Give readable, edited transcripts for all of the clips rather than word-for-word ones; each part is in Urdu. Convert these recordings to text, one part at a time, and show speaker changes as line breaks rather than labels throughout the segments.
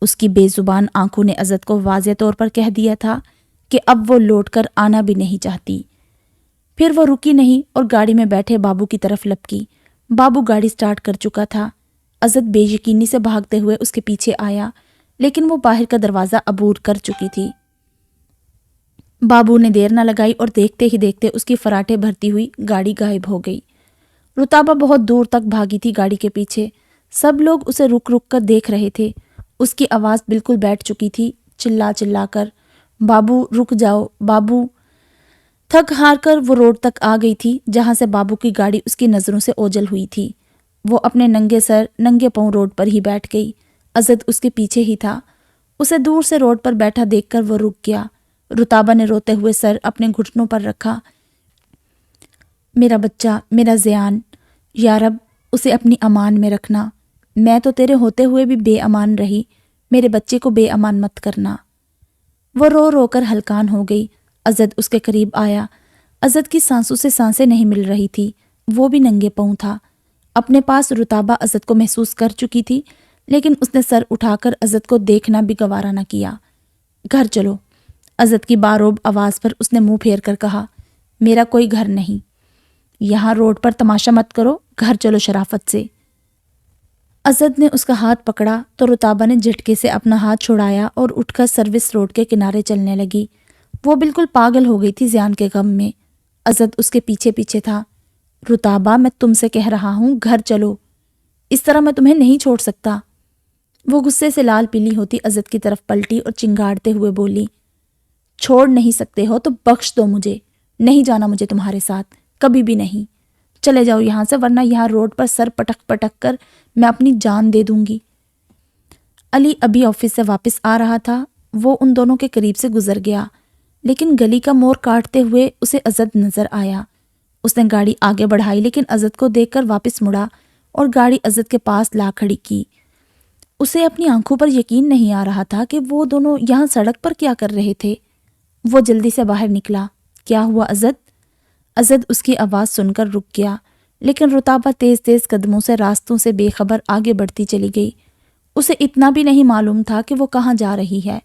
اس کی بے زبان آنکھوں نے عزت کو واضح طور پر کہہ دیا تھا کہ اب وہ لوٹ کر آنا بھی نہیں چاہتی۔ پھر وہ رکی نہیں اور گاڑی میں بیٹھے بابو کی طرف لپکی۔ بابو گاڑی سٹارٹ کر چکا تھا۔ عزت بے یقینی سے بھاگتے ہوئے اس کے پیچھے آیا، لیکن وہ باہر کا دروازہ عبور کر چکی تھی۔ بابو نے دیر نہ لگائی اور دیکھتے ہی دیکھتے اس کی فراٹے بھرتی ہوئی گاڑی غائب ہو گئی۔ رتابہ بہت دور تک بھاگی تھی گاڑی کے پیچھے۔ سب لوگ اسے رک رک کر دیکھ رہے تھے۔ اس کی آواز بالکل بیٹھ چکی تھی، چلا چلا کر، بابو رک جاؤ بابو۔ تھک ہار کر وہ روڈ تک آ گئی تھی جہاں سے بابو کی گاڑی اس کی نظروں سے اوجھل ہوئی تھی۔ وہ اپنے ننگے سر ننگے پاؤں روڈ پر ہی بیٹھ گئی۔ عزت اس کے پیچھے ہی تھا۔ اسے دور سے روڈ پر بیٹھا دیکھ کر وہ رک گیا۔ رتابہ نے روتے ہوئے سر اپنے گھٹنوں پر رکھا۔ میرا بچہ، میرا زیان، یا رب اسے اپنی امان میں رکھنا۔ میں تو تیرے ہوتے ہوئے بھی بے امان رہی، میرے بچے کو بے امان مت کرنا۔ وہ رو رو کر ہلکان ہو گئی۔ عزت اس کے قریب آیا۔ عزت کی سانسوں سے سانسیں نہیں مل رہی تھی، وہ بھی ننگے پاؤں تھا۔ اپنے پاس رتابہ عزت کو محسوس کر چکی تھی، لیکن اس نے سر اٹھا کر عزت کو دیکھنا بھی گوارا نہ کیا۔ گھر چلو، عزت کی باروب آواز پر اس نے منہ پھیر کر کہا۔ میرا کوئی گھر نہیں، یہاں روڈ پر تماشا مت کرو، گھر چلو شرافت سے۔ عزت نے اس کا ہاتھ پکڑا تو رتابہ نے جھٹکے سے اپنا ہاتھ چھڑایا اور اٹھ کر سروس روڈ کے کنارے چلنے لگی۔ وہ بالکل پاگل ہو گئی تھی زیان کے غم میں۔ عزت اس کے پیچھے پیچھے تھا۔ رتابہ، میں تم سے کہہ رہا ہوں گھر چلو، اس طرح میں تمہیں نہیں چھوڑ سکتا۔ وہ غصے سے لال پیلی ہوتی عزت کی طرف پلٹی اور چنگاڑتے ہوئے بولی، چھوڑ نہیں سکتے ہو تو بخش دو مجھے، نہیں جانا مجھے تمہارے ساتھ، کبھی بھی نہیں۔ چلے جاؤ یہاں سے، ورنہ یہاں روڈ پر سر پٹک پٹک کر میں اپنی جان دے دوں گی۔ علی ابھی آفس سے واپس آ رہا تھا۔ وہ ان دونوں کے قریب سے گزر گیا، لیکن گلی کا موڑ کاٹتے ہوئے اسے عزت نظر آیا۔ اس نے گاڑی آگے بڑھائی، لیکن عزت کو دیکھ کر واپس مڑا اور گاڑی عزت کے پاس لا کھڑی کی۔ اسے اپنی آنکھوں پر یقین نہیں آ رہا تھا کہ وہ دونوں یہاں سڑک پر کیا کر رہے تھے۔ وہ جلدی سے باہر نکلا۔ کیا ہوا عزت؟ عزت اس کی آواز سن کر رک گیا، لیکن رتابہ تیز تیز قدموں سے راستوں سے بے خبر آگے بڑھتی چلی گئی۔ اسے اتنا بھی نہیں معلوم تھا کہ وہ کہاں جا رہی ہے،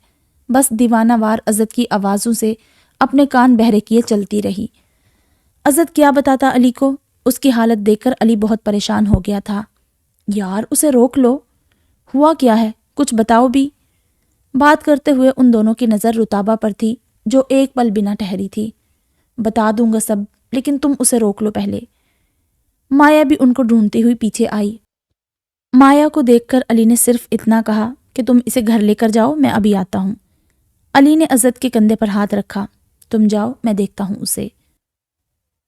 بس دیوانہ وار عزت کی آوازوں سے اپنے کان بہرے کیے چلتی رہی۔ عزت کیا بتاتا علی کو؟ اس کی حالت دیکھ کر علی بہت پریشان ہو گیا تھا۔ یار اسے روک لو، ہوا کیا ہے، کچھ بتاؤ بھی۔ بات کرتے ہوئے ان دونوں کی نظر رتابہ پر تھی جو ایک پل بنا ٹھہری تھی۔ بتا دوں گا سب، لیکن تم اسے روک لو پہلے۔ مایا بھی ان کو ڈھونڈتی ہوئی پیچھے آئی۔ مایا کو دیکھ کر علی نے صرف اتنا کہا کہ تم اسے گھر لے کر جاؤ، میں ابھی آتا ہوں۔ علی نے عزت کے کندھے پر ہاتھ رکھا۔ تم جاؤ، میں دیکھتا ہوں اسے۔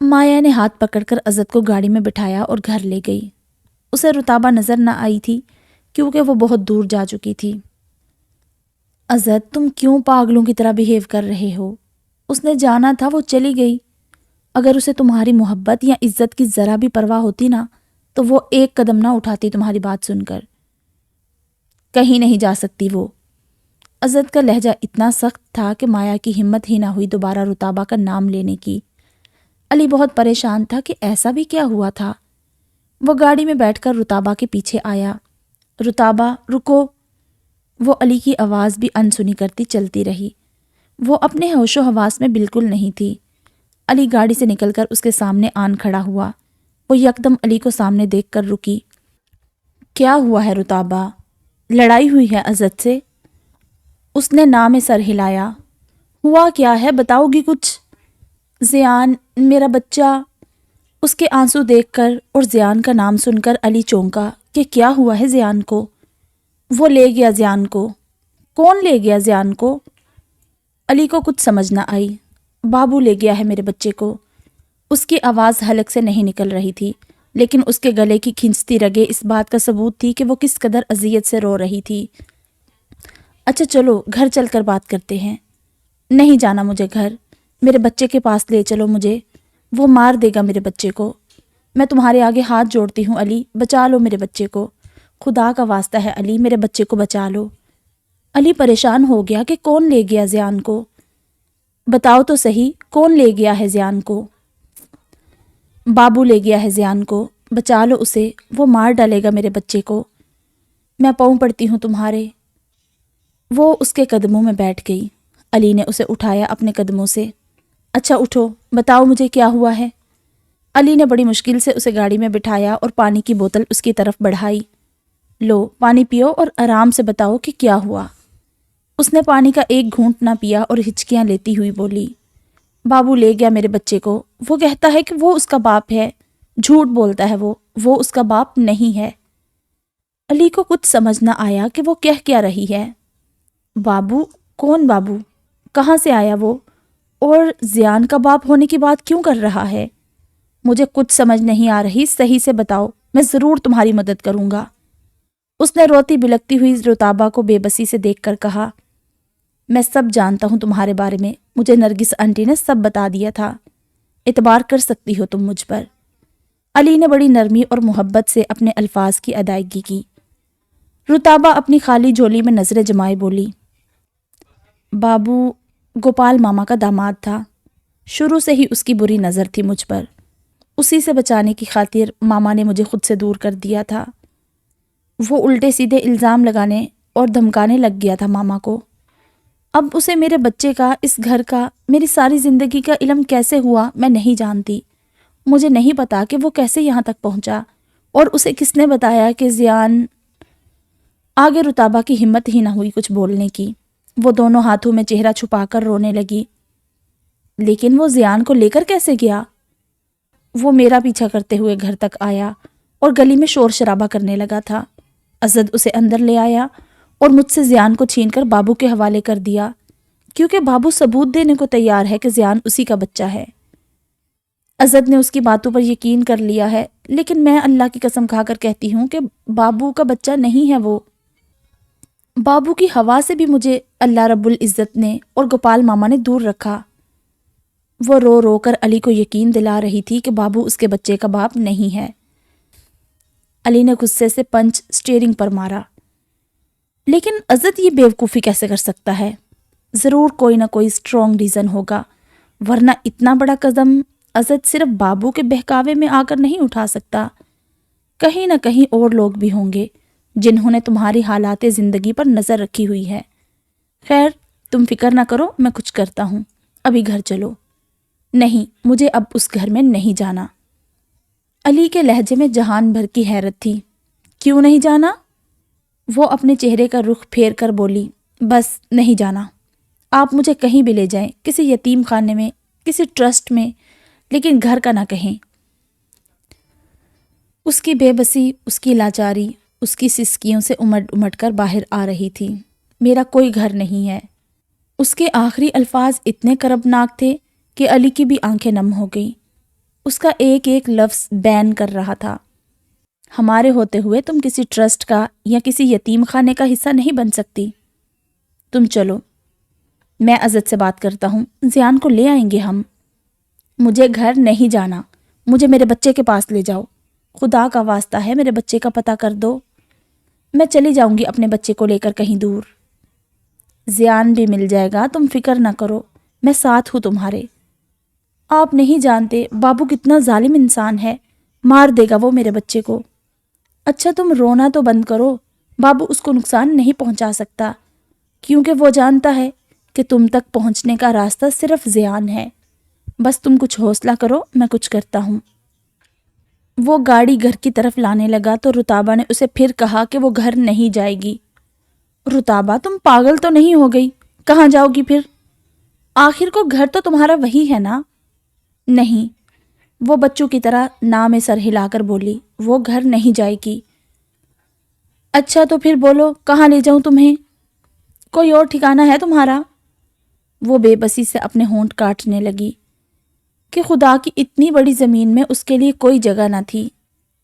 مایا نے ہاتھ پکڑ کر عزت کو گاڑی میں بٹھایا اور گھر لے گئی۔ اسے رتابہ نظر نہ آئی تھی کیونکہ وہ بہت دور جا چکی تھی۔ عزت، تم کیوں پاگلوں کی طرح بیہیو کر رہے ہو؟ اس نے جانا تھا، وہ چلی گئی۔ اگر اسے تمہاری محبت یا عزت کی ذرا بھی پرواہ ہوتی نا تو وہ ایک قدم نہ اٹھاتی تمہاری بات سن کر۔ کہیں نہیں جا سکتی وہ۔ عزت کا لہجہ اتنا سخت تھا کہ مایا کی ہمت ہی نہ ہوئی دوبارہ رتابہ کا نام لینے کی۔ علی بہت پریشان تھا کہ ایسا بھی کیا ہوا تھا۔ وہ گاڑی میں بیٹھ کر رتابہ کے پیچھے آیا۔ رتابہ رکو۔ وہ علی کی آواز بھی انسنی کرتی چلتی رہی۔ وہ اپنے ہوش و حواس میں بالکل نہیں تھی۔ علی گاڑی سے نکل کر اس کے سامنے آن کھڑا ہوا۔ وہ یکدم علی کو سامنے دیکھ کر رکی۔ کیا ہوا ہے رتابہ؟ لڑائی ہوئی ہے عزت سے؟ اس نے نام میں سر ہلایا۔ ہوا کیا ہے، بتاؤ گی کچھ؟ زیان، میرا بچہ۔ اس کے آنسو دیکھ کر اور زیان کا نام سن کر علی چونکا کہ کیا ہوا ہے زیان کو۔ وہ لے گیا زیان کو۔ کون لے گیا زیان کو؟ علی کو کچھ سمجھ نہ آئی۔ بابو لے گیا ہے میرے بچے کو۔ اس کی آواز حلق سے نہیں نکل رہی تھی، لیکن اس کے گلے کی کھنچتی رگیں اس بات کا ثبوت تھی کہ وہ کس قدر اذیت سے رو رہی تھی۔ اچھا چلو گھر چل کر بات کرتے ہیں۔ نہیں جانا مجھے گھر، میرے بچے کے پاس لے چلو مجھے، وہ مار دے گا میرے بچے کو۔ میں تمہارے آگے ہاتھ جوڑتی ہوں علی، بچا لو میرے بچے کو، خدا کا واسطہ ہے علی، میرے بچے کو بچا لو۔ علی پریشان ہو گیا کہ کون لے گیا زیان کو؟ بتاؤ تو صحیح، کون لے گیا ہے زیان کو؟ بابو لے گیا ہے زیان کو، بچا لو اسے، وہ مار ڈالے گا میرے بچے کو۔ میں پاؤں پڑتی ہوں تمہارے۔ وہ اس کے قدموں میں بیٹھ گئی۔ علی نے اسے اٹھایا اپنے قدموں سے۔ اچھا اٹھو، بتاؤ مجھے کیا ہوا ہے؟ علی نے بڑی مشکل سے اسے گاڑی میں بٹھایا اور پانی کی بوتل اس کی طرف بڑھائی۔ لو پانی پیو اور آرام سے بتاؤ کہ کیا ہوا۔ اس نے پانی کا ایک گھونٹ نہ پیا اور ہچکیاں لیتی ہوئی بولی، بابو لے گیا میرے بچے کو، وہ کہتا ہے کہ وہ اس کا باپ ہے، جھوٹ بولتا ہے، وہ اس کا باپ نہیں ہے۔ علی کو کچھ سمجھ نہ آیا کہ وہ کہہ کیا رہی ہے۔ بابو؟ کون بابو؟ کہاں سے آیا وہ؟ اور زیان کا باپ ہونے کی بات کیوں کر رہا ہے؟ مجھے کچھ سمجھ نہیں آ رہی، صحیح سے بتاؤ، میں ضرور تمہاری مدد کروں گا۔ اس نے روتی بلکتی ہوئی رتابہ کو بے بسی سے دیکھ کر کہا، میں سب جانتا ہوں تمہارے بارے میں، مجھے نرگس آنٹی نے سب بتا دیا تھا، اعتبار کر سکتی ہو تم مجھ پر۔ علی نے بڑی نرمی اور محبت سے اپنے الفاظ کی ادائیگی کی۔ رتابہ اپنی خالی جھولی میں نظریں جمائے بولی، بابو گوپال ماما کا داماد تھا، شروع سے ہی اس کی بری نظر تھی مجھ پر، اسی سے بچانے کی خاطر ماما نے مجھے خود سے دور کر دیا تھا۔ وہ الٹے سیدھے الزام لگانے اور دھمکانے لگ گیا تھا ماما کو۔ اب اسے میرے بچے کا، اس گھر کا، میری ساری زندگی کا علم کیسے ہوا میں نہیں جانتی۔ مجھے نہیں پتا کہ وہ کیسے یہاں تک پہنچا اور اسے کس نے بتایا کہ زیان۔ آگے رتابہ کی ہمت ہی نہ ہوئی کچھ بولنے کی، وہ دونوں ہاتھوں میں چہرہ چھپا کر رونے لگی۔ لیکن وہ زیان کو لے کر کیسے گیا؟ وہ میرا پیچھا کرتے ہوئے گھر تک آیا اور گلی میں شور شرابہ کرنے لگا تھا۔ اسد اسے اندر لے آیا اور مجھ سے زیان کو چھین کر بابو کے حوالے کر دیا، کیونکہ بابو ثبوت دینے کو تیار ہے کہ زیان اسی کا بچہ ہے۔ اسد نے اس کی باتوں پر یقین کر لیا ہے، لیکن میں اللہ کی قسم کھا کر کہتی ہوں کہ بابو کا بچہ نہیں ہے وہ۔ بابو کی ہوا سے بھی مجھے اللہ رب العزت نے اور گوپال ماما نے دور رکھا۔ وہ رو رو کر علی کو یقین دلا رہی تھی کہ بابو اس کے بچے کا باپ نہیں ہے۔ علی نے غصے سے پنچ سٹیئرنگ پر مارا۔ لیکن عزت یہ بیوقوفی کیسے کر سکتا ہے؟ ضرور کوئی نہ کوئی سٹرونگ ریزن ہوگا، ورنہ اتنا بڑا قدم عزت صرف بابو کے بہکاوے میں آ کر نہیں اٹھا سکتا۔ کہیں نہ کہیں اور لوگ بھی ہوں گے جنہوں نے تمہاری حالات زندگی پر نظر رکھی ہوئی ہے۔ خیر تم فکر نہ کرو، میں کچھ کرتا ہوں، ابھی گھر چلو۔ نہیں، مجھے اب اس گھر میں نہیں جانا۔ علی کے لہجے میں جہان بھر کی حیرت تھی۔ کیوں نہیں جانا؟ وہ اپنے چہرے کا رخ پھیر کر بولی، بس نہیں جانا۔ آپ مجھے کہیں بھی لے جائیں، کسی یتیم خانے میں، کسی ٹرسٹ میں، لیکن گھر کا نہ کہیں۔ اس کی بے بسی، اس کی لاچاری، اس کی سسکیوں سے امٹ امٹ کر باہر آ رہی تھی۔ میرا کوئی گھر نہیں ہے۔ اس کے آخری الفاظ اتنے کربناک تھے کہ علی کی بھی آنکھیں نم ہو گئیں۔ اس کا ایک ایک لفظ بین کر رہا تھا۔ ہمارے ہوتے ہوئے تم کسی ٹرسٹ کا یا کسی یتیم خانے کا حصہ نہیں بن سکتی۔ تم چلو، میں عزت سے بات کرتا ہوں، زیان کو لے آئیں گے ہم۔ مجھے گھر نہیں جانا، مجھے میرے بچے کے پاس لے جاؤ، خدا کا واسطہ ہے میرے بچے کا پتہ کر دو۔ میں چلی جاؤں گی اپنے بچے کو لے کر کہیں دور۔ زیان بھی مل جائے گا، تم فکر نہ کرو، میں ساتھ ہوں تمہارے۔ آپ نہیں جانتے بابو کتنا ظالم انسان ہے، مار دے گا وہ میرے بچے کو۔ اچھا تم رونا تو بند کرو، بابو اس کو نقصان نہیں پہنچا سکتا، کیونکہ وہ جانتا ہے کہ تم تک پہنچنے کا راستہ صرف زیان ہے۔ بس تم کچھ حوصلہ کرو، میں کچھ کرتا ہوں۔ وہ گاڑی گھر کی طرف لانے لگا تو رتابہ نے اسے پھر کہا کہ وہ گھر نہیں جائے گی۔ رتابہ تم پاگل تو نہیں ہو گئی؟ کہاں جاؤ گی پھر؟ آخر کو گھر تو تمہارا وہی ہے نا؟ نہیں، وہ بچوں کی طرح ناں میں سر ہلا کر بولی، وہ گھر نہیں جائے گی۔ اچھا تو پھر بولو کہاں لے جاؤں تمہیں؟ کوئی اور ٹھکانہ ہے تمہارا؟ وہ بے بسی سے اپنے ہونٹ کاٹنے لگی کہ خدا کی اتنی بڑی زمین میں اس کے لیے کوئی جگہ نہ تھی،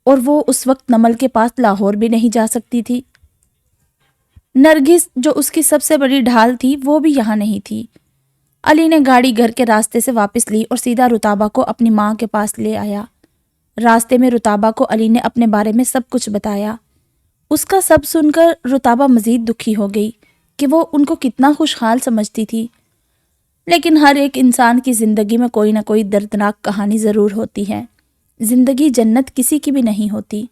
اور وہ اس وقت نمل کے پاس لاہور بھی نہیں جا سکتی تھی۔ نرگس جو اس کی سب سے بڑی ڈھال تھی وہ بھی یہاں نہیں تھی۔ علی نے گاڑی گھر کے راستے سے واپس لی اور سیدھا رتابہ کو اپنی ماں کے پاس لے آیا۔ راستے میں رتابہ کو علی نے اپنے بارے میں سب کچھ بتایا۔ اس کا سب سن کر رتابہ مزید دکھی ہو گئی کہ وہ ان کو کتنا خوشحال سمجھتی تھی، لیکن ہر ایک انسان کی زندگی میں کوئی نہ کوئی دردناک کہانی ضرور ہوتی ہے۔ زندگی جنت کسی کی بھی نہیں ہوتی۔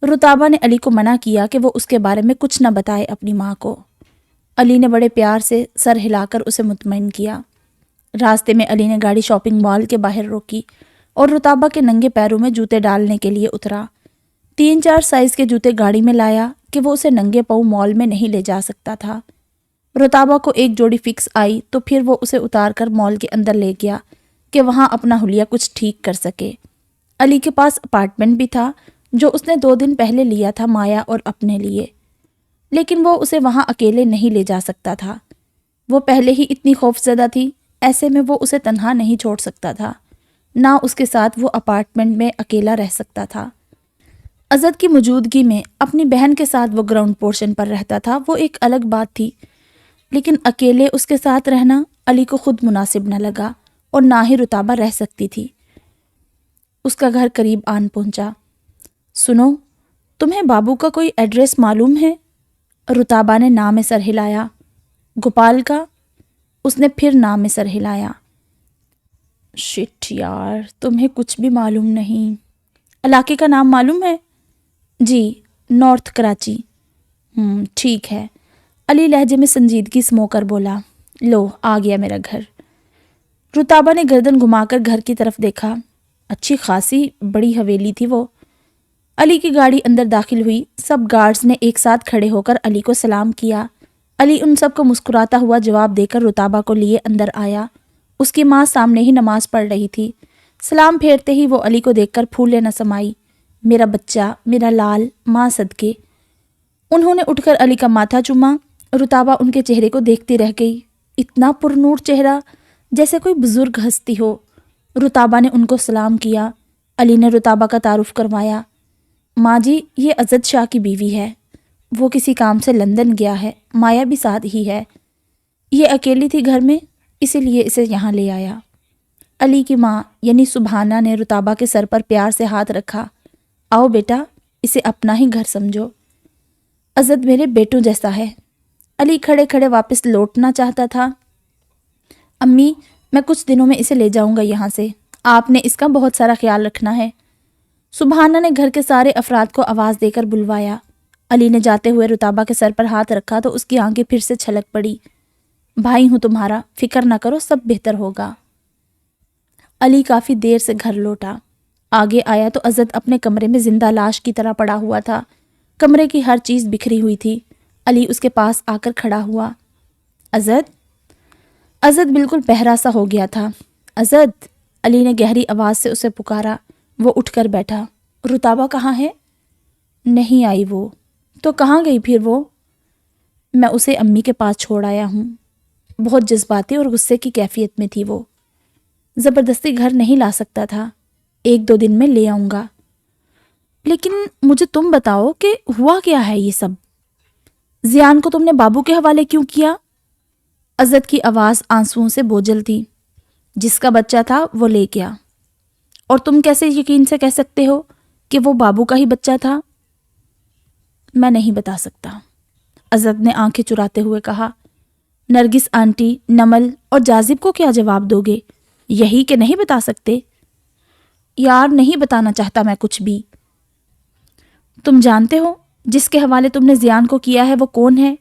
رتابہ نے علی کو منع کیا کہ وہ اس کے بارے میں کچھ نہ بتائے اپنی ماں کو۔ علی نے بڑے پیار سے سر ہلا کر اسے مطمئن کیا۔ راستے میں علی نے گاڑی شاپنگ مال کے باہر روکی اور رتابہ کے ننگے پیروں میں جوتے ڈالنے کے لیے اترا۔ 3-4 سائز کے جوتے گاڑی میں لایا کہ وہ اسے ننگے پاؤں مال میں نہیں لے جا سکتا تھا۔ رتابہ کو ایک جوڑی فکس آئی تو پھر وہ اسے اتار کر مال کے اندر لے گیا کہ وہاں اپنا حلیہ کچھ ٹھیک کر سکے۔ علی کے پاس اپارٹمنٹ بھی تھا جو اس نے 2 دن پہلے لیا تھا مایا اور اپنے لیے، لیکن وہ اسے وہاں اکیلے نہیں لے جا سکتا تھا۔ وہ پہلے ہی اتنی خوفزدہ تھی، ایسے میں وہ اسے تنہا نہیں چھوڑ سکتا تھا، نہ اس کے ساتھ وہ اپارٹمنٹ میں اکیلا رہ سکتا تھا۔ عزت کی موجودگی میں اپنی بہن کے ساتھ وہ گراؤنڈ پورشن پر رہتا تھا، وہ ایک الگ بات تھی، لیکن اکیلے اس کے ساتھ رہنا علی کو خود مناسب نہ لگا اور نہ ہی رتابہ رہ سکتی تھی۔ اس کا گھر قریب آن پہنچا۔ سنو، تمہیں بابو کا کوئی ایڈریس معلوم ہے؟ رتابہ نے نام میں سر ہلایا۔ گوپال کا؟ اس نے پھر نام میں سر ہلایا۔ شٹ یار، تمہیں کچھ بھی معلوم نہیں۔ علاقے کا نام معلوم ہے؟ جی، نارتھ کراچی۔ ٹھیک ہے، علی لہجے میں سنجیدگی سمو کر بولا۔ لو، آ گیا میرا گھر۔ رتابہ نے گردن گھما کر گھر کی طرف دیکھا۔ اچھی خاصی بڑی حویلی تھی وہ۔ علی کی گاڑی اندر داخل ہوئی۔ سب گارڈز نے ایک ساتھ کھڑے ہو کر علی کو سلام کیا۔ علی ان سب کو مسکراتا ہوا جواب دے کر رتابہ کو لیے اندر آیا۔ اس کی ماں سامنے ہی نماز پڑھ رہی تھی۔ سلام پھیرتے ہی وہ علی کو دیکھ کر پھولے نہ سمائی۔ میرا بچہ، میرا لال، ماں صدقے۔ انہوں نے اٹھ کر علی کا ماتھا چوما۔ رتابہ ان کے چہرے کو دیکھتی رہ گئی۔ اتنا پرنور چہرہ، جیسے کوئی بزرگ ہستی ہو۔ رتابہ نے ان کو سلام کیا۔ علی نے رتابہ کا تعارف کروایا۔ ماں جی، یہ عزت شاہ کی بیوی ہے، وہ کسی کام سے لندن گیا ہے، مایا بھی ساتھ ہی ہے، یہ اکیلی تھی گھر میں، اسی لیے اسے یہاں لے آیا۔ علی کی ماں یعنی سبحانہ نے رتابہ کے سر پر پیار سے ہاتھ رکھا۔ آؤ بیٹا، اسے اپنا ہی گھر سمجھو، عزت میرے بیٹوں جیسا ہے۔ علی کھڑے کھڑے واپس لوٹنا چاہتا تھا۔ امی، میں کچھ دنوں میں اسے لے جاؤں گا یہاں سے، آپ نے اس کا بہت سارا خیال رکھنا ہے۔ سبحانہ نے گھر کے سارے افراد کو آواز دے کر بلوایا۔ علی نے جاتے ہوئے رتابہ کے سر پر ہاتھ رکھا تو اس کی آنکھیں پھر سے چھلک پڑی۔ بھائی ہوں تمہارا، فکر نہ کرو، سب بہتر ہوگا۔ علی کافی دیر سے گھر لوٹا۔ آگے آیا تو عزت اپنے کمرے میں زندہ لاش کی طرح پڑا ہوا تھا۔ کمرے کی ہر چیز بکھری ہوئی تھی۔ علی اس کے پاس آ کر کھڑا ہوا۔ عزت بالکل بہرا سا ہو گیا تھا۔ عزت، علی نے گہری آواز سے اسے پکارا۔ وہ اٹھ کر بیٹھا۔ رتابہ کہاں ہے؟ نہیں آئی وہ۔ تو کہاں گئی پھر وہ؟ میں اسے امی کے پاس چھوڑ آیا ہوں۔ بہت جذباتی اور غصے کی کیفیت میں تھی وہ۔ زبردستی گھر نہیں لا سکتا تھا، 1-2 دن میں لے آؤں گا۔ لیکن مجھے تم بتاؤ کہ ہوا کیا ہے یہ سب؟ زیان کو تم نے بابو کے حوالے کیوں کیا؟ عزت کی آواز آنسوؤں سے بوجھل تھی۔ جس کا بچہ تھا وہ لے گیا، اور تم کیسے یقین سے کہہ سکتے ہو کہ وہ بابو کا ہی بچہ تھا؟ میں نہیں بتا سکتا، عزت نے آنکھیں چراتے ہوئے کہا۔ نرگس آنٹی، نمل اور جاذب کو کیا جواب دو گے؟ یہی کہ نہیں بتا سکتے؟ یار، نہیں بتانا چاہتا میں کچھ بھی۔ تم جانتے ہو جس کے حوالے تم نے زیان کو کیا ہے وہ کون ہے؟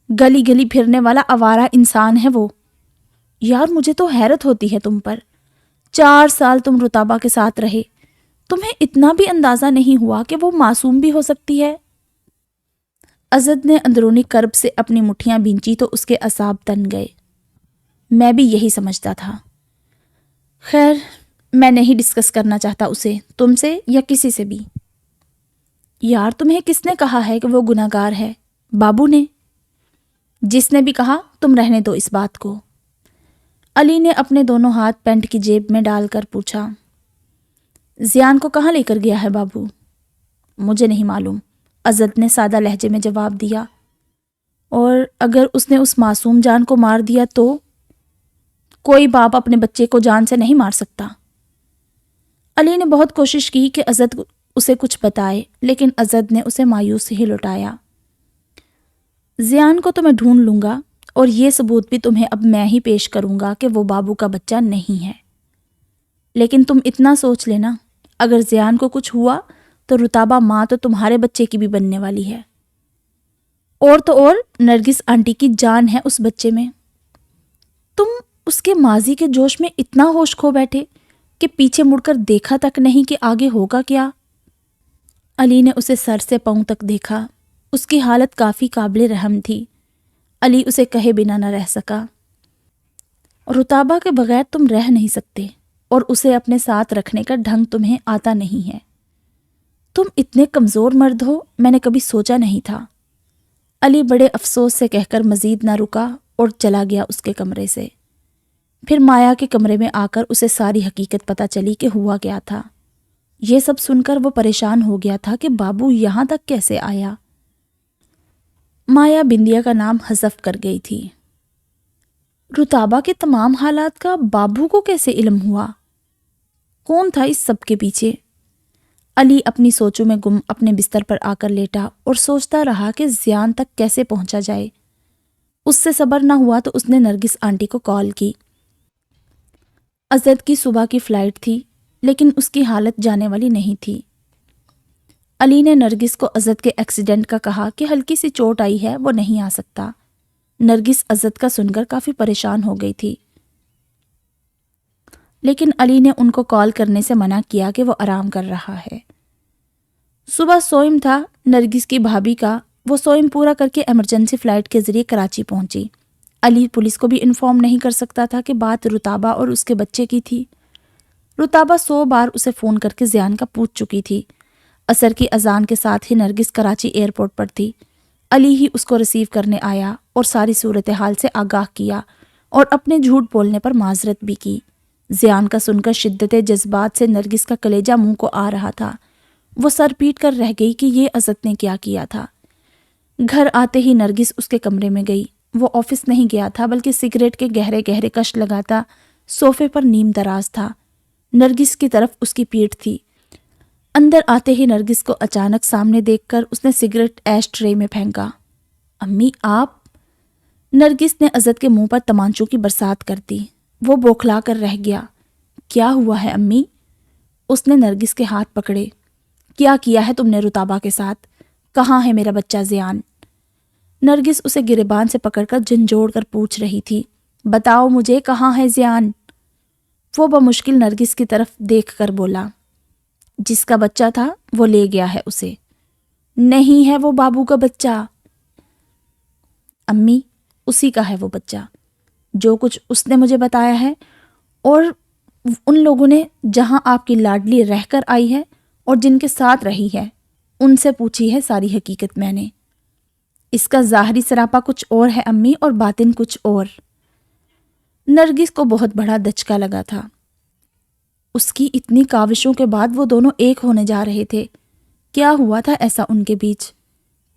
گلی گلی پھرنے والا آوارہ انسان ہے وہ۔ یار، مجھے تو حیرت ہوتی ہے تم پر۔ 4 سال تم رتابہ کے ساتھ رہے، تمہیں اتنا بھی اندازہ نہیں ہوا کہ وہ معصوم بھی ہو سکتی ہے؟ عزت نے اندرونی کرب سے اپنی مٹھیاں بھینچی تو اس کے اعصاب تن گئے۔ میں بھی یہی سمجھتا تھا۔ خیر، میں نہیں ڈسکس کرنا چاہتا اسے، تم سے یا کسی سے بھی۔ یار، تمہیں کس نے کہا ہے کہ وہ گناہگار ہے؟ بابو نے۔ جس نے بھی کہا، تم رہنے دو اس بات کو۔ علی نے اپنے دونوں ہاتھ پینٹ کی جیب میں ڈال کر پوچھا۔ زیان کو کہاں لے کر گیا ہے بابو؟ مجھے نہیں معلوم، عزت نے سادہ لہجے میں جواب دیا۔ اور اگر اس نے اس معصوم جان کو مار دیا تو؟ کوئی باپ اپنے بچے کو جان سے نہیں مار سکتا۔ علی نے بہت کوشش کی کہ عزت اسے کچھ بتائے، لیکن عزت نے اسے مایوس ہی لوٹایا۔ زیان کو تو میں ڈھونڈ لوں گا، اور یہ ثبوت بھی تمہیں اب میں ہی پیش کروں گا کہ وہ بابو کا بچہ نہیں ہے۔ لیکن تم اتنا سوچ لینا، اگر زیان کو کچھ ہوا تو رتابہ ماں تو تمہارے بچے کی بھی بننے والی ہے۔ اور تو اور نرگس آنٹی کی جان ہے اس بچے میں۔ تم اس کے ماضی کے جوش میں اتنا ہوش کھو بیٹھے کہ پیچھے مڑ کر دیکھا تک نہیں کہ آگے ہوگا کیا۔ علی نے اسے سر سے پاؤں تک دیکھا۔ اس کی حالت کافی قابل رحم تھی۔ علی اسے کہے بنا نہ رہ سکا۔ رتابہ کے بغیر تم رہ نہیں سکتے اور اسے اپنے ساتھ رکھنے کا ڈھنگ تمہیں آتا نہیں ہے۔ تم اتنے کمزور مرد ہو، میں نے کبھی سوچا نہیں تھا۔ علی بڑے افسوس سے کہہ کر مزید نہ رکا اور چلا گیا اس کے کمرے سے۔ پھر مایا کے کمرے میں آ کر اسے ساری حقیقت پتہ چلی کہ ہوا کیا تھا۔ یہ سب سن کر وہ پریشان ہو گیا تھا کہ بابو یہاں تک کیسے آیا۔ مایا بندیا کا نام حذف کر گئی تھی۔ رتابہ کے تمام حالات کا بابو کو کیسے علم ہوا؟ کون تھا اس سب کے پیچھے؟ علی اپنی سوچوں میں گم اپنے بستر پر آ کر لیٹا اور سوچتا رہا کہ زیان تک کیسے پہنچا جائے۔ اس سے صبر نہ ہوا تو اس نے نرگس آنٹی کو کال کی۔ عزت کی صبح کی فلائٹ تھی، لیکن اس کی حالت جانے والی نہیں تھی۔ علی نے نرگس کو عزت کے ایکسیڈنٹ کا کہا کہ ہلکی سی چوٹ آئی ہے، وہ نہیں آ سکتا۔ نرگس عزت کا سن کر کافی پریشان ہو گئی تھی، لیکن علی نے ان کو کال کرنے سے منع کیا کہ وہ آرام کر رہا ہے۔ صبح سوئم تھا نرگس کی بھابھی کا، وہ سوئم پورا کر کے ایمرجنسی فلائٹ کے ذریعے کراچی پہنچی۔ علی پولیس کو بھی انفارم نہیں کر سکتا تھا کہ بات رتابہ اور اس کے بچے کی تھی۔ رتابہ 100 بار اسے فون کر کے زیان کا پوچھ چکی تھی۔ عصر کی اذان کے ساتھ ہی نرگس کراچی ایئرپورٹ پر تھی۔ علی ہی اس کو ریسیو کرنے آیا اور ساری صورتحال سے آگاہ کیا اور اپنے جھوٹ بولنے پر معذرت بھی کی۔ زیان کا سن کر شدت جذبات سے نرگس کا کلیجہ منہ کو آ رہا تھا۔ وہ سر پیٹ کر رہ گئی کہ یہ عزت نے کیا کیا تھا۔ گھر آتے ہی نرگس اس کے کمرے میں گئی۔ وہ آفس نہیں گیا تھا بلکہ سگریٹ کے گہرے گہرے کش لگاتا صوفے پر نیم دراز تھا۔ نرگس کی طرف اس کی پیٹھ تھی۔ اندر آتے ہی نرگس کو اچانک سامنے دیکھ کر اس نے سگریٹ ایش ٹرے میں پھینکا۔ امی آپ؟ نرگس نے عزت کے منہ پر تمانچوں کی برسات کر دی۔ وہ بوکھلا کر رہ گیا۔ کیا ہوا ہے امی؟ اس نے نرگس کے ہاتھ پکڑے۔ کیا کیا ہے تم نے رتابہ کے ساتھ؟ کہاں ہے میرا بچہ زیان؟ نرگس اسے گریبان سے پکڑ کر جھنجھوڑ کر پوچھ رہی تھی۔ بتاؤ مجھے کہاں ہے زیان؟ وہ بمشکل نرگس کی طرف دیکھ کر بولا، جس کا بچہ تھا وہ لے گیا ہے اسے۔ نہیں ہے وہ بابو کا بچہ۔ امی اسی کا ہے وہ بچہ، جو کچھ اس نے مجھے بتایا ہے، اور ان لوگوں نے جہاں آپ کی لاڈلی رہ کر آئی ہے اور جن کے ساتھ رہی ہے ان سے پوچھی ہے ساری حقیقت میں نے۔ اس کا ظاہری سراپا کچھ اور ہے امی اور باطن کچھ اور۔ نرگس کو بہت بڑا دھچکا لگا تھا۔ اس کی اتنی کاوشوں کے بعد وہ دونوں ایک ہونے جا رہے تھے۔ کیا ہوا تھا ایسا ان کے بیچ؟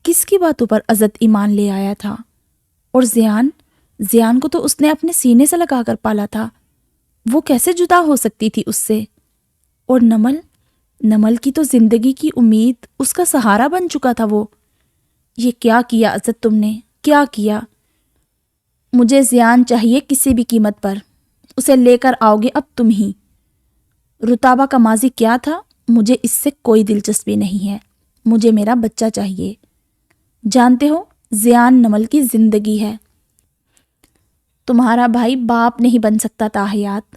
کس کی باتوں پر عزت ایمان لے آیا تھا؟ اور زیان کو تو اس نے اپنے سینے سے لگا کر پالا تھا، وہ کیسے جدا ہو سکتی تھی اس سے؟ اور نمل کی تو زندگی کی امید، اس کا سہارا بن چکا تھا وہ۔ یہ کیا کیا عزت تم نے، کیا کیا؟ مجھے زیان چاہیے کسی بھی قیمت پر، اسے لے کر آؤ گے اب تم ہی۔ رتابہ کا ماضی کیا تھا مجھے اس سے کوئی دلچسپی نہیں ہے، مجھے میرا بچہ چاہیے۔ جانتے ہو زیان نمل کی زندگی ہے۔ تمہارا بھائی باپ نہیں بن سکتا تاحیات۔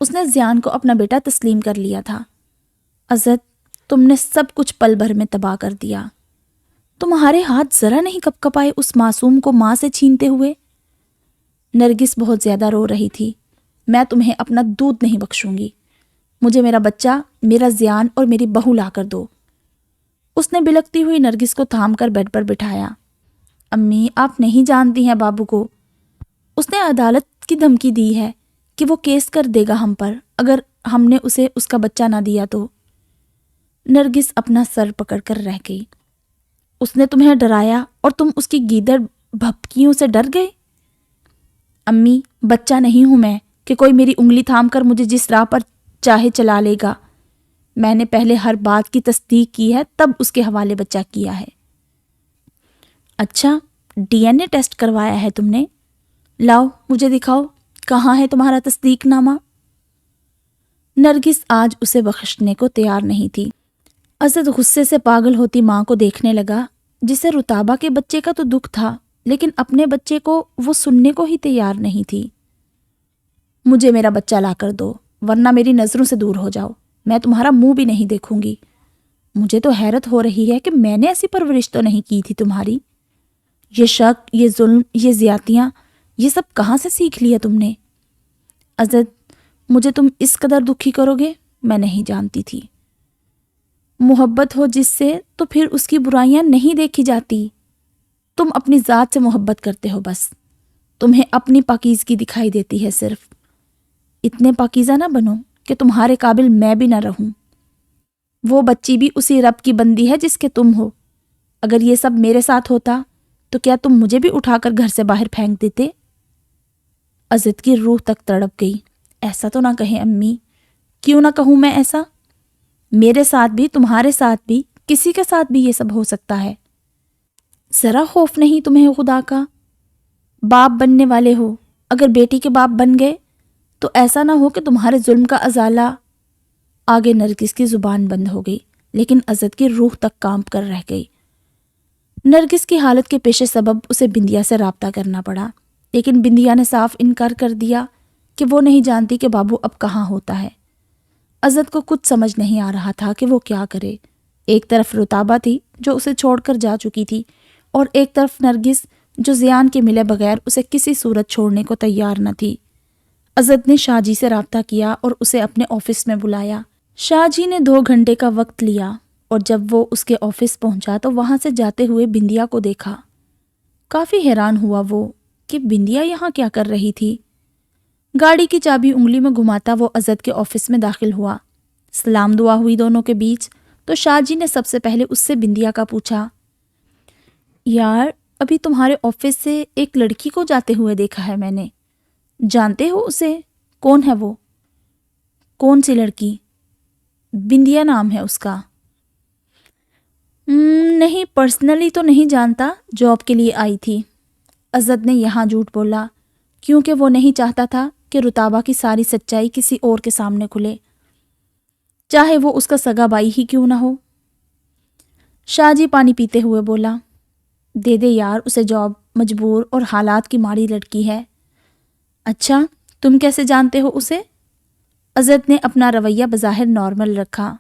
اس نے زیان کو اپنا بیٹا تسلیم کر لیا تھا۔ عزت تم نے سب کچھ پل بھر میں تباہ کر دیا۔ تمہارے ہاتھ ذرا نہیں کپ کپائے اس معصوم کو ماں سے چھینتے ہوئے۔ نرگس بہت زیادہ رو رہی تھی۔ میں تمہیں اپنا دودھ نہیں بخشوں گی، مجھے میرا بچہ، میرا زیان اور میری بہو لا کر دو۔ اس نے بلکتی ہوئی نرگس کو تھام کر بیڈ پر بٹھایا۔ امی آپ نہیں جانتی ہیں بابو کو، اس نے عدالت کی دھمکی دی ہے کہ وہ کیس کر دے گا ہم پر اگر ہم نے اسے اس کا بچہ نہ دیا تو۔ نرگس اپنا سر پکڑ کر رہ گئی۔ اس نے تمہیں ڈرایا اور تم اس کی گیدڑ بھپکیوں سے ڈر گئے؟ امی بچہ نہیں ہوں میں کہ کوئی میری انگلی تھام کر مجھے جس راہ پر چاہے چلا لے گا۔ میں نے پہلے ہر بات کی تصدیق کی ہے تب اس کے حوالے بچہ کیا ہے۔ اچھا ڈی این اے ٹیسٹ کروایا ہے تم نے؟ لاؤ مجھے دکھاؤ، کہاں ہے تمہارا تصدیق نامہ؟ نرگس آج اسے بخشنے کو تیار نہیں تھی۔ عزت غصے سے پاگل ہوتی ماں کو دیکھنے لگا۔ جسے رتابہ کے بچے کا تو دکھ تھا، لیکن اپنے بچے کو وہ سننے کو ہی تیار نہیں تھی۔ مجھے میرا بچہ لا کر دو، ورنہ میری نظروں سے دور ہو جاؤ، میں تمہارا منہ بھی نہیں دیکھوں گی۔ مجھے تو حیرت ہو رہی ہے کہ میں نے ایسی پرورش تو نہیں کی تھی تمہاری۔ یہ شک، یہ ظلم، یہ زیادتیاں، یہ سب کہاں سے سیکھ لیا تم نے؟ عزت، مجھے تم اس قدر دکھی کرو گے میں نہیں جانتی تھی۔ محبت ہو جس سے تو پھر اس کی برائیاں نہیں دیکھی جاتی۔ تم اپنی ذات سے محبت کرتے ہو، بس تمہیں اپنی پاکیزگی دکھائی دیتی ہے صرف۔ اتنے پاکیزہ نہ بنو کہ تمہارے قابل میں بھی نہ رہوں۔ وہ بچی بھی اسی رب کی بندی ہے جس کے تم ہو۔ اگر یہ سب میرے ساتھ ہوتا تو کیا تم مجھے بھی اٹھا کر گھر سے باہر پھینک دیتے؟ عزت کی روح تک تڑپ گئی۔ ایسا تو نہ کہیں امی۔ کیوں نہ کہوں میں ایسا؟ میرے ساتھ بھی، تمہارے ساتھ بھی، کسی کے ساتھ بھی یہ سب ہو سکتا ہے۔ ذرا خوف نہیں تمہیں خدا کا؟ باپ بننے والے ہو، اگر بیٹی کے باپ بن گئے تو ایسا نہ ہو کہ تمہارے ظلم کا ازالہ۔ آگے نرگس کی زبان بند ہو گئی، لیکن عزت کی روح تک کانپ کر رہ گئی۔ نرگس کی حالت کے پیش سبب اسے بندیا سے رابطہ کرنا پڑا، لیکن بندیا نے صاف انکار کر دیا کہ وہ نہیں جانتی کہ بابو اب کہاں ہوتا ہے۔ عزت کو کچھ سمجھ نہیں آ رہا تھا کہ وہ کیا کرے۔ ایک طرف رتابہ تھی جو اسے چھوڑ کر جا چکی تھی، اور ایک طرف نرگس جو زیان کے ملے بغیر اسے کسی صورت چھوڑنے کو تیار نہ تھی۔ عزت نے شاہ جی سے رابطہ کیا اور اسے اپنے آفس میں بلایا۔ شاہ جی نے 2 گھنٹے کا وقت لیا، اور جب وہ اس کے آفس پہنچا تو وہاں سے جاتے ہوئے بندیا کو دیکھا۔ کافی حیران ہوا وہ کہ بندیا یہاں کیا کر رہی تھی۔ گاڑی کی چابی انگلی میں گھماتا وہ عزت کے آفس میں داخل ہوا۔ سلام دعا ہوئی دونوں کے بیچ، تو شاہ جی نے سب سے پہلے اس سے بندیا کا پوچھا، یار ابھی تمہارے آفس سے ایک لڑکی کو جاتے ہوئے دیکھا ہے میں نے، جانتے ہو اسے؟ کون ہے وہ؟ کون سی لڑکی؟ بندیا نام ہے اس کا۔ نہیں، پرسنلی تو نہیں جانتا، جاب کے لیے آئی تھی۔ عزت نے یہاں جھوٹ بولا کیونکہ وہ نہیں چاہتا تھا کہ رتابہ کی ساری سچائی کسی اور کے سامنے کھلے، چاہے وہ اس کا سگا بھائی ہی کیوں نہ ہو۔ شاہ جی پانی پیتے ہوئے بولا، دے دے یار اسے جاب، مجبور اور حالات کی ماڑی لڑکی ہے۔ اچھا، تم کیسے جانتے ہو اسے؟ عزت نے اپنا رویہ بظاہر نارمل رکھا۔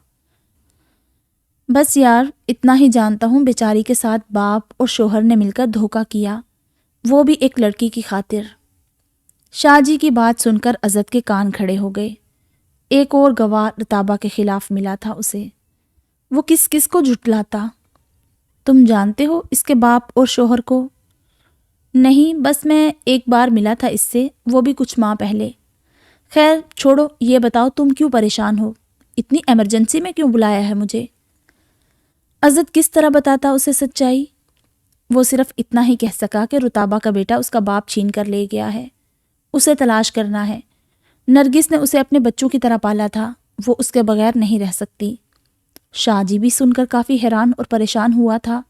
بس یار اتنا ہی جانتا ہوں، بیچاری کے ساتھ باپ اور شوہر نے مل کر دھوکہ کیا، وہ بھی ایک لڑکی کی خاطر۔ شاہ جی کی بات سن کر عزت کے کان کھڑے ہو گئے۔ ایک اور گواہ رتابہ کے خلاف ملا تھا اسے۔ وہ کس کس کو جھٹلاتا؟ تم جانتے ہو اس کے باپ اور شوہر کو؟ نہیں، بس میں ایک بار ملا تھا اس سے، وہ بھی کچھ ماہ پہلے۔ خیر چھوڑو، یہ بتاؤ تم کیوں پریشان ہو؟ اتنی ایمرجنسی میں کیوں بلایا ہے مجھے؟ عزت کس طرح بتاتا اسے سچائی؟ وہ صرف اتنا ہی کہہ سکا کہ رتابہ کا بیٹا اس کا باپ چھین کر لے گیا ہے، اسے تلاش کرنا ہے۔ نرگس نے اسے اپنے بچوں کی طرح پالا تھا، وہ اس کے بغیر نہیں رہ سکتی۔ شاہ جی بھی سن کر کافی حیران اور پریشان ہوا تھا۔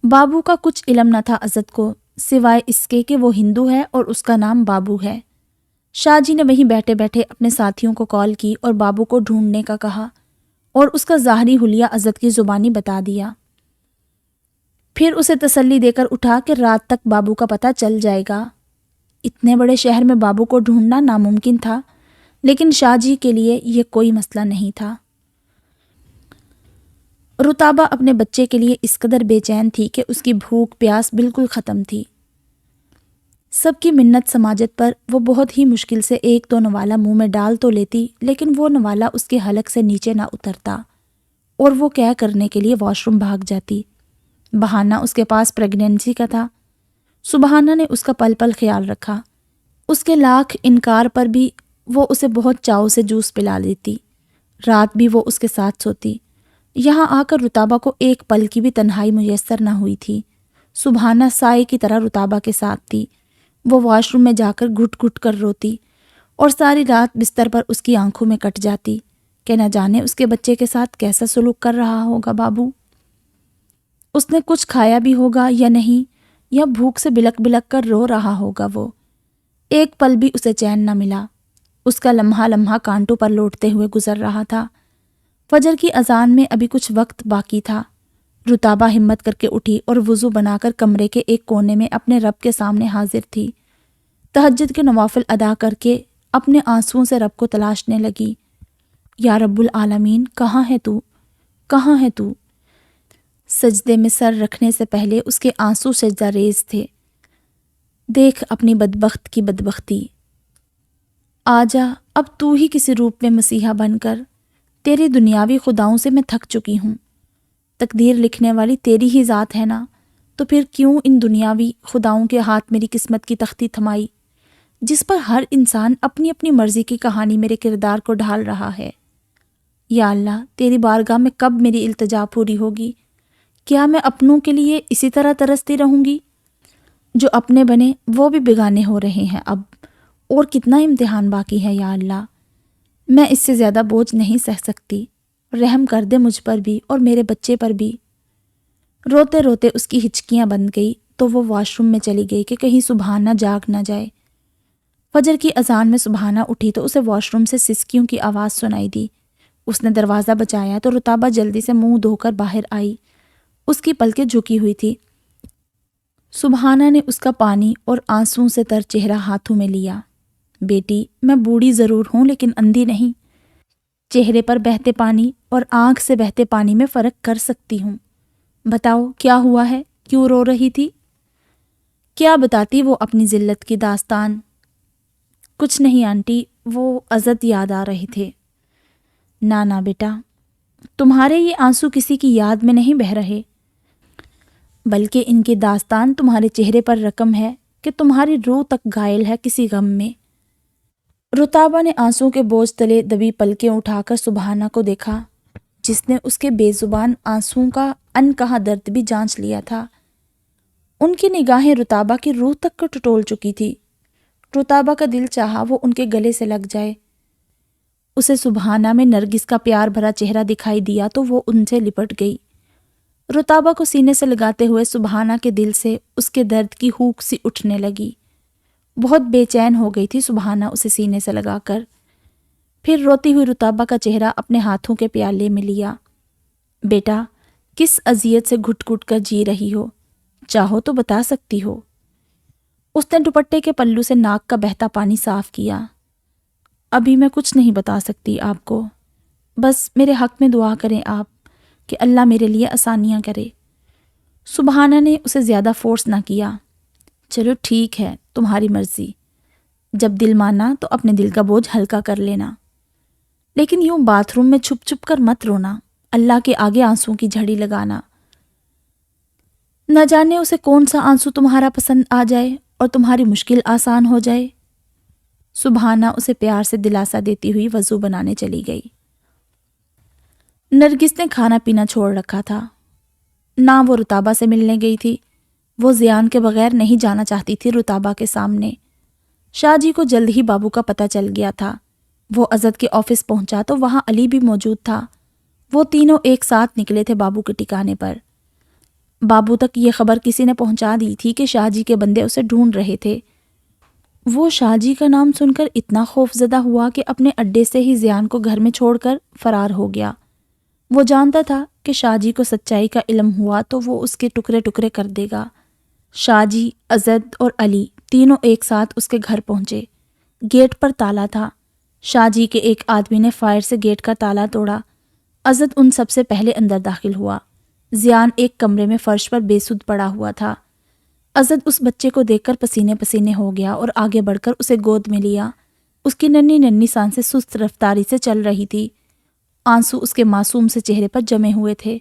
بابو کا کچھ علم نہ تھا عزت کو، سوائے اس کے کہ وہ ہندو ہے اور اس کا نام بابو ہے۔ شاہ جی نے وہیں بیٹھے بیٹھے اپنے ساتھیوں کو کال کی اور بابو کو ڈھونڈنے کا کہا، اور اس کا ظاہری حلیہ عزت کی زبانی بتا دیا۔ پھر اسے تسلی دے کر اٹھا کہ رات تک بابو کا پتہ چل جائے گا۔ اتنے بڑے شہر میں بابو کو ڈھونڈنا ناممکن تھا، لیکن شاہ جی کے لیے یہ کوئی مسئلہ نہیں تھا۔ رتابہ اپنے بچے کے لیے اس قدر بے چین تھی کہ اس کی بھوک پیاس بالکل ختم تھی۔ سب کی منت سماجت پر وہ بہت ہی مشکل سے 1-2 نوالا منہ میں ڈال تو لیتی، لیکن وہ نوالا اس کے حلق سے نیچے نہ اترتا، اور وہ کیا کرنے کے لیے واش روم بھاگ جاتی۔ بہانہ اس کے پاس پریگنینسی کا تھا۔ سبحانہ نے اس کا پل پل خیال رکھا۔ اس کے لاکھ انکار پر بھی وہ اسے بہت چاؤ سے جوس پلا دیتی۔ رات بھی وہ اس کے ساتھ سوتی۔ یہاں آ کر رتابہ کو ایک پل کی بھی تنہائی میسر نہ ہوئی تھی۔ سبحانہ سائے کی طرح رتابہ کے ساتھ تھی۔ وہ واش روم میں جا کر گھٹ گھٹ کر روتی، اور ساری رات بستر پر اس کی آنکھوں میں کٹ جاتی کہ نہ جانے اس کے بچے کے ساتھ کیسا سلوک کر رہا ہوگا بابو۔ اس نے کچھ کھایا بھی ہوگا یا نہیں، یا بھوک سے بلک بلک کر رو رہا ہوگا وہ۔ ایک پل بھی اسے چین نہ ملا۔ اس کا لمحہ لمحہ کانٹوں پر لوٹتے ہوئے گزر رہا تھا۔ فجر کی اذان میں ابھی کچھ وقت باقی تھا۔ رتابہ ہمت کر کے اٹھی اور وضو بنا کر کمرے کے ایک کونے میں اپنے رب کے سامنے حاضر تھی۔ تہجد کے نوافل ادا کر کے اپنے آنسوؤں سے رب کو تلاشنے لگی۔ یا رب العالمین، کہاں ہے تو؟ کہاں ہے تو؟ سجدے میں سر رکھنے سے پہلے اس کے آنسو سجدہ ریز تھے۔ دیکھ اپنی بدبخت کی بدبختی، آجا اب تو ہی کسی روپ میں مسیحا بن کر۔ تیری دنیاوی خداؤں سے میں تھک چکی ہوں۔ تقدیر لکھنے والی تیری ہی ذات ہے نا، تو پھر کیوں ان دنیاوی خداؤں کے ہاتھ میری قسمت کی تختی تھمائی، جس پر ہر انسان اپنی اپنی مرضی کی کہانی میرے کردار کو ڈھال رہا ہے۔ یا اللہ، تیری بارگاہ میں کب میری التجا پوری ہوگی؟ کیا میں اپنوں کے لیے اسی طرح ترستی رہوں گی؟ جو اپنے بنے وہ بھی بیگانے ہو رہے ہیں اب، اور کتنا امتحان باقی ہے یا اللہ۔ میں اس سے زیادہ بوجھ نہیں سہ سکتی، رحم کر دے مجھ پر بھی اور میرے بچے پر بھی۔ روتے روتے اس کی ہچکیاں بند گئی تو وہ واش روم میں چلی گئی کہ کہیں سبحانہ جاگ نہ جائے۔ فجر کی اذان میں سبحانہ اٹھی تو اسے واش روم سے سسکیوں کی آواز سنائی دی۔ اس نے دروازہ بجایا تو رتابہ جلدی سے منہ دھو کر باہر آئی۔ اس کی پلکیں جھکی ہوئی تھی۔ سبحانہ نے اس کا پانی اور آنسوؤں سے تر چہرہ ہاتھوں میں لیا۔ بیٹی، میں بوڑھی ضرور ہوں لیکن اندھی نہیں۔ چہرے پر بہتے پانی اور آنکھ سے بہتے پانی میں فرق کر سکتی ہوں۔ بتاؤ کیا ہوا ہے، کیوں رو رہی تھی؟ کیا بتاتی وہ اپنی ذلت کی داستان؟ کچھ نہیں آنٹی، وہ عزت یاد آ رہے تھے۔ نا بیٹا، تمہارے یہ آنسو کسی کی یاد میں نہیں بہہ رہے، بلکہ ان کی داستان تمہارے چہرے پر رقم ہے کہ تمہاری روح تک گھائل ہے کسی غم میں۔ رتابہ نے آنسوں کے بوجھ تلے دبی پلکیں اٹھا کر سبحانہ کو دیکھا، جس نے اس کے بے زبان آنسوؤں کا انکہا درد بھی جانچ لیا تھا۔ ان کی نگاہیں رتابہ کی روح تک کو ٹٹول چکی تھی۔ رتابہ کا دل چاہا وہ ان کے گلے سے لگ جائے۔ اسے سبحانہ میں نرگس کا پیار بھرا چہرہ دکھائی دیا تو وہ ان سے لپٹ گئی۔ رتابہ کو سینے سے لگاتے ہوئے سبحانہ کے دل سے اس کے درد کی ہوک سی اٹھنے لگی۔ بہت بے چین ہو گئی تھی سبحانہ اسے سینے سے لگا کر۔ پھر روتی ہوئی رتابہ کا چہرہ اپنے ہاتھوں کے پیالے میں لیا۔ بیٹا، کس اذیت سے گھٹ گھٹ کر جی رہی ہو؟ چاہو تو بتا سکتی ہو۔ اس نے دوپٹے کے پلو سے ناک کا بہتا پانی صاف کیا۔ ابھی میں کچھ نہیں بتا سکتی آپ کو، بس میرے حق میں دعا کریں آپ کہ اللہ میرے لیے آسانیاں کرے۔ سبحانہ نے اسے زیادہ فورس نہ کیا۔ چلو ٹھیک ہے، تمہاری مرضی، جب دل مانا تو اپنے دل کا بوجھ ہلکا کر لینا، لیکن یوں باتھ روم میں چھپ چھپ کر مت رونا، اللہ کے آگے آنسوں کی جھڑی لگانا۔ نہ جانے اسے کون سا آنسو تمہارا پسند آ جائے اور تمہاری مشکل آسان ہو جائے۔ سبحانہ اسے پیار سے دلاسا دیتی ہوئی وضو بنانے چلی گئی۔ نرگس نے کھانا پینا چھوڑ رکھا تھا۔ نہ وہ رتابہ سے ملنے گئی تھی، وہ زیان کے بغیر نہیں جانا چاہتی تھی رتابہ کے سامنے۔ شاہ جی کو جلد ہی بابو کا پتہ چل گیا تھا۔ وہ عزت کے آفس پہنچا تو وہاں علی بھی موجود تھا۔ وہ تینوں ایک ساتھ نکلے تھے بابو کے ٹھکانے پر۔ بابو تک یہ خبر کسی نے پہنچا دی تھی کہ شاہ جی کے بندے اسے ڈھونڈ رہے تھے۔ وہ شاہ جی کا نام سن کر اتنا خوف زدہ ہوا کہ اپنے اڈے سے ہی زیان کو گھر میں چھوڑ کر فرار ہو گیا۔ وہ جانتا تھا کہ شاہ جی کو سچائی کا علم ہوا تو وہ اس کے ٹکڑے ٹکڑے کر دے گا۔ شاہ جی، عزت اور علی تینوں ایک ساتھ اس کے گھر پہنچے۔ گیٹ پر تالا تھا۔ شاہ جی کے ایک آدمی نے فائر سے گیٹ کا تالا توڑا۔ عزت ان سب سے پہلے اندر داخل ہوا۔ زیان ایک کمرے میں فرش پر بے سدھ پڑا ہوا تھا۔ عزت اس بچے کو دیکھ کر پسینے پسینے ہو گیا اور آگے بڑھ کر اسے گود میں لیا۔ اس کی ننھی ننھی سانسیں سست رفتاری سے چل رہی تھی۔ آنسو اس کے معصوم سے چہرے پر جمے ہوئے تھے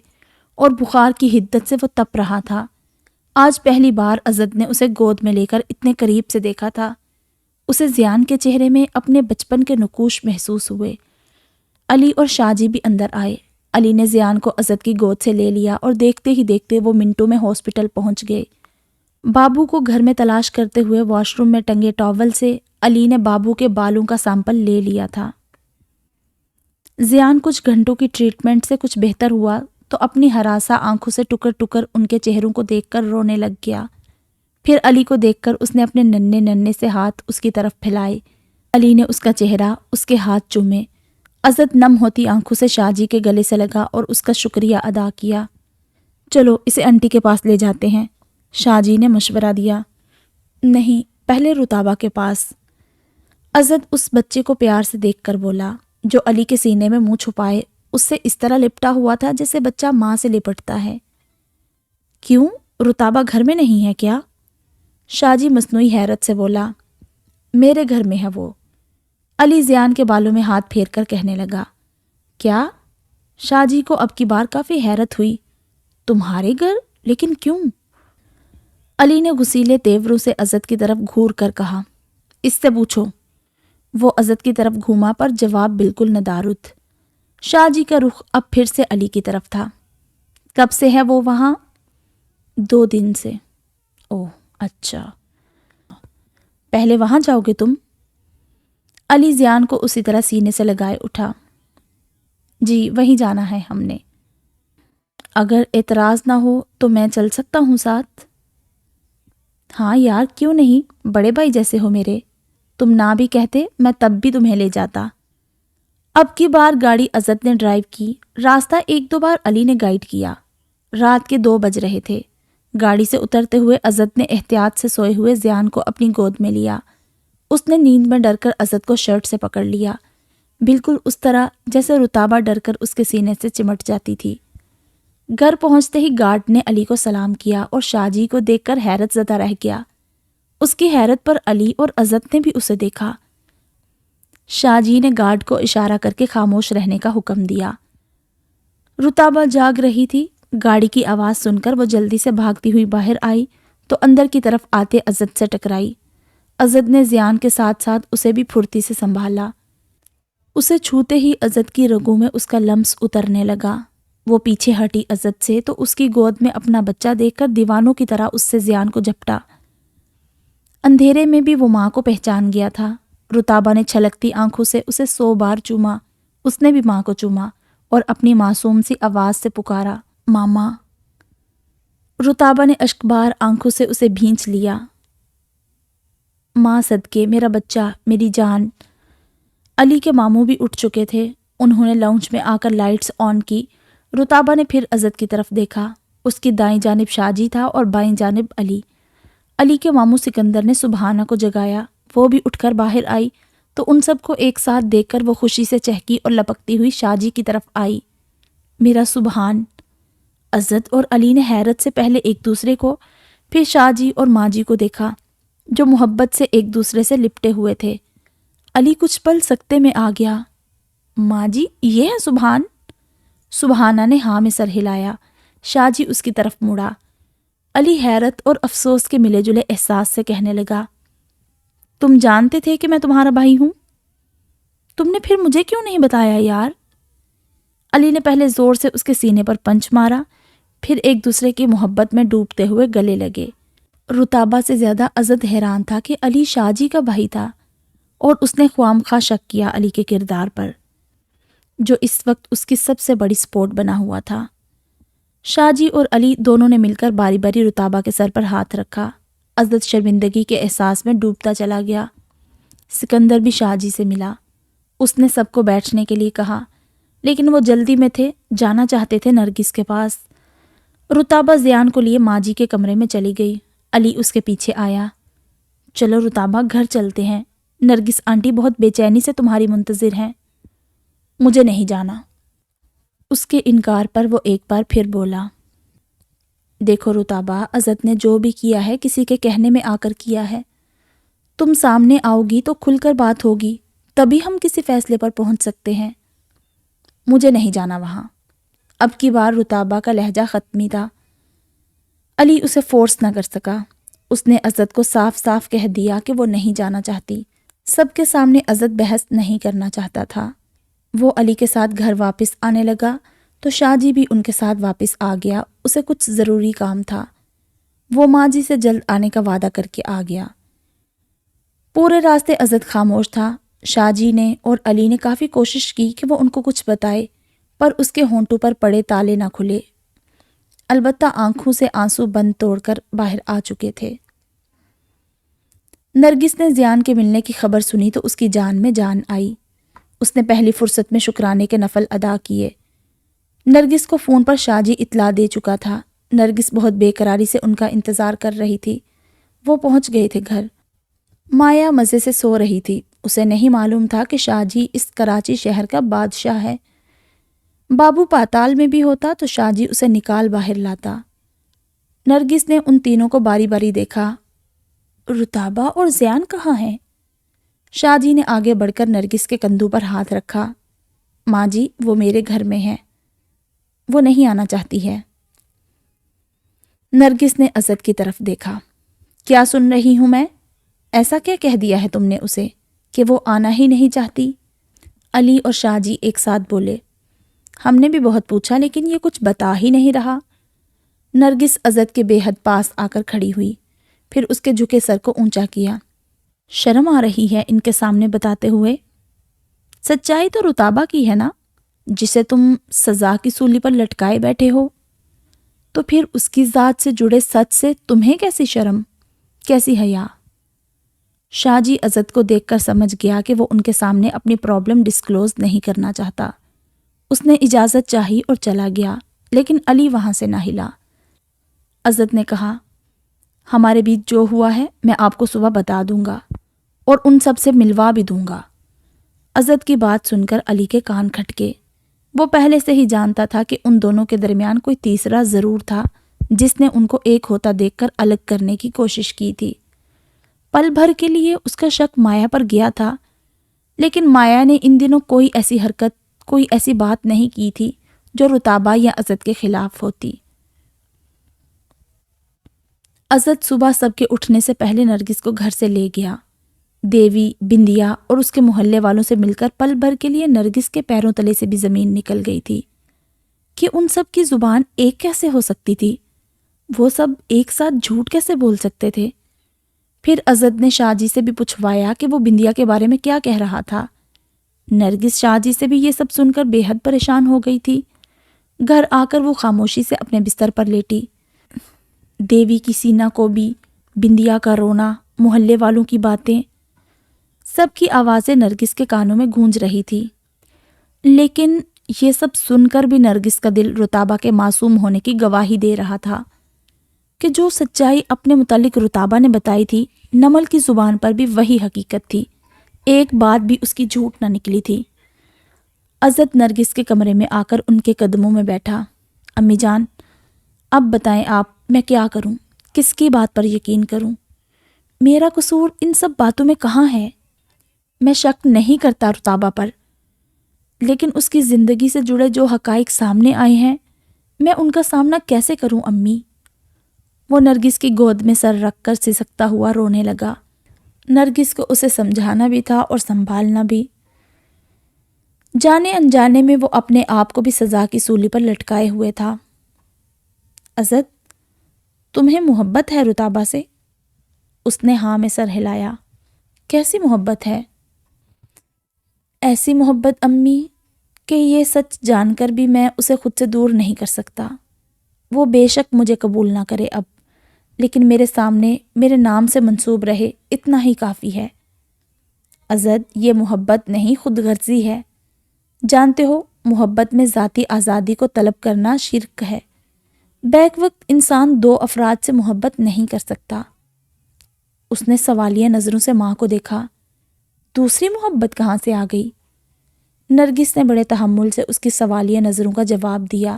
اور بخار کی حدت سے وہ تپ رہا تھا۔ آج پہلی بار عزت نے اسے گود میں لے کر اتنے قریب سے دیکھا تھا۔ اسے زیان کے چہرے میں اپنے بچپن کے نقوش محسوس ہوئے۔ علی اور شاہ جی بھی اندر آئے۔ علی نے زیان کو عزت کی گود سے لے لیا اور دیکھتے ہی دیکھتے وہ منٹوں میں ہاسپٹل پہنچ گئے۔ بابو کو گھر میں تلاش کرتے ہوئے واش روم میں ٹنگے ٹاول سے علی نے بابو کے بالوں کا سیمپل لے لیا تھا۔ زیان کچھ گھنٹوں کی ٹریٹمنٹ سے کچھ بہتر ہوا تو اپنی ہراساں آنکھوں سے ٹکر ٹکر ان کے چہروں کو دیکھ کر رونے لگ گیا۔ پھر علی کو دیکھ کر اس نے اپنے ننھے ننھے سے ہاتھ اس کی طرف پھیلائے۔ علی نے اس کا چہرہ، اس کے ہاتھ چومے۔ عزت نم ہوتی آنکھوں سے شاہ جی کے گلے سے لگا اور اس کا شکریہ ادا کیا۔ چلو اسے آنٹی کے پاس لے جاتے ہیں، شاہ جی نے مشورہ دیا۔ نہیں، پہلے رتابہ کے پاس، عزت اس بچے کو پیار سے دیکھ کر بولا، جو علی کے سینے میں منہ چھپائے اس سے اس طرح لپٹا ہوا تھا جیسے بچہ ماں سے لپٹتا ہے۔ کیوں، رتابہ گھر میں نہیں ہے کیا؟ شاہ جی مصنوعی حیرت سے بولا، میرے گھر میں ہے وہ۔ علی زیان کے بالوں میں ہاتھ پھیر کر کہنے لگا، کیا؟ شاہ جی کو اب کی بار کافی حیرت ہوئی، تمہارے گھر؟ لیکن کیوں؟ علی نے غصیلے تیوروں سے عزت کی طرف گھور کر کہا، اس سے پوچھو۔ وہ عزت کی طرف گھوما پر جواب بالکل ندارد۔ شاہ جی کا رخ اب پھر سے علی کی طرف تھا۔ کب سے ہے وہ وہاں؟ 2 دن سے۔ اوہ اچھا، پہلے وہاں جاؤ گے تم؟ علی زیان کو اسی طرح سینے سے لگائے اٹھا، جی وہیں جانا ہے ہم نے۔ اگر اعتراض نہ ہو تو میں چل سکتا ہوں ساتھ؟ ہاں یار کیوں نہیں، بڑے بھائی جیسے ہو میرے، تم نہ بھی کہتے میں تب بھی تمہیں لے جاتا۔ اب کی بار گاڑی عزت نے ڈرائیو کی، راستہ 1-2 بار علی نے گائیڈ کیا۔ رات کے 2 بج رہے تھے۔ گاڑی سے اترتے ہوئے عزت نے احتیاط سے سوئے ہوئے زیان کو اپنی گود میں لیا۔ اس نے نیند میں ڈر کر عزت کو شرٹ سے پکڑ لیا، بالکل اس طرح جیسے رتابہ ڈر کر اس کے سینے سے چمٹ جاتی تھی۔ گھر پہنچتے ہی گارڈ نے علی کو سلام کیا اور شاہ جی کو دیکھ کر حیرت زدہ رہ گیا۔ اس کی حیرت پر علی اور عزت نے بھی اسے دیکھا۔ شاہ جی نے گارڈ کو اشارہ کر کے خاموش رہنے کا حکم دیا۔ رتابہ جاگ رہی تھی۔ گاڑی کی آواز سن کر وہ جلدی سے بھاگتی ہوئی باہر آئی تو اندر کی طرف آتے عزت سے ٹکرائی۔ عزت نے زیان کے ساتھ ساتھ اسے بھی پھرتی سے سنبھالا۔ اسے چھوتے ہی عزت کی رگوں میں اس کا لمس اترنے لگا۔ وہ پیچھے ہٹی عزت سے تو اس کی گود میں اپنا بچہ دیکھ کر دیوانوں کی طرح اس سے زیان کو جھپٹا۔ اندھیرے میں بھی وہ ماں کو پہچان گیا تھا۔ رتابہ نے چھلکتی آنکھوں سے اسے 100 بار چوما۔ اس نے بھی ماں کو چوما اور اپنی معصوم سی آواز سے پکارا، ماما۔ رتابہ نے اشکبار آنکھوں سے اسے بھینچ لیا۔ ماں صدقے، میرا بچہ، میری جان۔ علی کے ماموں بھی اٹھ چکے تھے۔ انہوں نے لاؤنج میں آ کر لائٹس آن کی۔ رتابہ نے پھر عزت کی طرف دیکھا۔ اس کی دائیں جانب شاہ جی تھا اور بائیں جانب علی۔ علی کے ماموں سکندر نے سبحانہ کو جگایا۔ وہ بھی اٹھ کر باہر آئی تو ان سب کو ایک ساتھ دیکھ کر وہ خوشی سے چہکی اور لپکتی ہوئی شاہ جی کی طرف آئی۔ میرا سبحان۔ عزت اور علی نے حیرت سے پہلے ایک دوسرے کو، پھر شاہ جی اور ماں جی کو دیکھا، جو محبت سے ایک دوسرے سے لپٹے ہوئے تھے۔ علی کچھ پل سکتے میں آ گیا۔ ماں جی یہ ہے سبحان؟ سبحانہ نے ہاں میں سر ہلایا۔ شاہ جی اس کی طرف مڑا۔ علی حیرت اور افسوس کے ملے جلے احساس سے کہنے لگا، تم جانتے تھے کہ میں تمہارا بھائی ہوں؟ تم نے پھر مجھے کیوں نہیں بتایا یار؟ علی نے پہلے زور سے اس کے سینے پر پنچ مارا، پھر ایک دوسرے کی محبت میں ڈوبتے ہوئے گلے لگے۔ رتابہ سے زیادہ عزت حیران تھا کہ علی شاہ جی کا بھائی تھا، اور اس نے خواہ شک کیا علی کے کردار پر، جو اس وقت اس کی سب سے بڑی سپورٹ بنا ہوا تھا۔ شاہ جی اور علی دونوں نے مل کر باری باری رتابہ کے سر پر ہاتھ رکھا۔ عزت شرمندگی کے احساس میں ڈوبتا چلا گیا۔ سکندر بھی شاہ جی سے ملا۔ اس نے سب کو بیٹھنے کے لیے کہا، لیکن وہ جلدی میں تھے، جانا چاہتے تھے نرگس کے پاس۔ رتابہ زیان کو لیے ماں جی کے کمرے میں چلی گئی۔ علی اس کے پیچھے آیا۔ چلو رتابہ گھر چلتے ہیں، نرگس آنٹی بہت بے چینی سے تمہاری منتظر ہیں۔ مجھے نہیں جانا۔ اس کے انکار پر وہ ایک بار پھر بولا، دیکھو رتابہ، عزت نے جو بھی کیا ہے کسی کے کہنے میں آ کر کیا ہے۔ تم سامنے آؤ گی تو کھل کر بات ہوگی، تبھی ہم کسی فیصلے پر پہنچ سکتے ہیں۔ مجھے نہیں جانا وہاں۔ اب کی بار رتابہ کا لہجہ ختمی تھا۔ علی اسے فورس نہ کر سکا۔ اس نے عزت کو صاف صاف کہہ دیا کہ وہ نہیں جانا چاہتی۔ سب کے سامنے عزت بحث نہیں کرنا چاہتا تھا۔ وہ علی کے ساتھ گھر واپس آنے لگا تو شاہ جی بھی ان کے ساتھ واپس آ گیا۔ اسے کچھ ضروری کام تھا۔ وہ ماں جی سے جلد آنے کا وعدہ کر کے آ گیا۔ پورے راستے عزت خاموش تھا۔ شاہ جی نے اور علی نے کافی کوشش کی کہ وہ ان کو کچھ بتائے، پر اس کے ہونٹوں پر پڑے تالے نہ کھلے۔ البتہ آنکھوں سے آنسو بند توڑ کر باہر آ چکے تھے۔ نرگس نے زیان کے ملنے کی خبر سنی تو اس کی جان میں جان آئی۔ اس نے پہلی فرصت میں شکرانے کے نفل ادا کیے۔ نرگس کو فون پر شاہ جی اطلاع دے چکا تھا۔ نرگس بہت بے قراری سے ان کا انتظار کر رہی تھی۔ وہ پہنچ گئے تھے گھر۔ مایا مزے سے سو رہی تھی۔ اسے نہیں معلوم تھا کہ شاہ جی اس کراچی شہر کا بادشاہ ہے۔ بابو پاتال میں بھی ہوتا تو شاہ جی اسے نکال باہر لاتا۔ نرگس نے ان تینوں کو باری باری دیکھا۔ رتابہ اور زیان کہاں ہیں؟ شاہ جی نے آگے بڑھ کر نرگس کے کندھوں پر ہاتھ رکھا۔ ماں جی، وہ میرے گھر میں ہے، وہ نہیں آنا چاہتی ہے۔ نرگس نے عزت کی طرف دیکھا۔ کیا سن رہی ہوں میں؟ ایسا کیا کہہ دیا ہے تم نے اسے کہ وہ آنا ہی نہیں چاہتی؟ علی اور شاہ جی ایک ساتھ بولے۔ ہم نے بھی بہت پوچھا لیکن یہ کچھ بتا ہی نہیں رہا۔ نرگس عزت کے بے حد پاس آ کر کھڑی ہوئی، پھر اس کے جھکے سر کو اونچا کیا۔ شرم آ رہی ہے ان کے سامنے بتاتے ہوئے؟ سچائی تو رتابہ کی ہے نا، جسے تم سزا کی سولی پر لٹکائے بیٹھے ہو، تو پھر اس کی ذات سے جڑے سچ سے تمہیں کیسی شرم، کیسی حیا؟ شاہ جی عزت کو دیکھ کر سمجھ گیا کہ وہ ان کے سامنے اپنی پرابلم ڈسکلوز نہیں کرنا چاہتا۔ اس نے اجازت چاہی اور چلا گیا، لیکن علی وہاں سے نہ ہلا۔ عزت نے کہا، ہمارے بیچ جو ہوا ہے میں آپ کو صبح بتا دوں گا اور ان سب سے ملوا بھی دوں گا۔ عزت کی بات سن کر علی کے کان کھٹکے۔ وہ پہلے سے ہی جانتا تھا کہ ان دونوں کے درمیان کوئی تیسرا ضرور تھا جس نے ان کو ایک ہوتا دیکھ کر الگ کرنے کی کوشش کی تھی۔ پل بھر کے لیے اس کا شک مایا پر گیا تھا، لیکن مایا نے ان دنوں کوئی ایسی حرکت، کوئی ایسی بات نہیں کی تھی جو رتابہ یا عزت کے خلاف ہوتی۔ عزت صبح سب کے اٹھنے سے پہلے نرگس کو گھر سے لے گیا۔ دیوی، بندیا اور اس کے محلے والوں سے مل کر پل بھر کے لیے نرگس کے پیروں تلے سے بھی زمین نکل گئی تھی کہ ان سب کی زبان ایک کیسے ہو سکتی تھی؟ وہ سب ایک ساتھ جھوٹ کیسے بول سکتے تھے؟ پھر عزت نے شاہ جی سے بھی پوچھوایا کہ وہ بندیا کے بارے میں کیا کہہ رہا تھا۔ نرگس شاہ جی سے بھی یہ سب سن کر بے حد پریشان ہو گئی تھی۔ گھر آ کر وہ خاموشی سے اپنے بستر پر لیٹی۔ دیوی کی سینہ کو بھی، بندیا کا رونا، محلے والوں کی باتیں، سب کی آوازیں نرگس کے کانوں میں گونج رہی تھی۔ لیکن یہ سب سن کر بھی نرگس کا دل رتابہ کے معصوم ہونے کی گواہی دے رہا تھا کہ جو سچائی اپنے متعلق رتابہ نے بتائی تھی، نمل کی زبان پر بھی وہی حقیقت تھی، ایک بات بھی اس کی جھوٹ نہ نکلی تھی۔ عزت نرگس کے کمرے میں آ کر ان کے قدموں میں بیٹھا۔ امی جان، اب بتائیں آپ، میں کیا کروں؟ کس کی بات پر یقین کروں؟ میرا قصور ان سب باتوں میں کہاں ہے؟ میں شک نہیں کرتا رتابہ پر، لیکن اس کی زندگی سے جڑے جو حقائق سامنے آئے ہیں، میں ان کا سامنا کیسے کروں امی؟ وہ نرگس کی گود میں سر رکھ کر سسکتا ہوا رونے لگا۔ نرگس کو اسے سمجھانا بھی تھا اور سنبھالنا بھی۔ جانے انجانے میں وہ اپنے آپ کو بھی سزا کی سولی پر لٹکائے ہوئے تھا۔ عزت، تمہیں محبت ہے رتابہ سے؟ اس نے ہاں میں سر ہلایا۔ کیسی محبت ہے؟ ایسی محبت امی کہ یہ سچ جان کر بھی میں اسے خود سے دور نہیں کر سکتا۔ وہ بے شک مجھے قبول نہ کرے اب، لیکن میرے سامنے میرے نام سے منسوب رہے، اتنا ہی کافی ہے۔ عزت، یہ محبت نہیں، خود غرضی ہے۔ جانتے ہو، محبت میں ذاتی آزادی کو طلب کرنا شرک ہے۔ بیک وقت انسان دو افراد سے محبت نہیں کر سکتا۔ اس نے سوالیہ نظروں سے ماں کو دیکھا۔ دوسری محبت کہاں سے آ گئی؟ نرگس نے بڑے تحمل سے اس کی سوالیہ نظروں کا جواب دیا۔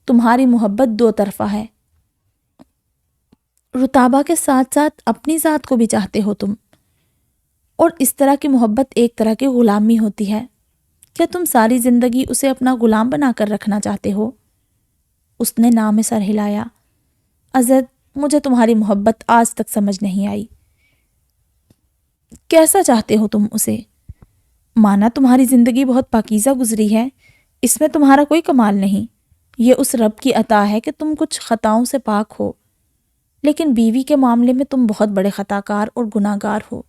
تمہاری محبت دو طرفہ ہے۔ رتابہ کے ساتھ ساتھ اپنی ذات کو بھی چاہتے ہو تم، اور اس طرح کی محبت ایک طرح کی غلامی ہوتی ہے۔ کیا تم ساری زندگی اسے اپنا غلام بنا کر رکھنا چاہتے ہو؟ اس نے نام میں سر ہلایا۔ عزت، مجھے تمہاری محبت آج تک سمجھ نہیں آئی۔ کیسا چاہتے ہو تم اسے؟ مانا تمہاری زندگی بہت پاکیزہ گزری ہے، اس میں تمہارا کوئی کمال نہیں، یہ اس رب کی عطا ہے کہ تم کچھ خطاؤں سے پاک ہو، لیکن بیوی کے معاملے میں تم بہت بڑے خطاکار اور گناہ گار ہو۔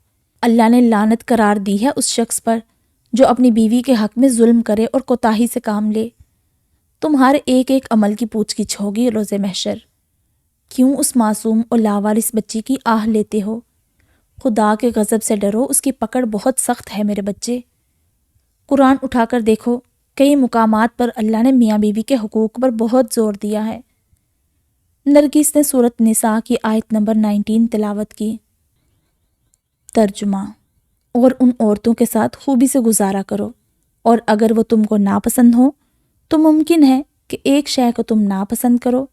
اللہ نے لعنت قرار دی ہے اس شخص پر جو اپنی بیوی کے حق میں ظلم کرے اور کوتاہی سے کام لے۔ تمہارے ایک ایک عمل کی پوچھ گچھ ہوگی روز محشر۔ کیوں اس معصوم اور لاوارث بچی کی آہ لیتے ہو؟ خدا کے غضب سے ڈرو، اس کی پکڑ بہت سخت ہے میرے بچے۔ قرآن اٹھا کر دیکھو، کئی مقامات پر اللہ نے میاں بیوی کے حقوق پر بہت زور دیا ہے۔ نرگس نے سورۃ نساء کی آیت نمبر 19 تلاوت کی۔ ترجمہ: اور ان عورتوں کے ساتھ خوبی سے گزارا کرو، اور اگر وہ تم کو ناپسند ہو تو ممکن ہے کہ ایک شے کو تم ناپسند کرو،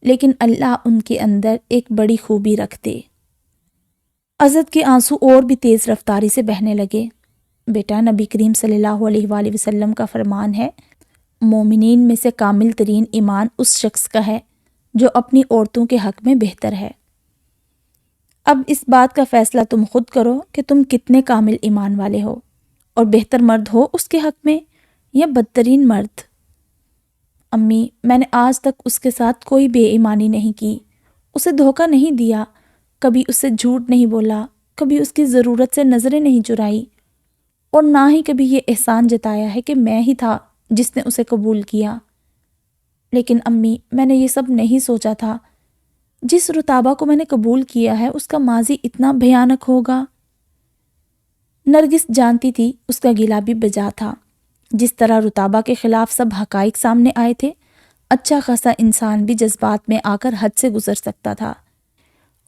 لیکن اللہ ان کے اندر ایک بڑی خوبی رکھ دے۔ عزت کے آنسو اور بھی تیز رفتاری سے بہنے لگے۔ بیٹا، نبی کریم صلی اللہ علیہ وآلہ وسلم کا فرمان ہے، مومنین میں سے کامل ترین ایمان اس شخص کا ہے جو اپنی عورتوں کے حق میں بہتر ہے۔ اب اس بات کا فیصلہ تم خود کرو کہ تم کتنے کامل ایمان والے ہو، اور بہتر مرد ہو اس کے حق میں یا بدترین مرد۔ امی، میں نے آج تک اس کے ساتھ کوئی بے ایمانی نہیں کی، اسے دھوکہ نہیں دیا، کبھی اس سے جھوٹ نہیں بولا، کبھی اس کی ضرورت سے نظریں نہیں چرائی، اور نہ ہی کبھی یہ احسان جتایا ہے کہ میں ہی تھا جس نے اسے قبول کیا۔ لیکن امی، میں نے یہ سب نہیں سوچا تھا، جس رتابہ کو میں نے قبول کیا ہے اس کا ماضی اتنا بھیانک ہوگا۔ نرگس جانتی تھی اس کا گلہ بھی بجا تھا۔ جس طرح رتابہ کے خلاف سب حقائق سامنے آئے تھے، اچھا خاصا انسان بھی جذبات میں آ کر حد سے گزر سکتا تھا،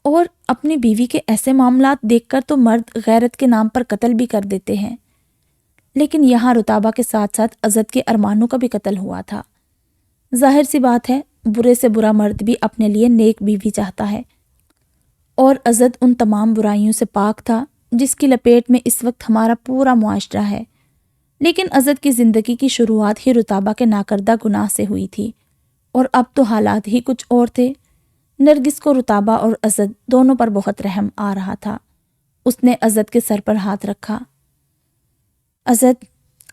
اور اپنی بیوی کے ایسے معاملات دیکھ کر تو مرد غیرت کے نام پر قتل بھی کر دیتے ہیں، لیکن یہاں رتابہ کے ساتھ ساتھ عزت کے ارمانوں کا بھی قتل ہوا تھا۔ ظاہر سی بات ہے، برے سے برا مرد بھی اپنے لیے نیک بیوی چاہتا ہے، اور عزت ان تمام برائیوں سے پاک تھا جس کی لپیٹ میں اس وقت ہمارا پورا معاشرہ ہے۔ لیکن عزت کی زندگی کی شروعات ہی رتابہ کے ناکردہ گناہ سے ہوئی تھی، اور اب تو حالات ہی کچھ اور تھے۔ نرگس کو رتابہ اور عزت دونوں پر بہت رحم آ رہا تھا۔ اس نے عزت کے سر پر ہاتھ رکھا۔ عزت،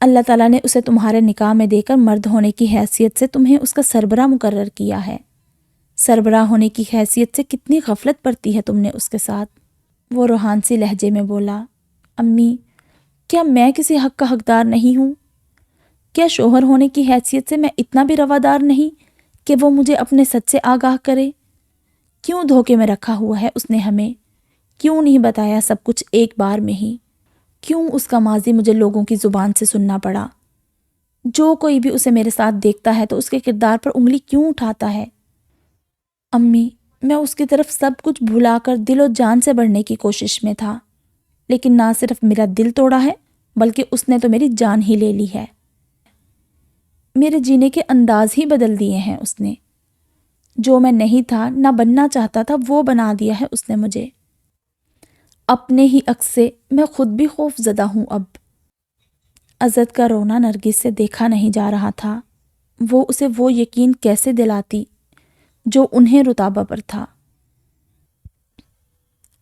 اللہ تعالیٰ نے اسے تمہارے نکاح میں دے کر مرد ہونے کی حیثیت سے تمہیں اس کا سربراہ مقرر کیا ہے۔ سربراہ ہونے کی حیثیت سے کتنی غفلت برتی ہے تم نے اس کے ساتھ۔ وہ روحان سی لہجے میں بولا، امی، کیا میں کسی حق کا حقدار نہیں ہوں؟ کیا شوہر ہونے کی حیثیت سے میں اتنا بھی روادار نہیں کہ وہ مجھے اپنے سچ سے آگاہ کرے؟ کیوں دھوکے میں رکھا ہوا ہے اس نے ہمیں؟ کیوں نہیں بتایا سب کچھ ایک بار میں ہی؟ کیوں اس کا ماضی مجھے لوگوں کی زبان سے سننا پڑا؟ جو کوئی بھی اسے میرے ساتھ دیکھتا ہے تو اس کے کردار پر انگلی کیوں اٹھاتا ہے؟ امی، میں اس کی طرف سب کچھ بھلا کر دل و جان سے بڑھنے کی کوشش میں تھا، لیکن نہ صرف میرا دل توڑا ہے بلکہ اس نے تو میری جان ہی لے لی ہے۔ میرے جینے کے انداز ہی بدل دیے ہیں اس نے۔ جو میں نہیں تھا، نہ بننا چاہتا تھا، وہ بنا دیا ہے اس نے مجھے۔ اپنے ہی عکس سے میں خود بھی خوف زدہ ہوں اب۔ عزت کا رونا نرگس سے دیکھا نہیں جا رہا تھا۔ وہ اسے وہ یقین کیسے دلاتی جو انہیں رتابہ پر تھا۔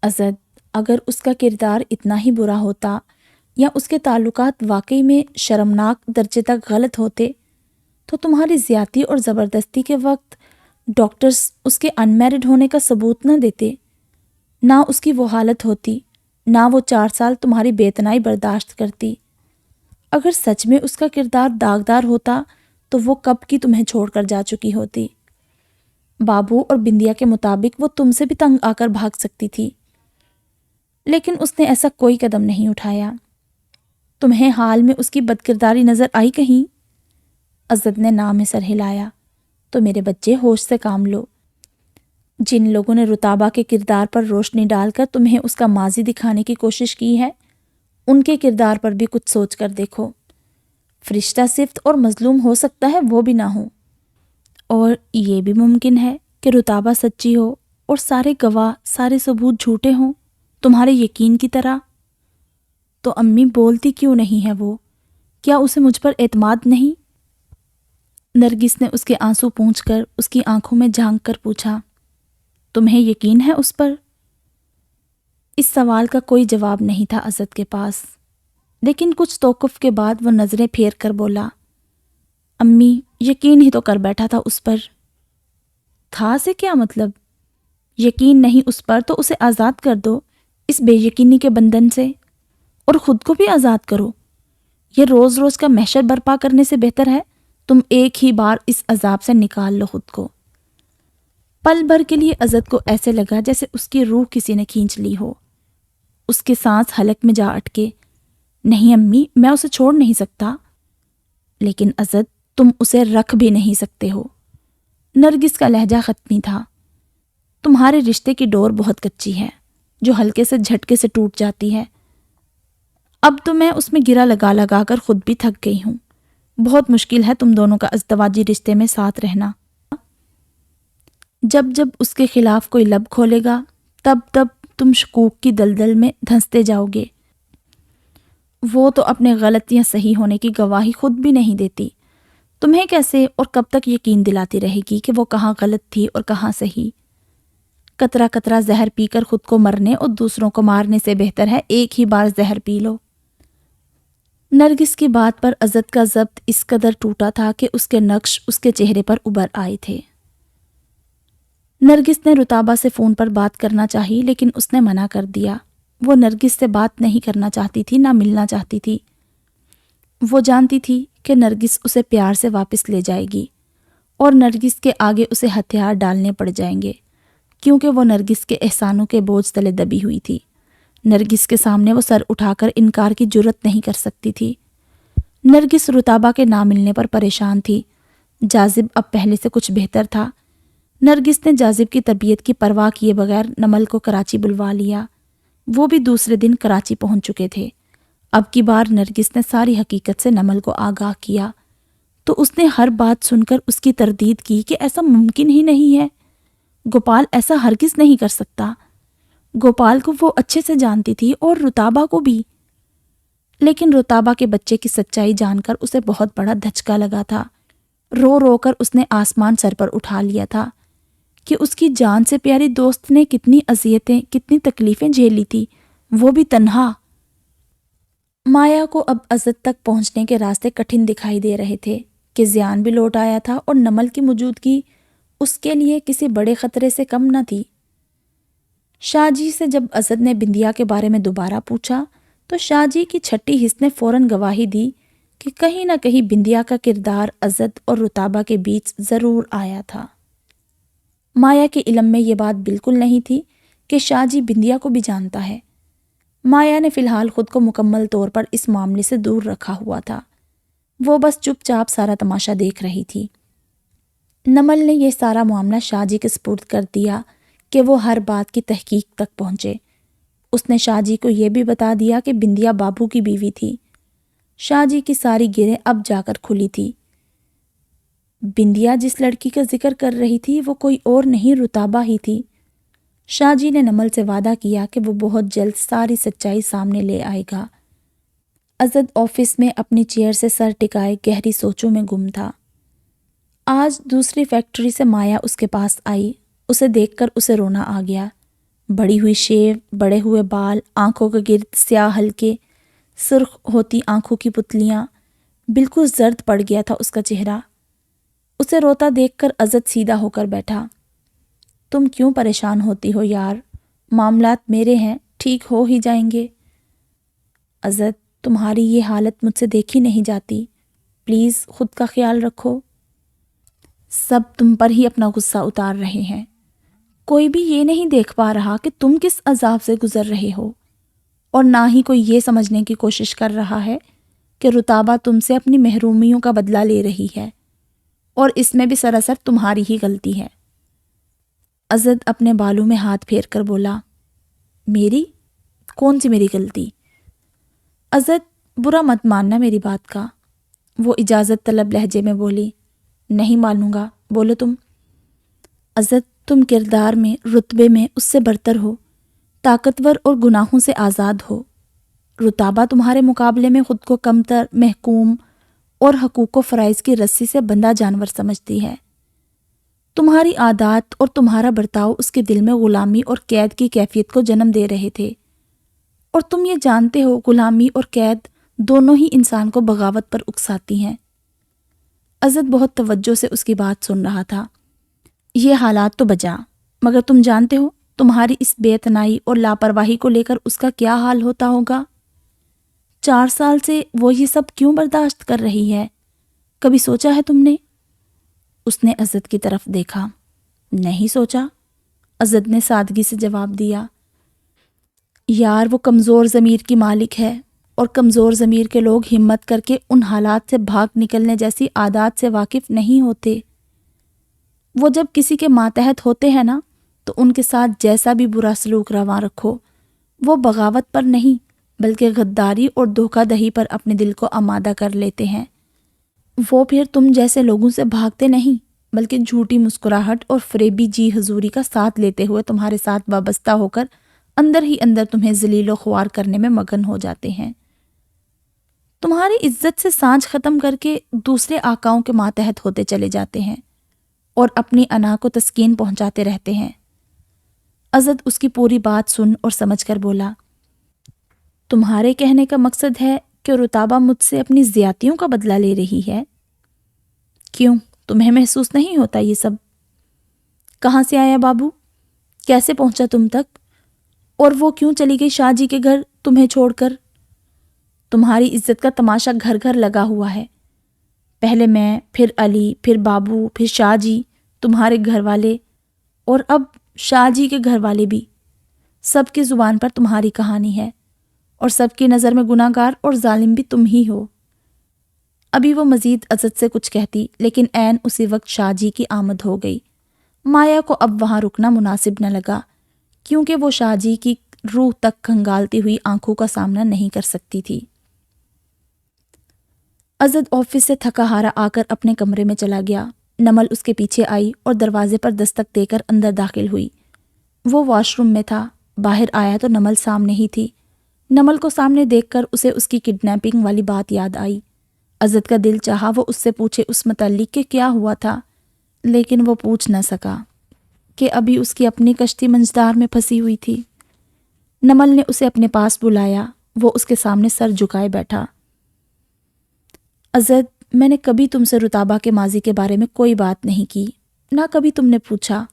عزت، اگر اس کا کردار اتنا ہی برا ہوتا یا اس کے تعلقات واقعی میں شرمناک درجے تک غلط ہوتے تو تمہاری زیادتی اور زبردستی کے وقت ڈاکٹرز اس کے ان میرڈ ہونے کا ثبوت نہ دیتے، نہ اس کی وہ حالت ہوتی، نہ وہ 4 سال تمہاری بے اتنائی برداشت کرتی۔ اگر سچ میں اس کا کردار داغدار ہوتا تو وہ کب کی تمہیں چھوڑ کر جا چکی ہوتی۔ بابو اور بندیا کے مطابق وہ تم سے بھی تنگ آ کر بھاگ سکتی تھی، لیکن اس نے ایسا کوئی قدم نہیں اٹھایا۔ تمہیں حال میں اس کی بدکرداری نظر آئی کہیں؟ عزت نے نام میں سر ہلایا۔ تو میرے بچے، ہوش سے کام لو۔ جن لوگوں نے رتابہ کے کردار پر روشنی ڈال کر تمہیں اس کا ماضی دکھانے کی کوشش کی ہے، ان کے کردار پر بھی کچھ سوچ کر دیکھو۔ فرشتہ صفت اور مظلوم ہو سکتا ہے وہ بھی نہ ہو، اور یہ بھی ممکن ہے کہ رتابہ سچی ہو اور سارے گواہ، سارے ثبوت جھوٹے ہوں، تمہارے یقین کی طرح۔ تو امی بولتی کیوں نہیں ہے وہ؟ کیا اسے مجھ پر اعتماد نہیں؟ نرگس نے اس کے آنسو پونچھ کر اس کی آنکھوں میں جھانک کر پوچھا، تمہیں یقین ہے اس پر؟ اس سوال کا کوئی جواب نہیں تھا عزت کے پاس، لیکن کچھ توقف کے بعد وہ نظریں پھیر کر بولا، امی، یقین ہی تو کر بیٹھا تھا اس پر۔ تھا سے کیا مطلب؟ یقین نہیں اس پر تو اسے آزاد کر دو اس بے یقینی کے بندھن سے، اور خود کو بھی آزاد کرو۔ یہ روز روز کا محشر برپا کرنے سے بہتر ہے تم ایک ہی بار اس عذاب سے نکال لو خود کو۔ پل بھر کے لیے عزت کو ایسے لگا جیسے اس کی روح کسی نے کھینچ لی ہو۔ اس کے سانس حلق میں جا اٹکے۔ نہیں امی، میں اسے چھوڑ نہیں سکتا۔ لیکن عزت، تم اسے رکھ بھی نہیں سکتے ہو۔ نرگس کا لہجہ ختمی تھا۔ تمہارے رشتے کی ڈور بہت کچی ہے جو ہلکے سے جھٹکے سے ٹوٹ جاتی ہے۔ اب تو میں اس میں گرا لگا لگا کر خود بھی تھک گئی ہوں۔ بہت مشکل ہے تم دونوں کا ازدواجی رشتے میں ساتھ رہنا۔ جب جب اس کے خلاف کوئی لب کھولے گا تب تب تم شکوک کی دلدل میں دھنستے جاؤ گے۔ وہ تو اپنے غلطیاں صحیح ہونے کی گواہی خود بھی نہیں دیتی، تمہیں کیسے اور کب تک یقین دلاتی رہے گی کہ وہ کہاں غلط تھی اور کہاں صحیح؟ قطرہ قطرہ زہر پی کر خود کو مرنے اور دوسروں کو مارنے سے بہتر ہے ایک ہی بار زہر پی لو۔ نرگس کی بات پر عزت کا ضبط اس قدر ٹوٹا تھا کہ اس کے نقش اس کے چہرے پر ابھر آئے تھے۔ نرگس نے رتابہ سے فون پر بات کرنا چاہی لیکن اس نے منع کر دیا۔ وہ نرگس سے بات نہیں کرنا چاہتی تھی، نہ ملنا چاہتی تھی۔ وہ جانتی تھی کہ نرگس اسے پیار سے واپس لے جائے گی اور نرگس کے آگے اسے ہتھیار ڈالنے پڑ جائیں گے، کیونکہ وہ نرگس کے احسانوں کے بوجھ تلے دبی ہوئی تھی۔ نرگس کے سامنے وہ سر اٹھا کر انکار کی جرت نہیں کر سکتی تھی۔ نرگس رتابہ کے نہ ملنے پر پریشان تھی۔ جاذب اب پہلے سے کچھ بہتر تھا۔ نرگس نے جاذب کی طبیعت کی پرواہ کیے بغیر نمل کو کراچی بلوا لیا۔ وہ بھی دوسرے دن کراچی پہنچ چکے تھے۔ اب کی بار نرگس نے ساری حقیقت سے نمل کو آگاہ کیا تو اس نے ہر بات سن کر اس کی تردید کی کہ ایسا ممکن ہی نہیں ہے، گوپال ایسا ہرگز نہیں کر سکتا۔ گوپال کو وہ اچھے سے جانتی تھی اور رتابہ کو بھی، لیکن رتابہ کے بچے کی سچائی جان کر اسے بہت بڑا دھچکا لگا تھا۔ رو رو کر اس نے آسمان سر پر اٹھا لیا تھا کہ اس کی جان سے پیاری دوست نے کتنی اذیتیں، کتنی تکلیفیں جھیلی تھی، وہ بھی تنہا۔ مایا کو اب عزت تک پہنچنے کے راستے کٹھن دکھائی دے رہے تھے کہ زیان بھی لوٹ آیا تھا اور نمل کی موجودگی اس کے لیے کسی بڑے خطرے سے کم نہ تھی۔ شاہ جی سے جب عزت نے بندیا کے بارے میں دوبارہ پوچھا تو شاہ جی کی چھٹی حس نے فوراً گواہی دی کہ کہیں نہ کہیں بندیا کا کردار عزت اور رتابہ کے بیچ ضرور آیا تھا۔ مایا کے علم میں یہ بات بالکل نہیں تھی کہ شاہ جی بندیا کو بھی جانتا ہے۔ مایا نے فی الحال خود کو مکمل طور پر اس معاملے سے دور رکھا ہوا تھا۔ وہ بس چپ چاپ سارا تماشا دیکھ رہی تھی۔ نمل نے یہ سارا معاملہ شاہ جی کے سپرد کر دیا کہ وہ ہر بات کی تحقیق تک پہنچے۔ اس نے شاہ جی کو یہ بھی بتا دیا کہ بندیا بابو کی بیوی تھی۔ شاہ جی کی ساری گرہیں اب جا کر کھلی تھی۔ بندیا جس لڑکی کا ذکر کر رہی تھی وہ کوئی اور نہیں رتابہ ہی تھی۔ شاہ جی نے نمل سے وعدہ کیا کہ وہ بہت جلد ساری سچائی سامنے لے آئے گا۔ عزت آفس میں اپنی چیئر سے سر ٹکائے گہری سوچوں میں گم تھا۔ آج دوسری فیکٹری سے مایا اس کے پاس آئی۔ اسے دیکھ کر اسے رونا آ گیا۔ بڑی ہوئی شیو، بڑے ہوئے بال، آنکھوں کے گرد سیاہ ہلکے، سرخ ہوتی آنکھوں کی پتلیاں، بالکل زرد پڑ گیا تھا اس کا چہرہ۔ اسے روتا دیکھ کر عزت سیدھا ہو کر بیٹھا۔ تم کیوں پریشان ہوتی ہو یار؟ معاملات میرے ہیں، ٹھیک ہو ہی جائیں گے۔ عزت، تمہاری یہ حالت مجھ سے دیکھی نہیں جاتی، پلیز خود کا خیال رکھو۔ سب تم پر ہی اپنا غصہ اتار رہے ہیں، کوئی بھی یہ نہیں دیکھ پا رہا کہ تم کس عذاب سے گزر رہے ہو، اور نہ ہی کوئی یہ سمجھنے کی کوشش کر رہا ہے کہ رتابہ تم سے اپنی محرومیوں کا بدلہ لے رہی ہے، اور اس میں بھی سراسر تمہاری ہی غلطی ہے۔ عزت اپنے بالوں میں ہاتھ پھیر کر بولا، میری؟ کون سی میری غلطی؟ عزت، برا مت ماننا میری بات کا۔ وہ اجازت طلب لہجے میں بولی، نہیں مانوں گا، بولو تم۔ عزت، تم کردار میں، رتبے میں اس سے برتر ہو، طاقتور اور گناہوں سے آزاد ہو۔ رتابہ تمہارے مقابلے میں خود کو کمتر، محکوم اور حقوق و فرائض کی رسی سے بندہ جانور سمجھتی ہے۔ تمہاری عادات اور تمہارا برتاؤ اس کے دل میں غلامی اور قید کی کیفیت کو جنم دے رہے تھے، اور تم یہ جانتے ہو غلامی اور قید دونوں ہی انسان کو بغاوت پر اکساتی ہیں۔ عزت بہت توجہ سے اس کی بات سن رہا تھا۔ یہ حالات تو بجا، مگر تم جانتے ہو تمہاری اس بے اعتنائی اور لاپرواہی کو لے کر اس کا کیا حال ہوتا ہوگا؟ 4 سال سے وہ یہ سب کیوں برداشت کر رہی ہے؟ کبھی سوچا ہے تم نے؟ اس نے عزت کی طرف دیکھا۔ نہیں سوچا، عزت نے سادگی سے جواب دیا۔ یار، وہ کمزور ضمیر کی مالک ہے، اور کمزور ضمیر کے لوگ ہمت کر کے ان حالات سے بھاگ نکلنے جیسی عادات سے واقف نہیں ہوتے۔ وہ جب کسی کے ماتحت ہوتے ہیں نا تو ان کے ساتھ جیسا بھی برا سلوک رواں رکھو، وہ بغاوت پر نہیں بلکہ غداری اور دھوکہ دہی پر اپنے دل کو آمادہ کر لیتے ہیں۔ وہ پھر تم جیسے لوگوں سے بھاگتے نہیں بلکہ جھوٹی مسکراہٹ اور فریبی جی حضوری کا ساتھ لیتے ہوئے تمہارے ساتھ وابستہ ہو کر اندر ہی اندر تمہیں ذلیل و خوار کرنے میں مگن ہو جاتے ہیں۔ تمہاری عزت سے سانچ ختم کر کے دوسرے آقاؤں کے ماتحت ہوتے چلے جاتے ہیں اور اپنی انا کو تسکین پہنچاتے رہتے ہیں۔ ازد اس کی پوری بات سن اور سمجھ کر بولا، تمہارے کہنے کا مقصد ہے کہ رتابہ مجھ سے اپنی زیادتیوں کا بدلہ لے رہی ہے؟ کیوں، تمہیں محسوس نہیں ہوتا یہ سب؟ کہاں سے آیا بابو؟ کیسے پہنچا تم تک؟ اور وہ کیوں چلی گئی شاہ جی کے گھر تمہیں چھوڑ کر؟ تمہاری عزت کا تماشا گھر گھر لگا ہوا ہے، پہلے میں، پھر علی، پھر بابو، پھر شاہ جی، تمہارے گھر والے، اور اب شاہ جی کے گھر والے بھی، سب کی زبان پر تمہاری کہانی ہے، اور سب کی نظر میں گناہ گار اور ظالم بھی تم ہی ہو۔ ابھی وہ مزید ازد سے کچھ کہتی، لیکن عین اسی وقت شاہ جی کی آمد ہو گئی۔ مایا کو اب وہاں رکنا مناسب نہ لگا، کیونکہ وہ شاہ جی کی روح تک کھنگالتی ہوئی آنکھوں کا سامنا نہیں کر سکتی تھی۔ ازد آفس سے تھکا ہارا آ کر اپنے کمرے میں چلا گیا۔ نمل اس کے پیچھے آئی اور دروازے پر دستک دے کر اندر داخل ہوئی۔ وہ واش روم میں تھا، باہر آیا تو نمل سامنے ہی تھی۔ نمل کو سامنے دیکھ کر اسے اس کی کڈنیپنگ والی بات یاد آئی۔ ازد کا دل چاہا وہ اس سے پوچھے اس متعلق کہ کیا ہوا تھا، لیکن وہ پوچھ نہ سکا کہ ابھی اس کی اپنی کشتی منجدار میں پھنسی ہوئی تھی۔ نمل نے اسے اپنے پاس بلایا، وہ اس کے سامنے سر جھکائے بیٹھا۔ ازد، میں نے کبھی تم سے رتابہ کے ماضی کے بارے میں کوئی بات نہیں کی، نہ کبھی تم نے پوچھا،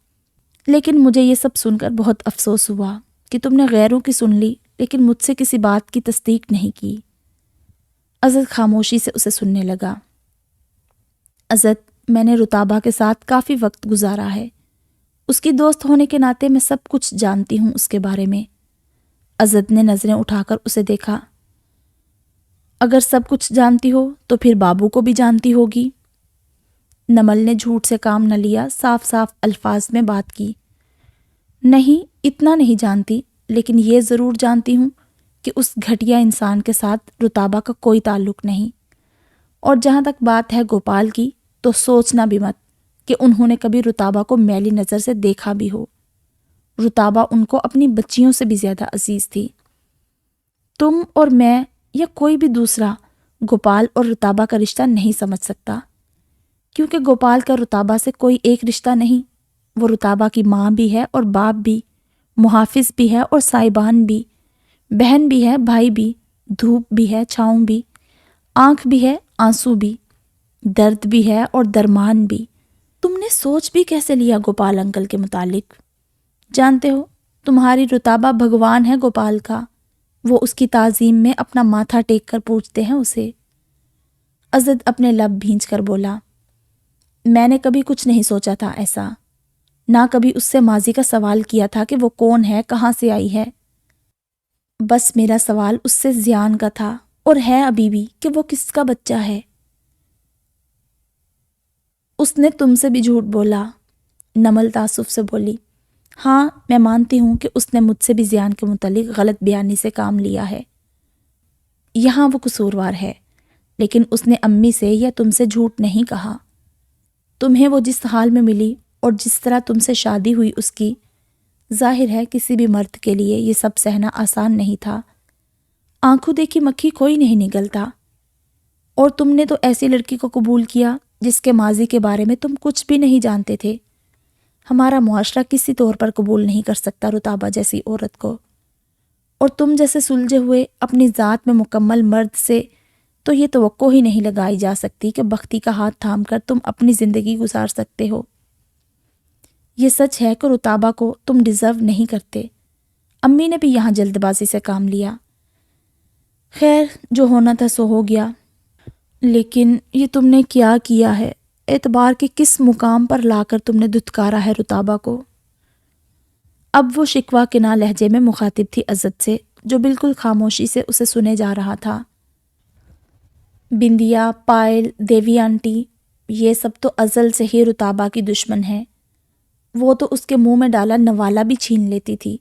لیکن مجھے یہ سب سن کر بہت افسوس ہوا کہ تم نے غیروں کی سن لی لیکن مجھ سے کسی بات کی تصدیق نہیں کی۔ ازد خاموشی سے اسے سننے لگا۔ ازد، میں نے رتابہ کے ساتھ کافی وقت گزارا ہے، اس کی دوست ہونے کے ناطے میں سب کچھ جانتی ہوں اس کے بارے میں۔ ازد نے نظریں اٹھا کر اسے دیکھا۔ اگر سب کچھ جانتی ہو تو پھر بابو کو بھی جانتی ہوگی۔ نمل نے جھوٹ سے کام نہ لیا، صاف صاف الفاظ میں بات کی۔ نہیں، اتنا نہیں جانتی، لیکن یہ ضرور جانتی ہوں کہ اس گھٹیا انسان کے ساتھ رتابہ کا کوئی تعلق نہیں، اور جہاں تک بات ہے گوپال کی تو سوچنا بھی مت کہ انہوں نے کبھی رتابہ کو میلی نظر سے دیکھا بھی ہو۔ رتابہ ان کو اپنی بچیوں سے بھی زیادہ عزیز تھی۔ تم اور میں یا کوئی بھی دوسرا گوپال اور رتابہ کا رشتہ نہیں سمجھ سکتا، کیونکہ گوپال کا رتابہ سے کوئی ایک رشتہ نہیں۔ وہ رتابہ کی ماں بھی ہے اور باپ بھی، محافظ بھی ہے اور سائبان بھی، بہن بھی ہے، بھائی بھی، دھوپ بھی ہے، چھاؤں بھی، آنکھ بھی ہے، آنسو بھی، درد بھی ہے اور درمان بھی۔ تم نے سوچ بھی کیسے لیا گوپال انکل کے متعلق؟ جانتے ہو، تمہاری رتابہ بھگوان ہے گوپال کا، وہ اس کی تعظیم میں اپنا ماتھا ٹیک کر پوچھتے ہیں اسے۔ ازد اپنے لب بھینچ کر بولا، میں نے کبھی کچھ نہیں سوچا تھا ایسا، نہ کبھی اس سے ماضی کا سوال کیا تھا کہ وہ کون ہے، کہاں سے آئی ہے۔ بس میرا سوال اس سے زیان کا تھا، اور ہے ابھی بھی، کہ وہ کس کا بچہ ہے۔ اس نے تم سے بھی جھوٹ بولا، نمل تعصب سے بولی۔ ہاں، میں مانتی ہوں کہ اس نے مجھ سے بھی زیان کے متعلق غلط بیانی سے کام لیا ہے، یہاں وہ قصوروار ہے، لیکن اس نے امی سے یا تم سے جھوٹ نہیں کہا۔ تمہیں وہ جس حال میں ملی اور جس طرح تم سے شادی ہوئی اس کی، ظاہر ہے کسی بھی مرد کے لیے یہ سب سہنا آسان نہیں تھا۔ آنکھوں دیکھی مکھی کوئی نہیں نگلتا، اور تم نے تو ایسی لڑکی کو قبول کیا جس کے ماضی کے بارے میں تم کچھ بھی نہیں جانتے تھے۔ ہمارا معاشرہ کسی طور پر قبول نہیں کر سکتا رتابہ جیسی عورت کو، اور تم جیسے سلجھے ہوئے اپنی ذات میں مکمل مرد سے تو یہ توقع ہی نہیں لگائی جا سکتی کہ بختی کا ہاتھ تھام کر تم اپنی زندگی گزار سکتے ہو۔ یہ سچ ہے کہ رتابہ کو تم ڈیزرو نہیں کرتے۔ امی نے بھی یہاں جلد بازی سے کام لیا۔ خیر، جو ہونا تھا سو ہو گیا، لیکن یہ تم نے کیا کیا ہے؟ اعتبار کے کس مقام پر لا کر تم نے دھتکارا ہے رتابہ کو؟ اب وہ شکوہ کنا لہجے میں مخاطب تھی ازد سے، جو بالکل خاموشی سے اسے سنے جا رہا تھا۔ بندیا، پائل، دیوی آنٹی، یہ سب تو ازل سے ہی رتابہ کی دشمن ہیں۔ وہ تو اس کے منہ میں ڈالا نوالا بھی چھین لیتی تھی۔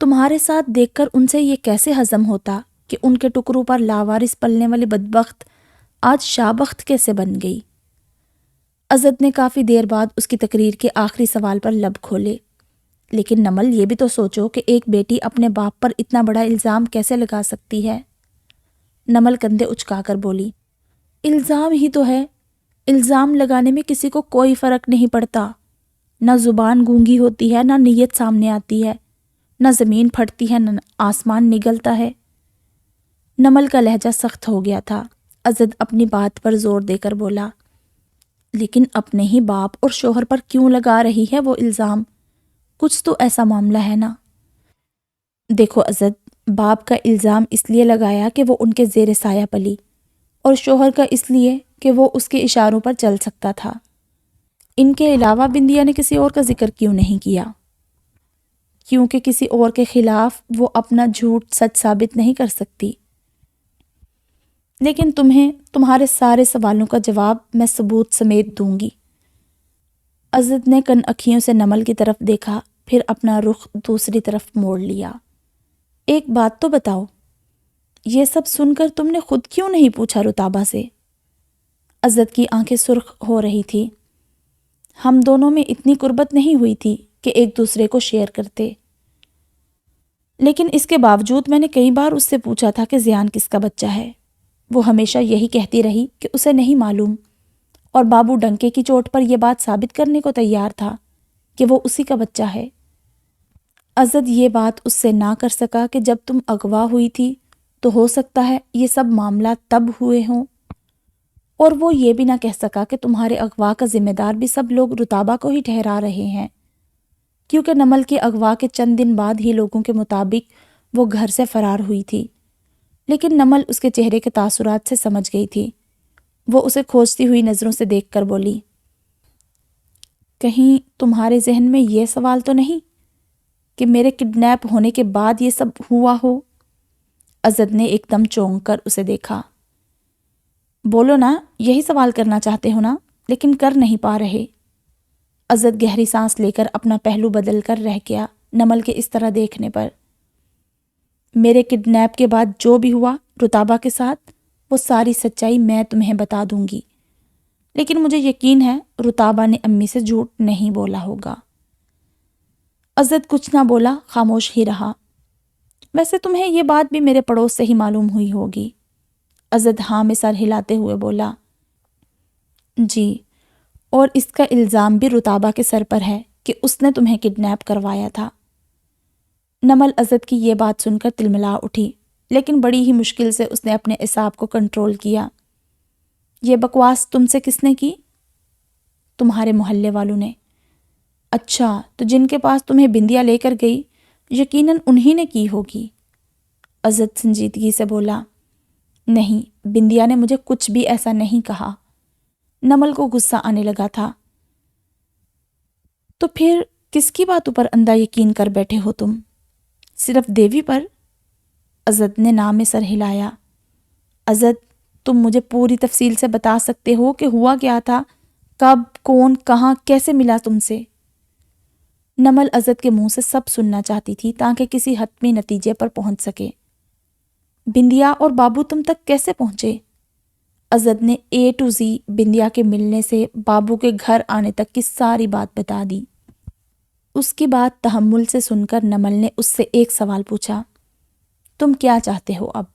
تمہارے ساتھ دیکھ کر ان سے یہ کیسے ہضم ہوتا کہ ان کے ٹکڑوں پر لاوارث پلنے والی بدبخت آج شابخت کیسے بن گئی؟ عزت نے کافی دیر بعد اس کی تقریر کے آخری سوال پر لب کھولے۔ لیکن نمل، یہ بھی تو سوچو کہ ایک بیٹی اپنے باپ پر اتنا بڑا الزام کیسے لگا سکتی ہے؟ نمل کندھے اچکا کر بولی، الزام ہی تو ہے۔ الزام لگانے میں کسی کو کوئی فرق نہیں پڑتا۔ نہ زبان گونگی ہوتی ہے، نہ نیت سامنے آتی ہے، نہ زمین پھٹتی ہے، نہ آسمان نگلتا ہے۔ نمل کا لہجہ سخت ہو گیا تھا۔ عزت اپنی بات پر زور دے کر بولا، لیکن اپنے ہی باپ اور شوہر پر کیوں لگا رہی ہے وہ الزام؟ کچھ تو ایسا معاملہ ہے نا؟ دیکھو عزت، باپ کا الزام اس لیے لگایا کہ وہ ان کے زیر سایہ پلی، اور شوہر کا اس لیے کہ وہ اس کے اشاروں پر چل سکتا تھا۔ ان کے علاوہ بندیا نے کسی اور کا ذکر کیوں نہیں کیا؟ کیونکہ کسی اور کے خلاف وہ اپنا جھوٹ سچ ثابت نہیں کر سکتی۔ لیکن تمہیں تمہارے سارے سوالوں کا جواب میں ثبوت سمیت دوں گی۔ عزت نے کن اکھیوں سے نمل کی طرف دیکھا، پھر اپنا رخ دوسری طرف موڑ لیا۔ ایک بات تو بتاؤ، یہ سب سن کر تم نے خود کیوں نہیں پوچھا رتابہ سے؟ عزت کی آنکھیں سرخ ہو رہی تھی۔ ہم دونوں میں اتنی قربت نہیں ہوئی تھی کہ ایک دوسرے کو شیئر کرتے، لیکن اس کے باوجود میں نے کئی بار اس سے پوچھا تھا کہ زیان کس کا بچہ ہے۔ وہ ہمیشہ یہی کہتی رہی کہ اسے نہیں معلوم، اور بابو ڈنکے کی چوٹ پر یہ بات ثابت کرنے کو تیار تھا کہ وہ اسی کا بچہ ہے۔ عزت یہ بات اس سے نہ کر سکا کہ جب تم اغوا ہوئی تھی تو ہو سکتا ہے یہ سب معاملات تب ہوئے ہوں، اور وہ یہ بھی نہ کہہ سکا کہ تمہارے اغوا کا ذمہ دار بھی سب لوگ رتابہ کو ہی ٹھہرا رہے ہیں، کیونکہ نمل کے اغوا کے چند دن بعد ہی لوگوں کے مطابق وہ گھر سے فرار ہوئی تھی۔ لیکن نمل اس کے چہرے کے تاثرات سے سمجھ گئی تھی۔ وہ اسے کھوجتی ہوئی نظروں سے دیکھ کر بولی، کہیں تمہارے ذہن میں یہ سوال تو نہیں کہ میرے کڈنیپ ہونے کے بعد یہ سب ہوا ہو؟ عزت نے ایک دم چونک کر اسے دیکھا۔ بولو نا، یہی سوال کرنا چاہتے ہو نا، لیکن کر نہیں پا رہے۔ عزت گہری سانس لے کر اپنا پہلو بدل کر رہ گیا نمل کے اس طرح دیکھنے پر۔ میرے کڈنیپ کے بعد جو بھی ہوا رتابہ کے ساتھ، وہ ساری سچائی میں تمہیں بتا دوں گی، لیکن مجھے یقین ہے رتابہ نے امی سے جھوٹ نہیں بولا ہوگا۔ عزت کچھ نہ بولا، خاموش ہی رہا۔ ویسے تمہیں یہ بات بھی میرے پڑوس سے ہی معلوم ہوئی ہوگی۔ عزت ہاں میں سر ہلاتے ہوئے بولا، جی، اور اس کا الزام بھی رتابہ کے سر پر ہے کہ اس نے تمہیں کڈنیپ کروایا تھا۔ نمل عزت کی یہ بات سن کر تلملا اٹھی، لیکن بڑی ہی مشکل سے اس نے اپنے اعصاب کو کنٹرول کیا۔ یہ بکواس تم سے کس نے کی؟ تمہارے محلے والوں نے۔ اچھا، تو جن کے پاس تمہیں بندیا لے کر گئی، یقیناً انہی نے کی ہوگی۔ عزت سنجیدگی سے بولا، نہیں، بندیا نے مجھے کچھ بھی ایسا نہیں کہا۔ نمل کو غصہ آنے لگا تھا۔ تو پھر کس کی باتوں پر اندھا یقین کر بیٹھے ہو تم؟ صرف دیوی پر؟ عزت نے نام میں سر ہلایا۔ عزت، تم مجھے پوری تفصیل سے بتا سکتے ہو کہ ہوا کیا تھا، کب، کون، کہاں، کیسے ملا تم سے؟ نمل عزت کے منہ سے سب سننا چاہتی تھی تاکہ کسی حتمی نتیجے پر پہنچ سکے۔ بندیا اور بابو تم تک کیسے پہنچے؟ عزت نے A to Z بندیا کے ملنے سے بابو کے گھر آنے تک کی ساری بات بتا دی۔ اس کی بات تحمل سے سن کر نمل نے اس سے ایک سوال پوچھا، تم کیا چاہتے ہو اب؟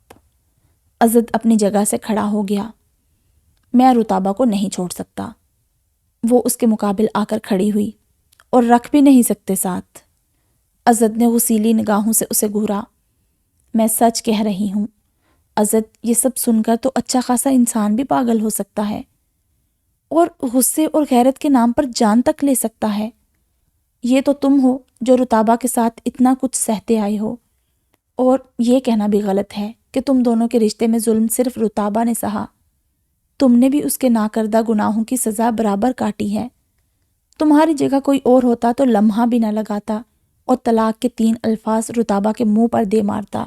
عزت اپنی جگہ سے کھڑا ہو گیا۔ میں رتابہ کو نہیں چھوڑ سکتا۔ وہ اس کے مقابل آ کر کھڑی ہوئی، اور رکھ بھی نہیں سکتے ساتھ۔ عزت نے غصیلی نگاہوں سے اسے گھورا۔ میں سچ کہہ رہی ہوں عزت، یہ سب سن کر تو اچھا خاصا انسان بھی پاگل ہو سکتا ہے، اور غصے اور غیرت کے نام پر جان تک لے سکتا ہے۔ یہ تو تم ہو جو رتابہ کے ساتھ اتنا کچھ سہتے آئے ہو، اور یہ کہنا بھی غلط ہے کہ تم دونوں کے رشتے میں ظلم صرف رتابہ نے سہا۔ تم نے بھی اس کے ناکردہ گناہوں کی سزا برابر کاٹی ہے۔ تمہاری جگہ کوئی اور ہوتا تو لمحہ بھی نہ لگاتا اور طلاق کے 3 الفاظ رتابہ کے منہ پر دے مارتا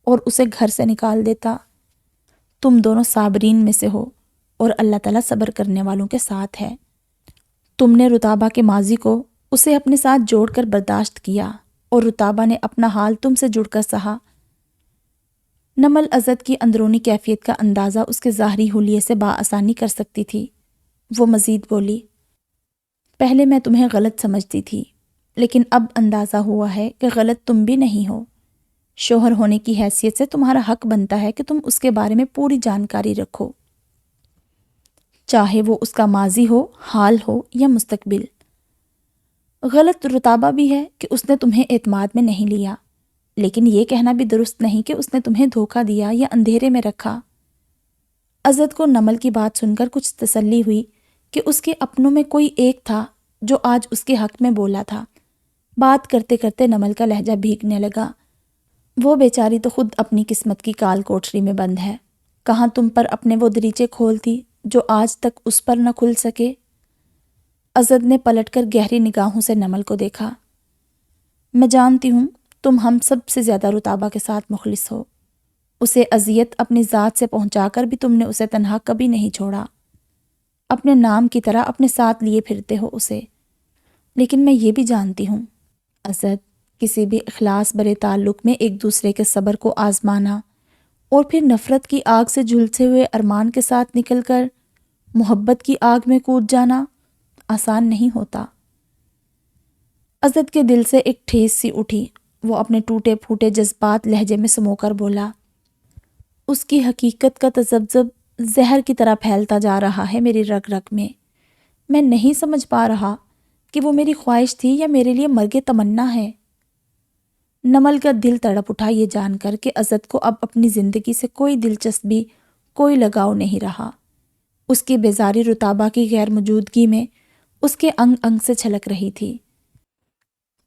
اور اسے گھر سے نکال دیتا۔ تم دونوں صابرین میں سے ہو، اور اللہ تعالیٰ صبر کرنے والوں کے ساتھ ہے۔ تم نے رتابہ کے ماضی کو اسے اپنے ساتھ جوڑ کر برداشت کیا اور رتابہ نے اپنا حال تم سے جڑ کر سہا۔ نمل عزت کی اندرونی کیفیت کا اندازہ اس کے ظاہری حلیے سے بآسانی کر سکتی تھی۔ وہ مزید بولی، پہلے میں تمہیں غلط سمجھتی تھی، لیکن اب اندازہ ہوا ہے کہ غلط تم بھی نہیں ہو۔ شوہر ہونے کی حیثیت سے تمہارا حق بنتا ہے کہ تم اس کے بارے میں پوری جانکاری رکھو، چاہے وہ اس کا ماضی ہو، حال ہو یا مستقبل۔ غلط رتابہ بھی ہے کہ اس نے تمہیں اعتماد میں نہیں لیا، لیکن یہ کہنا بھی درست نہیں کہ اس نے تمہیں دھوکہ دیا یا اندھیرے میں رکھا۔ عزت کو نمل کی بات سن کر کچھ تسلی ہوئی کہ اس کے اپنوں میں کوئی ایک تھا جو آج اس کے حق میں بولا تھا۔ بات کرتے کرتے نمل کا لہجہ بھیگنے لگا، وہ بیچاری تو خود اپنی قسمت کی کال کوٹری میں بند ہے۔ کہاں تم پر اپنے وہ دریچے کھولتی جو آج تک اس پر نہ کھل سکے۔ عزت نے پلٹ کر گہری نگاہوں سے نمل کو دیکھا۔ میں جانتی ہوں تم ہم سب سے زیادہ رتابہ کے ساتھ مخلص ہو۔ اسے اذیت اپنی ذات سے پہنچا کر بھی تم نے اسے تنہا کبھی نہیں چھوڑا۔ اپنے نام کی طرح اپنے ساتھ لیے پھرتے ہو اسے۔ لیکن میں یہ بھی جانتی ہوں عزت، کسی بھی اخلاص برے تعلق میں ایک دوسرے کے صبر کو آزمانا اور پھر نفرت کی آگ سے جھلسے ہوئے ارمان کے ساتھ نکل کر محبت کی آگ میں کود جانا آسان نہیں ہوتا۔ عزت کے دل سے ایک ٹھیس سی اٹھی۔ وہ اپنے ٹوٹے پھوٹے جذبات لہجے میں سمو کر بولا، اس کی حقیقت کا تذبذب زہر کی طرح پھیلتا جا رہا ہے میری رگ رگ میں۔ میں نہیں سمجھ پا رہا کہ وہ میری خواہش تھی یا میرے لیے مرگ تمنا ہے۔ نمل کا دل تڑپ اٹھا یہ جان کر کہ عزت کو اب اپنی زندگی سے کوئی دلچسپی، کوئی لگاؤ نہیں رہا۔ اس کی بیزاری رتابہ کی غیر موجودگی میں اس کے انگ انگ سے چھلک رہی تھی۔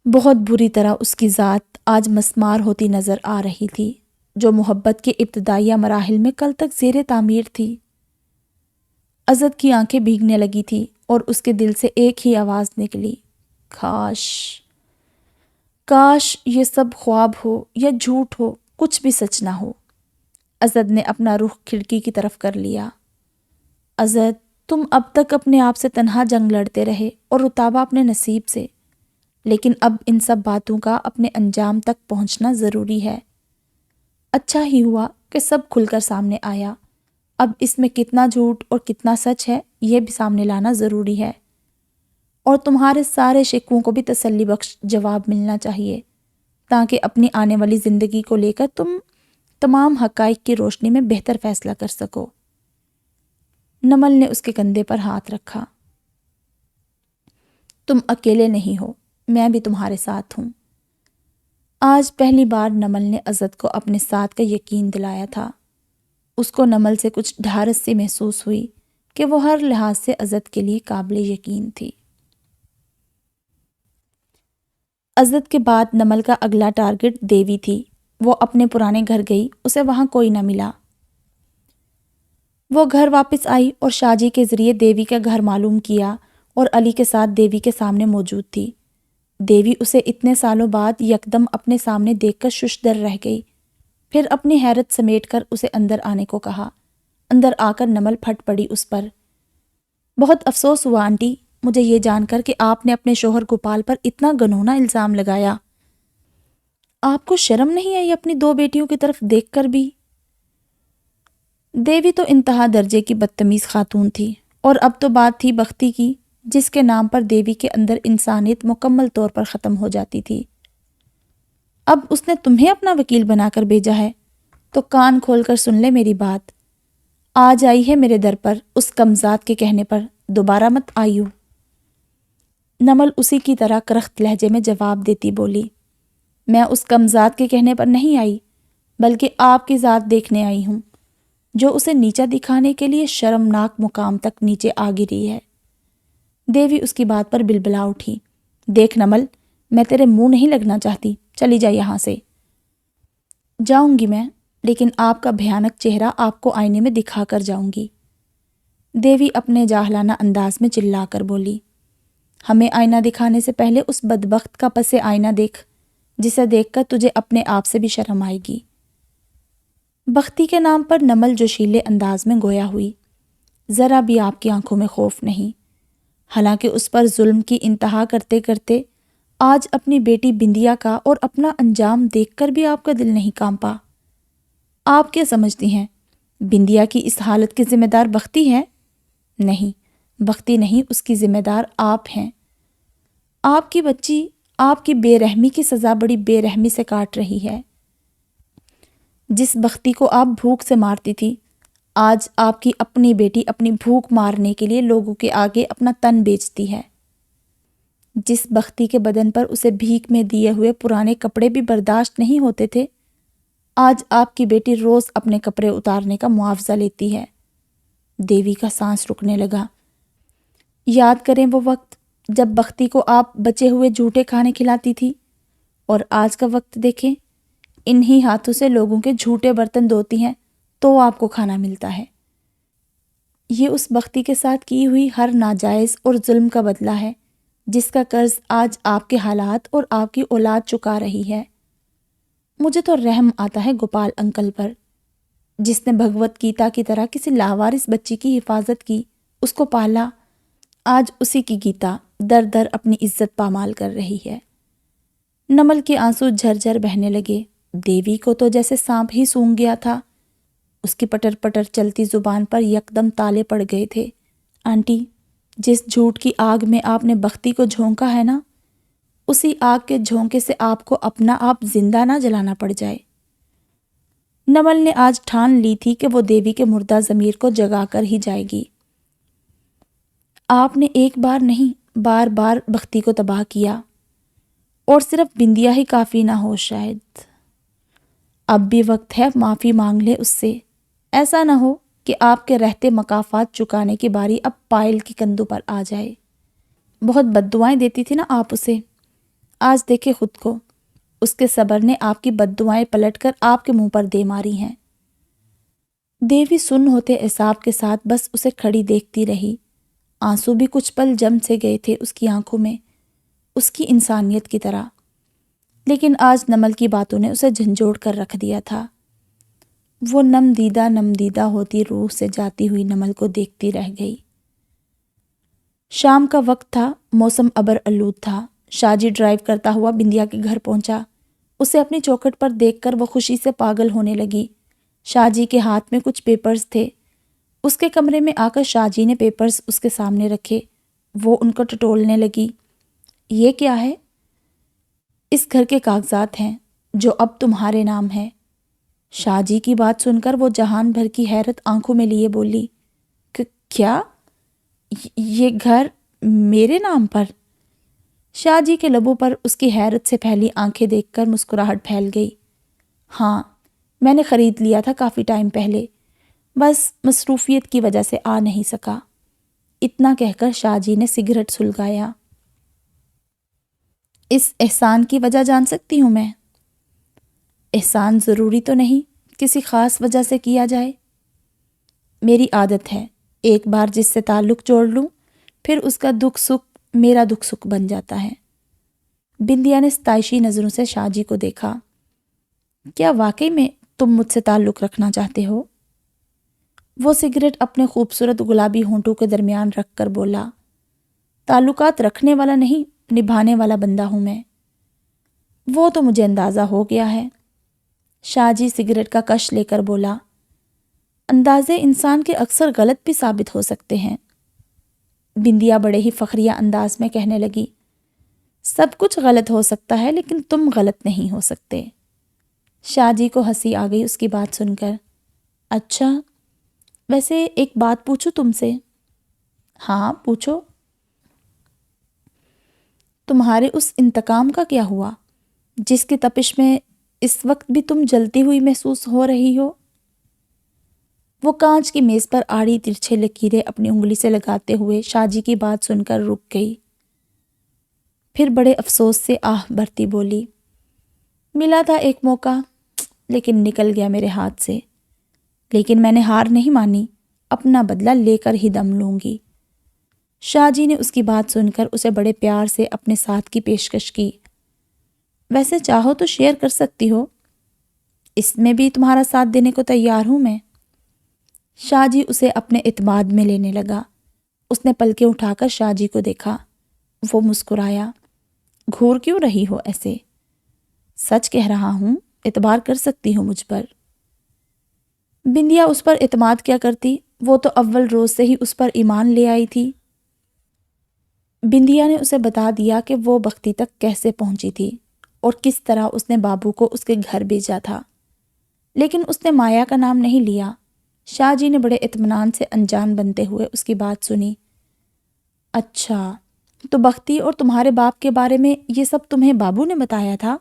بہت بری طرح اس کی ذات آج مسمار ہوتی نظر آ رہی تھی، جو محبت کے ابتدائیہ مراحل میں کل تک زیر تعمیر تھی۔ عزت کی آنکھیں بھیگنے لگی تھی اور اس کے دل سے ایک ہی آواز نکلی، کاش یہ سب خواب ہو یا جھوٹ ہو، کچھ بھی سچ نہ ہو۔ عزت نے اپنا رخ کھڑکی کی طرف کر لیا۔ عزت، تم اب تک اپنے آپ سے تنہا جنگ لڑتے رہے اور رتابہ اپنے نصیب سے، لیکن اب ان سب باتوں کا اپنے انجام تک پہنچنا ضروری ہے۔ اچھا ہی ہوا کہ سب کھل کر سامنے آیا۔ اب اس میں کتنا جھوٹ اور کتنا سچ ہے یہ بھی سامنے لانا ضروری ہے، اور تمہارے سارے شکووں کو بھی تسلی بخش جواب ملنا چاہیے، تاکہ اپنی آنے والی زندگی کو لے کر تم تمام حقائق کی روشنی میں بہتر فیصلہ کر سکو۔ نمل نے اس کے کندھے پر ہاتھ رکھا۔ تم اکیلے نہیں ہو، میں بھی تمہارے ساتھ ہوں۔ آج پہلی بار نمل نے عزت کو اپنے ساتھ کا یقین دلایا تھا۔ اس کو نمل سے کچھ ڈھارس سی محسوس ہوئی کہ وہ ہر لحاظ سے عزت کے لیے قابل یقین تھی۔ عزت کے بعد نمل کا اگلا ٹارگٹ دیوی تھی۔ وہ اپنے پرانے گھر گئی، اسے وہاں کوئی نہ ملا۔ وہ گھر واپس آئی اور شاہ جی کے ذریعے دیوی کا گھر معلوم کیا اور علی کے ساتھ دیوی کے سامنے موجود تھی۔ دیوی اسے اتنے سالوں بعد یکدم اپنے سامنے دیکھ کر ششدر رہ گئی، پھر اپنی حیرت سمیٹ کر اسے اندر آنے کو کہا۔ اندر آ کر نمل پھٹ پڑی اس پر۔ بہت افسوس ہوا آنٹی، مجھے یہ جان کر کہ آپ نے اپنے شوہر گوپال پر اتنا گنونا الزام لگایا۔ آپ کو شرم نہیں آئی اپنی دو بیٹیوں کی طرف دیکھ کر بھی؟ دیوی تو انتہا درجے کی بدتمیز خاتون تھی، اور اب تو بات تھی بختی کی، جس کے نام پر دیوی کے اندر انسانیت مکمل طور پر ختم ہو جاتی تھی۔ اب اس نے تمہیں اپنا وکیل بنا کر بھیجا ہے تو کان کھول کر سن لے میری بات۔ آج آئی ہے میرے در پر اس کمزاد کے کہنے پر، دوبارہ مت آئیو۔ نمل اسی کی طرح کرخت لہجے میں جواب دیتی بولی، میں اس کمزاد کے کہنے پر نہیں آئی، بلکہ آپ کی ذات دیکھنے آئی ہوں، جو اسے نیچا دکھانے کے لیے شرمناک مقام تک نیچے آ گری ہے۔ دیوی اس کی بات پر بلبلا اٹھی، دیکھ نمل، میں تیرے منہ نہیں لگنا چاہتی، چلی جا یہاں سے۔ جاؤں گی میں، لیکن آپ کا بھیانک چہرہ آپ کو آئینے میں دکھا کر جاؤں گی۔ دیوی اپنے جاہلانہ انداز میں چلا کر بولی، ہمیں آئینہ دکھانے سے پہلے اس بدبخت کا پس آئینہ دیکھ، جسے دیکھ کر تجھے اپنے آپ سے بھی شرم آئے گی۔ بختی کے نام پر نمل جوشیلے انداز میں گویا ہوئی، ذرا بھی آپ کی آنکھوں میں خوف نہیں۔ حالانکہ اس پر ظلم کی انتہا کرتے کرتے آج اپنی بیٹی بندیا کا اور اپنا انجام دیکھ کر بھی آپ کا دل نہیں کانپا۔ آپ کیا سمجھتی ہیں بندیا کی اس حالت کے ذمہ دار بختی ہے؟ نہیں، بختی نہیں، اس کی ذمہ دار آپ ہیں۔ آپ کی بچی آپ کی بے رحمی کی سزا بڑی بے رحمی سے کاٹ رہی ہے۔ جس بختی کو آپ بھوک سے مارتی تھی، آج آپ کی اپنی بیٹی اپنی بھوک مارنے کے لیے لوگوں کے آگے اپنا تن بیچتی ہے۔ جس بختی کے بدن پر اسے بھیک میں دیے ہوئے پرانے کپڑے بھی برداشت نہیں ہوتے تھے، آج آپ کی بیٹی روز اپنے کپڑے اتارنے کا معاوضہ لیتی ہے۔ دیوی کا سانس رکنے لگا۔ یاد کریں وہ وقت جب بختی کو آپ بچے ہوئے جھوٹے کھانے کھلاتی تھی، اور آج کا وقت دیکھیں، انہی ہاتھوں سے لوگوں کے جھوٹے برتن دھوتی ہیں تو آپ کو کھانا ملتا ہے۔ یہ اس بختی کے ساتھ کی ہوئی ہر ناجائز اور ظلم کا بدلہ ہے جس کا قرض آج آپ کے حالات اور آپ کی اولاد چکا رہی ہے۔ مجھے تو رحم آتا ہے گوپال انکل پر، جس نے بھگوت گیتا کی طرح کسی لاوارث بچی کی حفاظت کی، اس کو پالا۔ آج اسی کی گیتا در در اپنی عزت پامال کر رہی ہے۔ نمل کے آنسو جھر بہنے لگے۔ دیوی کو تو جیسے سانپ ہی سونگھ گیا تھا۔ اس کی پٹر پٹر چلتی زبان پر یکدم تالے پڑ گئے تھے۔ آنٹی، جس جھوٹ کی آگ میں آپ نے بختی کو جھونکا ہے نا، اسی آگ کے جھونکے سے آپ کو اپنا آپ زندہ نہ جلانا پڑ جائے۔ نمل نے آج ٹھان لی تھی کہ وہ دیوی کے مردہ ضمیر کو جگا کر ہی جائے گی۔ آپ نے ایک بار نہیں، بار بار بختی کو تباہ کیا، اور صرف بندیا ہی کافی نہ ہو شاید۔ اب بھی وقت ہے معافی مانگ لے اس سے۔ ایسا نہ ہو کہ آپ کے رہتے مکافات چکانے کی باری اب پائل کی کندھوں پر آ جائے۔ بہت بد دعائیں دیتی تھی نا آپ اسے، آج دیکھے خود کو۔ اس کے صبر نے آپ کی بد دعائیں پلٹ کر آپ کے منہ پر دے ماری ہیں۔ دیوی سن ہوتے اعصاب کے ساتھ بس اسے کھڑی دیکھتی رہی۔ آنسو بھی کچھ پل جم سے گئے تھے اس کی آنکھوں میں، اس کی انسانیت کی طرح۔ لیکن آج نمل کی باتوں نے اسے جھنجھوڑ کر رکھ دیا تھا۔ وہ نم دیدہ ہوتی روح سے جاتی ہوئی نمل کو دیکھتی رہ گئی۔ شام کا وقت تھا، موسم ابر آلود تھا۔ شاہ جی ڈرائیو کرتا ہوا بندیا کے گھر پہنچا۔ اسے اپنی چوکھٹ پر دیکھ کر وہ خوشی سے پاگل ہونے لگی۔ شاہ جی کے ہاتھ میں کچھ پیپرز تھے۔ اس کے کمرے میں آ کر شاہ جی نے پیپرز اس کے سامنے رکھے۔ وہ ان کو ٹٹولنے لگی۔ یہ کیا ہے؟ اس گھر کے کاغذات ہیں جو اب تمہارے نام ہے۔ شاہ جی کی بات سن کر وہ جہان بھر کی حیرت آنکھوں میں لیے بولی، کیا؟ یہ گھر میرے نام پر؟ شاہ جی کے لبوں پر اس کی حیرت سے پھیلی آنکھیں دیکھ کر مسکراہٹ پھیل گئی۔ ہاں، میں نے خرید لیا تھا کافی ٹائم پہلے، بس مصروفیت کی وجہ سے آ نہیں سکا۔ اتنا کہہ کر شاہ جی نے سگریٹ سلگایا۔ اس احسان کی وجہ جان سکتی ہوں میں؟ احسان ضروری تو نہیں کسی خاص وجہ سے کیا جائے۔ میری عادت ہے، ایک بار جس سے تعلق جوڑ لوں، پھر اس کا دکھ سکھ میرا دکھ سکھ بن جاتا ہے۔ بندیا نے ستائشی نظروں سے شاہ جی کو دیکھا۔ کیا واقعی میں تم مجھ سے تعلق رکھنا چاہتے ہو؟ وہ سگریٹ اپنے خوبصورت گلابی ہونٹوں کے درمیان رکھ کر بولا، تعلقات رکھنے والا نہیں، نبھانے والا بندہ ہوں میں۔ وہ تو مجھے اندازہ ہو گیا ہے۔ شاہ جی سگریٹ کا کش لے کر بولا، اندازے انسان کے اکثر غلط بھی ثابت ہو سکتے ہیں۔ بندیا بڑے ہی فخریہ انداز میں کہنے لگی، سب کچھ غلط ہو سکتا ہے لیکن تم غلط نہیں ہو سکتے۔ شاہ جی کو ہنسی آ گئی اس کی بات سن کر۔ اچھا، ویسے ایک بات پوچھوں تم سے؟ ہاں پوچھو۔ تمہارے اس انتقام کا کیا ہوا جس کی تپش میں اس وقت بھی تم جلتی ہوئی محسوس ہو رہی ہو؟ وہ کانچ کی میز پر آڑی ترچھے لکیریں اپنی انگلی سے لگاتے ہوئے شاہ جی کی بات سن کر رک گئی۔ پھر بڑے افسوس سے آہ بھرتی بولی، ملا تھا ایک موقع لیکن نکل گیا میرے ہاتھ سے۔ لیکن میں نے ہار نہیں مانی، اپنا بدلہ لے کر ہی دم لوں گی۔ شاہ جی نے اس کی بات سن کر اسے بڑے پیار سے اپنے ساتھ کی پیشکش کی۔ ویسے چاہو تو شیئر کر سکتی ہو، اس میں بھی تمہارا ساتھ دینے کو تیار ہوں میں۔ شاہ جی اسے اپنے اعتماد میں لینے لگا۔ اس نے پلکیں اٹھا کر شاہ جی کو دیکھا۔ وہ مسکرایا۔ گھور کیوں رہی ہو ایسے؟ سچ کہہ رہا ہوں، اعتبار کر سکتی ہو مجھ پر۔ بندیا اس پر اعتماد کیا کرتی، وہ تو اول روز سے ہی اس پر ایمان لے آئی تھی۔ بندیا نے اسے بتا دیا کہ وہ بختی تک کیسے پہنچی تھی اور کس طرح اس نے بابو کو اس کے گھر بھیجا تھا، لیکن اس نے مایا کا نام نہیں لیا۔ شاہ جی نے بڑے اطمینان سے انجان بنتے ہوئے اس کی بات سنی۔ اچھا، تو بختی اور تمہارے باپ کے بارے میں یہ سب تمہیں بابو نے بتایا تھا؟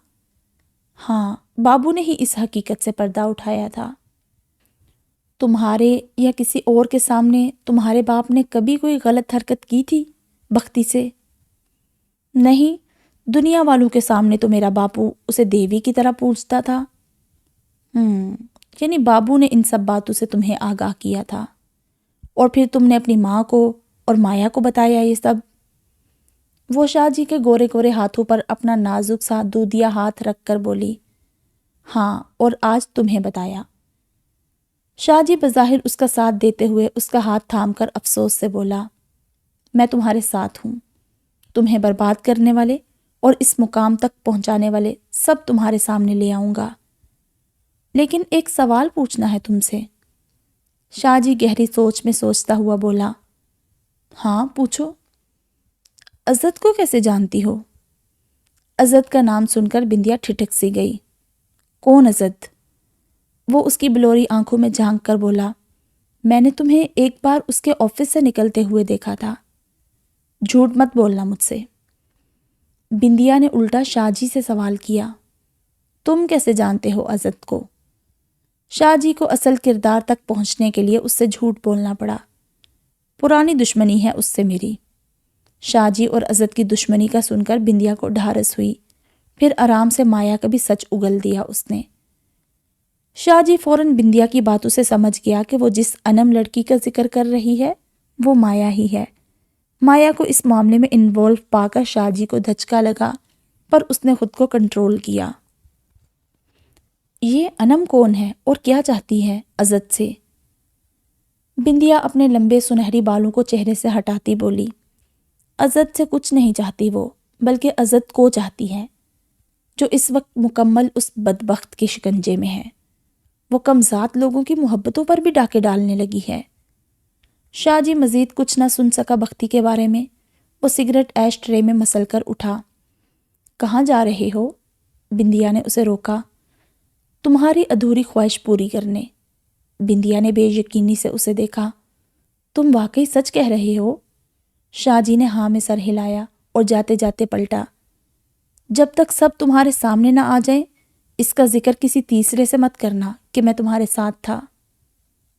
ہاں، بابو نے ہی اس حقیقت سے پردہ اٹھایا تھا۔ تمہارے یا کسی اور کے سامنے تمہارے باپ نے کبھی کوئی غلط حرکت کی تھی بختی سے؟ نہیں، دنیا والوں کے سامنے تو میرا باپو اسے دیوی کی طرح پوجتا تھا۔ یعنی بابو نے ان سب باتوں سے تمہیں آگاہ کیا تھا، اور پھر تم نے اپنی ماں کو اور مایا کو بتایا یہ سب؟ وہ شاہ جی کے گورے گورے ہاتھوں پر اپنا نازک سا دودیا ہاتھ رکھ کر بولی، ہاں، اور آج تمہیں بتایا۔ شاہ جی بظاہر اس کا ساتھ دیتے ہوئے اس کا ہاتھ تھام کر افسوس سے بولا، میں تمہارے ساتھ ہوں، تمہیں برباد کرنے والے اور اس مقام تک پہنچانے والے سب تمہارے سامنے لے آؤں گا، لیکن ایک سوال پوچھنا ہے تم سے۔ شاہ جی گہری سوچ میں سوچتا ہوا بولا، ہاں پوچھو۔ عزت کو کیسے جانتی ہو؟ عزت کا نام سن کر بندیا ٹھٹک سی گئی۔ کون عزت؟ وہ اس کی بلوری آنکھوں میں جھانک کر بولا، میں نے تمہیں ایک بار اس کے آفس سے نکلتے ہوئے دیکھا تھا۔ جھوٹ مت بولنا مجھ سے۔ بندیا نے الٹا شاہ جی سے سوال کیا، تم کیسے جانتے ہو عزت کو؟ شاہ جی کو اصل کردار تک پہنچنے کے لیے اس سے جھوٹ بولنا پڑا۔ پرانی دشمنی ہے اس سے میری۔ شاہ جی اور عزت کی دشمنی کا سن کر بندیا کو ڈھارس ہوئی، پھر آرام سے مایا کا بھی سچ اگل دیا اس نے۔ شاہ جی فوراً بندیا کی باتوں سے سمجھ گیا کہ وہ جس انم لڑکی کا ذکر کر رہی ہے وہ مایا ہی ہے۔ مایا کو اس معاملے میں انوالو پا کر شاہ جی کو دھچکا لگا، پر اس نے خود کو کنٹرول کیا۔ یہ انم کون ہے اور کیا چاہتی ہے عزت سے؟ بندیا اپنے لمبے سنہری بالوں کو چہرے سے ہٹاتی بولی، عزت سے کچھ نہیں چاہتی وہ، بلکہ عزت کو چاہتی ہے، جو اس وقت مکمل اس بدبخت کے شکنجے میں ہے۔ وہ کم ذات لوگوں کی محبتوں پر بھی ڈاکے ڈالنے لگی ہے۔ شاہ جی مزید کچھ نہ سن سکا بختی کے بارے میں۔ وہ سگریٹ ایش ٹرے میں مسل کر اٹھا۔ کہاں جا رہے ہو؟ بندیا نے اسے روکا۔ تمہاری ادھوری خواہش پوری کرنے۔ بندیا نے بے یقینی سے اسے دیکھا۔ تم واقعی سچ کہہ رہے ہو؟ شاہ جی نے ہاں میں سر ہلایا اور جاتے جاتے پلٹا، جب تک سب تمہارے سامنے نہ آ جائیں اس کا ذکر کسی تیسرے سے مت کرنا کہ میں تمہارے ساتھ تھا۔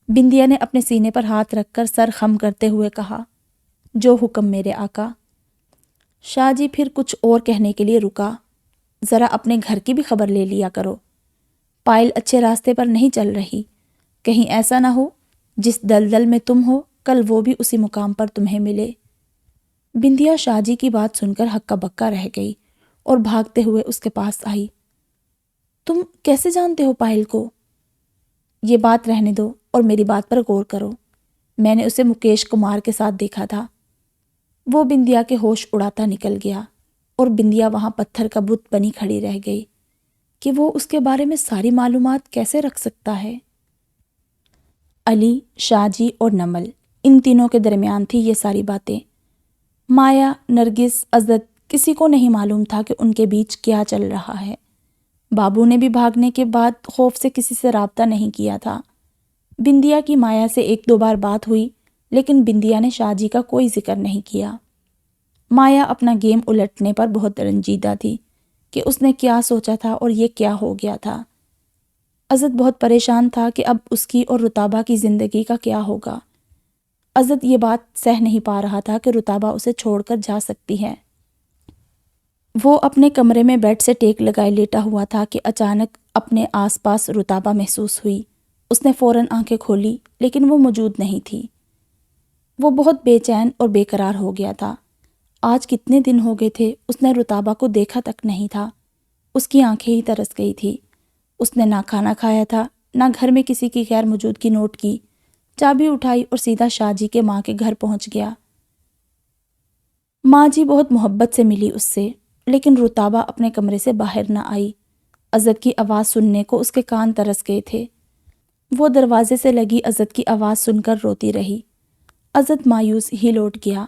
بندیا نے اپنے سینے پر ہاتھ رکھ کر سر خم کرتے ہوئے کہا، جو حکم میرے آقا۔ شاہ جی پھر کچھ اور کہنے کے لیے رکا۔ ذرا اپنے گھر کی بھی خبر لے لیا کرو، پائل اچھے راستے پر نہیں چل رہی، کہیں ایسا نہ ہو جس دلدل میں تم ہو کل وہ بھی اسی مقام پر تمہیں ملے۔ بندیا شاہ جی کی بات سن کر ہکا بکا رہ گئی اور بھاگتے ہوئے اس کے پاس آئی۔ تم کیسے جانتے ہو پائل کو؟ یہ بات رہنے دو اور میری بات پر غور کرو۔ میں نے اسے مکیش کمار کے ساتھ دیکھا تھا۔ وہ بندیا کے ہوش اڑاتا نکل گیا اور بندیا وہاں پتھر کا بت بنی کھڑی رہ گئی کہ وہ اس کے بارے میں ساری معلومات کیسے رکھ سکتا ہے۔ علی، شاہ جی اور نمل، ان تینوں کے درمیان تھی یہ ساری باتیں۔ مایا، نرگس، عزت، کسی کو نہیں معلوم تھا کہ ان کے بیچ کیا چل رہا ہے۔ بابو نے بھی بھاگنے کے بعد خوف سے کسی سے رابطہ نہیں کیا تھا۔ بندیا کی مایا سے ایک دو بار بات ہوئی، لیکن بندیا نے شاہ جی کا کوئی ذکر نہیں کیا۔ مایا اپنا گیم الٹنے پر بہت رنجیدہ تھی کہ اس نے کیا سوچا تھا اور یہ کیا ہو گیا تھا۔ عزت بہت پریشان تھا کہ اب اس کی اور رتابہ کی زندگی کا کیا ہوگا۔ عزت یہ بات سہ نہیں پا رہا تھا کہ رتابہ اسے چھوڑ کر جا سکتی ہے۔ وہ اپنے کمرے میں بیڈ سے ٹیک لگائے لیٹا ہوا تھا کہ اچانک اپنے آس پاس رتابہ محسوس ہوئی۔ اس نے فوراً آنکھیں کھولی، لیکن وہ موجود نہیں تھی۔ وہ بہت بے چین اور بے قرار ہو گیا تھا۔ آج کتنے دن ہو گئے تھے اس نے رتابہ کو دیکھا تک نہیں تھا۔ اس کی آنکھیں ہی ترس گئی تھی۔ اس نے نہ کھانا کھایا تھا، نہ گھر میں کسی کی غیر موجودگی نوٹ کی۔ چابی اٹھائی اور سیدھا شاہ جی کے ماں کے گھر پہنچ گیا۔ ماں جی بہت محبت سے ملی اس سے، لیکن رتابہ اپنے کمرے سے باہر نہ آئی۔ عزت کی آواز سننے کو اس کے کان ترس گئے تھے۔ وہ دروازے سے لگی عزت کی آواز سن کر روتی رہی۔ عزت مایوس ہی لوٹ گیا۔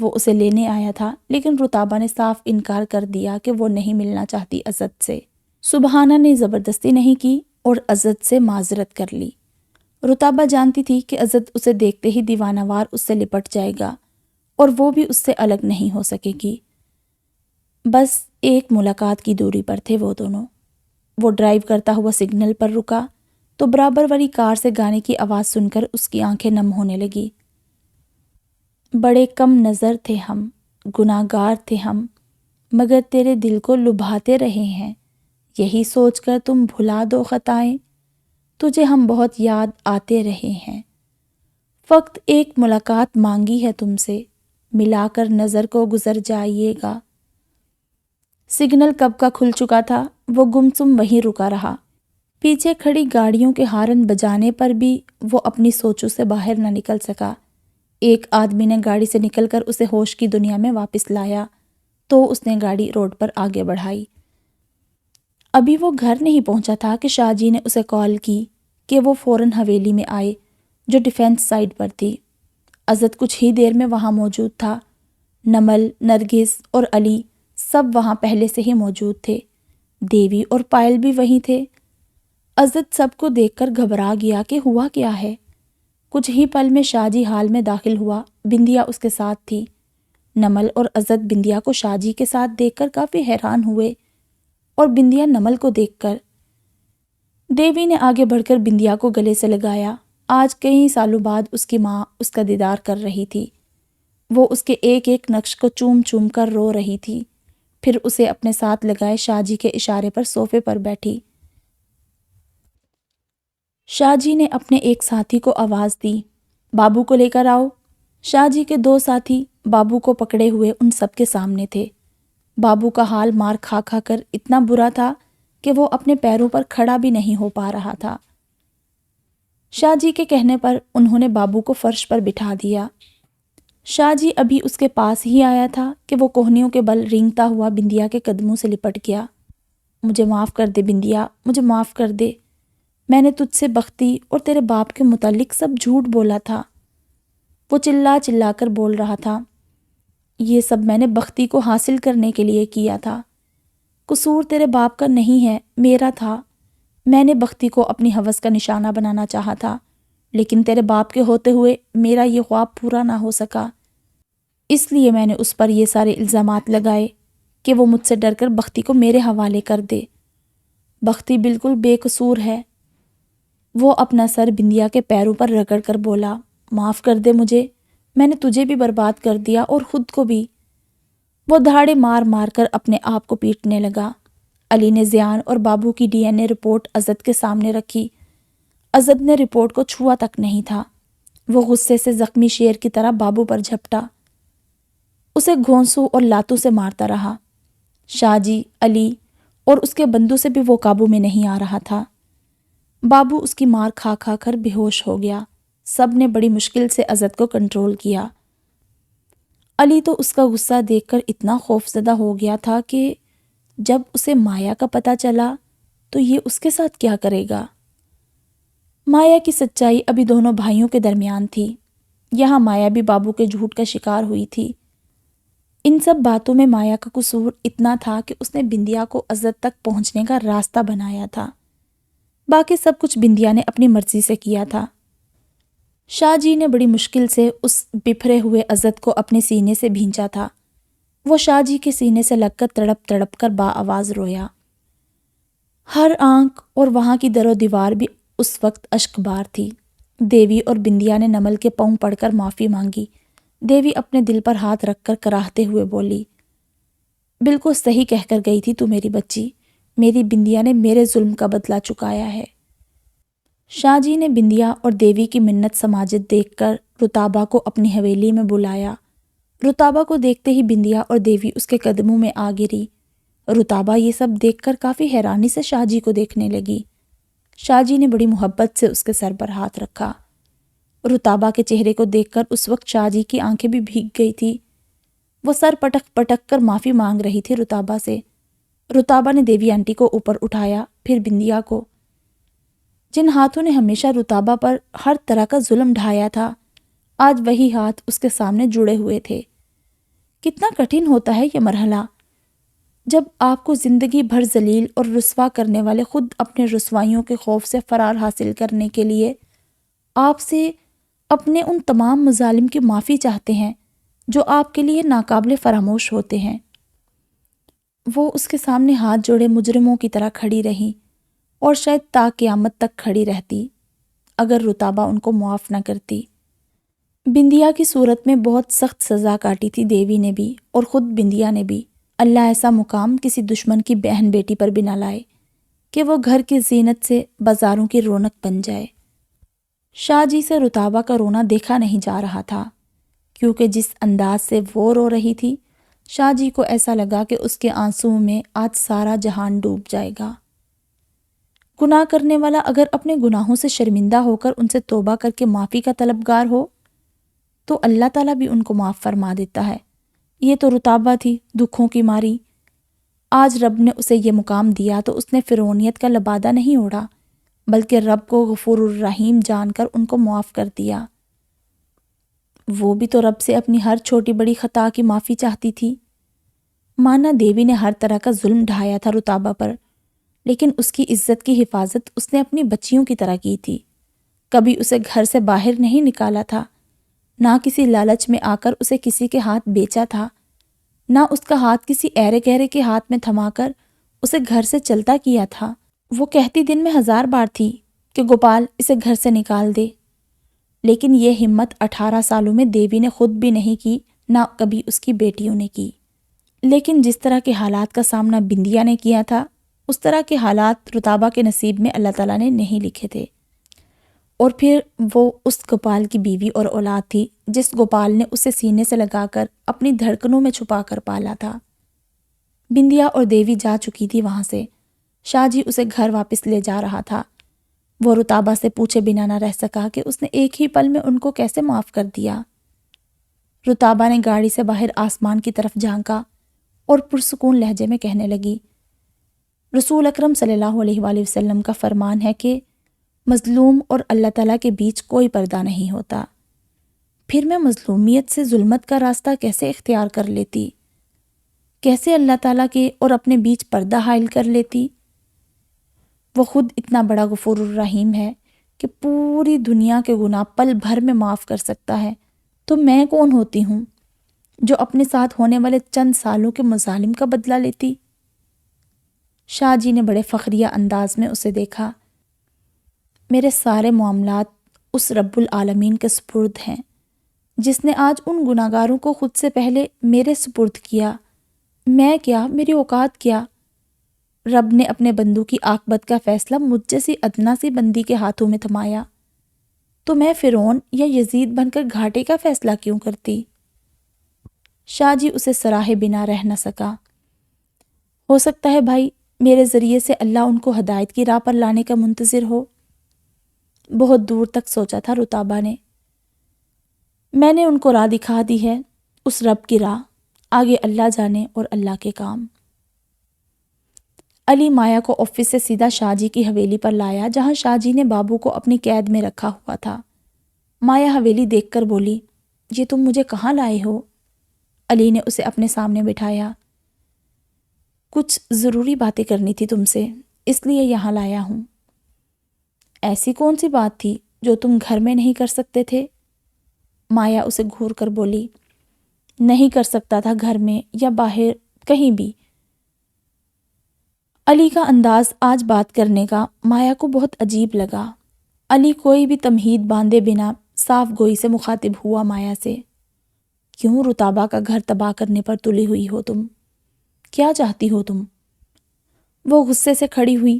وہ اسے لینے آیا تھا، لیکن رتابہ نے صاف انکار کر دیا کہ وہ نہیں ملنا چاہتی عزت سے۔ سبحانہ نے زبردستی نہیں کی اور عزت سے معذرت کر لی۔ رتابہ جانتی تھی کہ عزت اسے دیکھتے ہی دیوانہ وار اس سے لپٹ جائے گا اور وہ بھی اس سے الگ نہیں ہو سکے گی۔ بس ایک ملاقات کی دوری پر تھے وہ دونوں۔ وہ ڈرائیو کرتا ہوا سگنل پر رکا تو برابر والی کار سے گانے کی آواز سن کر اس کی آنکھیں نم ہونے لگی۔ بڑے کم نظر تھے ہم، گناہگار تھے ہم، مگر تیرے دل کو لبھاتے رہے ہیں، یہی سوچ کر تم بھلا دو خطائیں، تجھے ہم بہت یاد آتے رہے ہیں۔ فقط ایک ملاقات مانگی ہے تم سے، ملا کر نظر کو گزر جائیے گا۔ سگنل کب کا کھل چکا تھا، وہ گمسم وہیں رکا رہا۔ پیچھے کھڑی گاڑیوں کے ہارن بجانے پر بھی وہ اپنی سوچوں سے باہر نہ نکل سکا۔ ایک آدمی نے گاڑی سے نکل کر اسے ہوش کی دنیا میں واپس لایا تو اس نے گاڑی روڈ پر آگے بڑھائی۔ ابھی وہ گھر نہیں پہنچا تھا کہ شاہ جی نے اسے کال کی کہ وہ فوراً حویلی میں آئے جو ڈیفینس سائٹ پر تھی۔ عزت کچھ ہی دیر میں وہاں موجود تھا۔ نمل، نرگس اور علی سب وہاں پہلے سے ہی موجود تھے۔ دیوی اور پائل بھی وہیں تھے۔ عزت سب کو دیکھ کر گھبرا گیا کہ ہوا کیا ہے۔ کچھ ہی پل میں شاہ جی حال میں داخل ہوا، بندیا اس کے ساتھ تھی۔ نمل اور عزت بندیا کو شاہ جی کے ساتھ دیکھ کر کافی حیران ہوئے اور بندیا نمل کو دیکھ کر۔ دیوی نے آگے بڑھ کر بندیا کو گلے سے لگایا۔ آج کئی سالوں بعد اس کی ماں اس کا دیدار کر رہی تھی۔ وہ اس کے ایک ایک نقش کو چوم چوم کر رو رہی تھی، پھر اسے اپنے ساتھ لگائے شاہ جی کے اشارے پر صوفے پر بیٹھی۔ شاہ جی نے اپنے ایک ساتھی کو آواز دی، بابو کو لے کر آؤ۔ شاہ جی کے دو ساتھی بابو کو پکڑے ہوئے ان سب کے سامنے تھے۔ بابو کا حال مار کھا کھا کر اتنا برا تھا کہ وہ اپنے پیروں پر کھڑا بھی نہیں ہو پا رہا تھا۔ شاہ جی کے کہنے پر انہوں نے بابو کو فرش پر بٹھا دیا۔ شاہ جی ابھی اس کے پاس ہی آیا تھا کہ وہ کوہنیوں کے بل رینگتا ہوا بندیا کے قدموں سے لپٹ گیا۔ مجھے معاف کر دے بندیا، مجھے معاف کر دے۔ میں نے تجھ سے بختی اور تیرے باپ کے متعلق سب جھوٹ بولا تھا۔ وہ چلا چلا کر بول رہا تھا، یہ سب میں نے بختی کو حاصل کرنے کے لیے کیا تھا۔ قصور تیرے باپ کا نہیں ہے، میرا تھا۔ میں نے بختی کو اپنی ہوس کا نشانہ بنانا چاہا تھا، لیکن تیرے باپ کے ہوتے ہوئے میرا یہ خواب پورا نہ ہو سکا۔ اس لیے میں نے اس پر یہ سارے الزامات لگائے کہ وہ مجھ سے ڈر کر بختی کو میرے حوالے کر دے۔ بختی بالکل بے قصور ہے۔ وہ اپنا سر بندیا کے پیروں پر رگڑ کر بولا، معاف کر دے مجھے، میں نے تجھے بھی برباد کر دیا اور خود کو بھی۔ وہ دھاڑے مار مار کر اپنے آپ کو پیٹنے لگا۔ علی نے زیان اور بابو کی ڈی این اے رپورٹ عزت کے سامنے رکھی۔ عزت نے رپورٹ کو چھوا تک نہیں تھا۔ وہ غصے سے زخمی شیر کی طرح بابو پر جھپٹا، اسے گھونسوں اور لاتوں سے مارتا رہا۔ شاہ جی، علی اور اس کے بندوں سے بھی وہ قابو میں نہیں آ رہا تھا۔ بابو اس کی مار کھا کھا کر بے ہوش ہو گیا۔ سب نے بڑی مشکل سے عزت کو کنٹرول کیا۔ علی تو اس کا غصہ دیکھ کر اتنا خوفزدہ ہو گیا تھا کہ جب اسے مایا کا پتہ چلا تو یہ اس کے ساتھ کیا کرے گا۔ مایا کی سچائی ابھی دونوں بھائیوں کے درمیان تھی۔ یہاں مایا بھی بابو کے جھوٹ کا شکار ہوئی تھی۔ ان سب باتوں میں مایا کا قصور اتنا تھا کہ اس نے بندیا کو عزت تک پہنچنے کا راستہ بنایا تھا۔ باقی سب کچھ بندیا نے اپنی مرضی سے کیا تھا۔ شاہ جی نے بڑی مشکل سے اس بپھرے ہوئے عزت کو اپنے سینے سے بھینچا تھا۔ وہ شاہ جی کے سینے سے لگ کر تڑپ تڑپ کر آواز رویا۔ ہر آنکھ اور وہاں کی در و دیوار بھی اس وقت اشک بار تھی۔ دیوی اور بندیا نے نمل کے پاؤں پڑ کر معافی مانگی۔ دیوی اپنے دل پر ہاتھ رکھ کر کراہتے ہوئے بولی، بالکل صحیح کہہ کر گئی تھی تو میری بچی، میری بندیا نے میرے ظلم کا بدلہ چکایا ہے۔ شاہ جی نے بندیا اور دیوی کی منت سماجت دیکھ کر رتابہ کو اپنی حویلی میں بلایا۔ رتابہ کو دیکھتے ہی بندیا اور دیوی اس کے قدموں میں آ گری۔ رتابہ یہ سب دیکھ کر کافی حیرانی سے شاہ جی کو دیکھنے لگی۔ شاہ جی نے بڑی محبت سے اس کے سر پر ہاتھ رکھا۔ رتابہ کے چہرے کو دیکھ کر اس وقت شاہ جی کی آنکھیں بھی بھیگ گئی تھی۔ وہ سر پٹک پٹک کر معافی مانگ رہی تھی رتابہ سے۔ رتابہ نے دیوی آنٹی کو اوپر اٹھایا، پھر بندیا کو۔ جن ہاتھوں نے ہمیشہ رتابہ پر ہر طرح کا ظلم ڈھایا تھا، آج وہی ہاتھ اس کے سامنے جڑے ہوئے تھے۔ کتنا کٹھن ہوتا ہے یہ مرحلہ، جب آپ کو زندگی بھر ذلیل اور رسوا کرنے والے خود اپنے رسوائیوں کے خوف سے فرار حاصل کرنے کے لیے آپ سے اپنے ان تمام مظالم کی معافی چاہتے ہیں جو آپ کے لیے ناقابل فراموش ہوتے ہیں۔ وہ اس کے سامنے ہاتھ جوڑے مجرموں کی طرح کھڑی رہیں اور شاید تا قیامت تک کھڑی رہتی اگر رتابہ ان کو معاف نہ کرتی۔ بندیا کی صورت میں بہت سخت سزا کاٹی تھی دیوی نے بھی اور خود بندیا نے بھی۔ اللہ ایسا مقام کسی دشمن کی بہن بیٹی پر بھی نہ لائے کہ وہ گھر کی زینت سے بازاروں کی رونق بن جائے۔ شاہ جی سے رتابہ کا رونا دیکھا نہیں جا رہا تھا، کیونکہ جس انداز سے وہ رو رہی تھی، شاہ جی کو ایسا لگا کہ اس کے آنسوؤں میں آج سارا جہان ڈوب جائے گا۔ گناہ کرنے والا اگر اپنے گناہوں سے شرمندہ ہو کر ان سے توبہ کر کے معافی کا طلبگار ہو تو اللہ تعالیٰ بھی ان کو معاف فرما دیتا ہے۔ یہ تو رتابہ تھی، دکھوں کی ماری۔ آج رب نے اسے یہ مقام دیا تو اس نے فرعونیت کا لبادہ نہیں اوڑھا، بلکہ رب کو غفور الرحیم جان کر ان کو معاف کر دیا۔ وہ بھی تو رب سے اپنی ہر چھوٹی بڑی خطا کی معافی چاہتی تھی۔ مانا دیوی نے ہر طرح کا ظلم ڈھایا تھا رتابہ پر، لیکن اس کی عزت کی حفاظت اس نے اپنی بچیوں کی طرح کی تھی۔ کبھی اسے گھر سے باہر نہیں نکالا تھا، نہ کسی لالچ میں آ کر اسے کسی کے ہاتھ بیچا تھا، نہ اس کا ہاتھ کسی ایرے گہرے کے ہاتھ میں تھما کر اسے گھر سے چلتا کیا تھا۔ وہ کہتی دن میں 1000 بار تھی کہ گوپال اسے گھر سے نکال دے، لیکن یہ ہمت 18 سالوں میں دیوی نے خود بھی نہیں کی، نہ کبھی اس کی بیٹیوں نے کی۔ لیکن جس طرح کے حالات کا سامنا بندیا نے کیا تھا، اس طرح کے حالات رتابہ کے نصیب میں اللہ تعالیٰ نے نہیں لکھے تھے۔ اور پھر وہ اس گوپال کی بیوی اور اولاد تھی جس گوپال نے اسے سینے سے لگا کر اپنی دھڑکنوں میں چھپا کر پالا تھا۔ بندیا اور دیوی جا چکی تھی وہاں سے۔ شاہ جی اسے گھر واپس لے جا رہا تھا۔ وہ رتابہ سے پوچھے بنا نہ رہ سکا کہ اس نے ایک ہی پل میں ان کو کیسے معاف کر دیا۔ رتابہ نے گاڑی سے باہر آسمان کی طرف جھانکا اور پرسکون لہجے میں کہنے لگی، رسول اکرم صلی اللہ علیہ وآلہ وسلم کا فرمان ہے کہ مظلوم اور اللہ تعالیٰ کے بیچ کوئی پردہ نہیں ہوتا۔ پھر میں مظلومیت سے ظلمت کا راستہ کیسے اختیار کر لیتی؟ کیسے اللہ تعالیٰ کے اور اپنے بیچ پردہ حائل کر لیتی؟ وہ خود اتنا بڑا غفور الرحیم ہے کہ پوری دنیا کے گناہ پل بھر میں معاف کر سکتا ہے، تو میں کون ہوتی ہوں جو اپنے ساتھ ہونے والے چند سالوں کے مظالم کا بدلہ لیتی؟ شاہ جی نے بڑے فخریہ انداز میں اسے دیکھا۔ میرے سارے معاملات اس رب العالمین کے سپرد ہیں جس نے آج ان گناہگاروں کو خود سے پہلے میرے سپرد کیا۔ میں کیا، میری اوقات کیا؟ رب نے اپنے بندوں کی عاقبت کا فیصلہ مجھ جیسی ادنا سی بندی کے ہاتھوں میں تھمایا، تو میں فرعون یا یزید بن کر گھاٹے کا فیصلہ کیوں کرتی؟ شاہ جی اسے سراہے بنا رہ نہ سکا۔ ہو سکتا ہے بھائی میرے ذریعے سے اللہ ان کو ہدایت کی راہ پر لانے کا منتظر ہو۔ بہت دور تک سوچا تھا رتابہ نے۔ میں نے ان کو راہ دکھا دی ہے، اس رب کی راہ، آگے اللہ جانے اور اللہ کے کام۔ علی مایا کو آفس سے سیدھا شاہ جی کی حویلی پر لایا جہاں شاہ جی نے بابو کو اپنی قید میں رکھا ہوا تھا۔ مایا حویلی دیکھ کر بولی، یہ تم مجھے کہاں لائے ہو؟ علی نے اسے اپنے سامنے بٹھایا۔ کچھ ضروری باتیں کرنی تھی تم سے، اس لیے یہاں لایا ہوں۔ ایسی کون سی بات تھی جو تم گھر میں نہیں کر سکتے تھے؟ مایا اسے گھور کر بولی، نہیں کر سکتا تھا گھر میں یا باہر، کہیں بھی۔ علی کا انداز آج بات کرنے کا مایا کو بہت عجیب لگا۔ علی کوئی بھی تمہید باندھے بنا صاف گوئی سے مخاطب ہوا مایا سے، کیوں رتابہ کا گھر تباہ کرنے پر تلی ہوئی ہو تم؟ کیا چاہتی ہو تم؟ وہ غصے سے کھڑی ہوئی،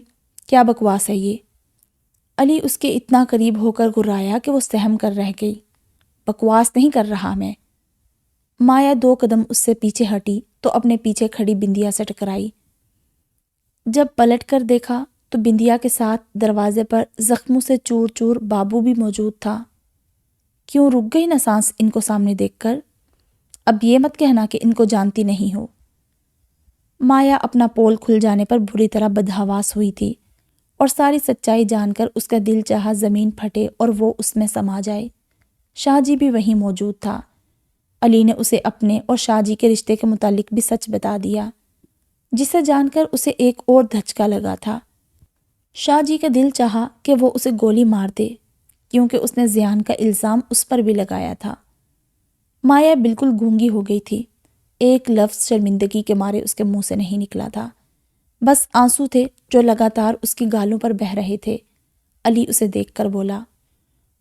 کیا بکواس ہے یہ؟ علی اس کے اتنا قریب ہو کر گرایا کہ وہ سہم کر رہ گئی۔ بکواس نہیں کر رہا میں۔ مایا 2 قدم اس سے پیچھے ہٹی تو اپنے پیچھے کھڑی بندیا سے ٹکرائی۔ جب پلٹ کر دیکھا تو بندیا کے ساتھ دروازے پر زخموں سے چور چور بابو بھی موجود تھا۔ کیوں رک گئی نہ سانس ان کو سامنے دیکھ کر؟ اب یہ مت کہنا کہ ان کو جانتی نہیں ہو۔ مایا اپنا پول کھل جانے پر بری طرح بدحواس ہوئی تھی اور ساری سچائی جان کر اس کا دل چاہا زمین پھٹے اور وہ اس میں سما جائے۔ شاہ جی بھی وہیں موجود تھا۔ علی نے اسے اپنے اور شاہ جی کے رشتے کے متعلق بھی سچ بتا دیا، جسے جان کر اسے ایک اور دھچکا لگا تھا۔ شاہ جی کا دل چاہا کہ وہ اسے گولی مار دے، کیونکہ اس نے زیان کا الزام اس پر بھی لگایا تھا۔ مایا بالکل گونگی ہو گئی تھی، ایک لفظ شرمندگی کے مارے اس کے منہ سے نہیں نکلا تھا، بس آنسو تھے جو لگاتار اس کی گالوں پر بہہ رہے تھے۔ علی اسے دیکھ کر بولا،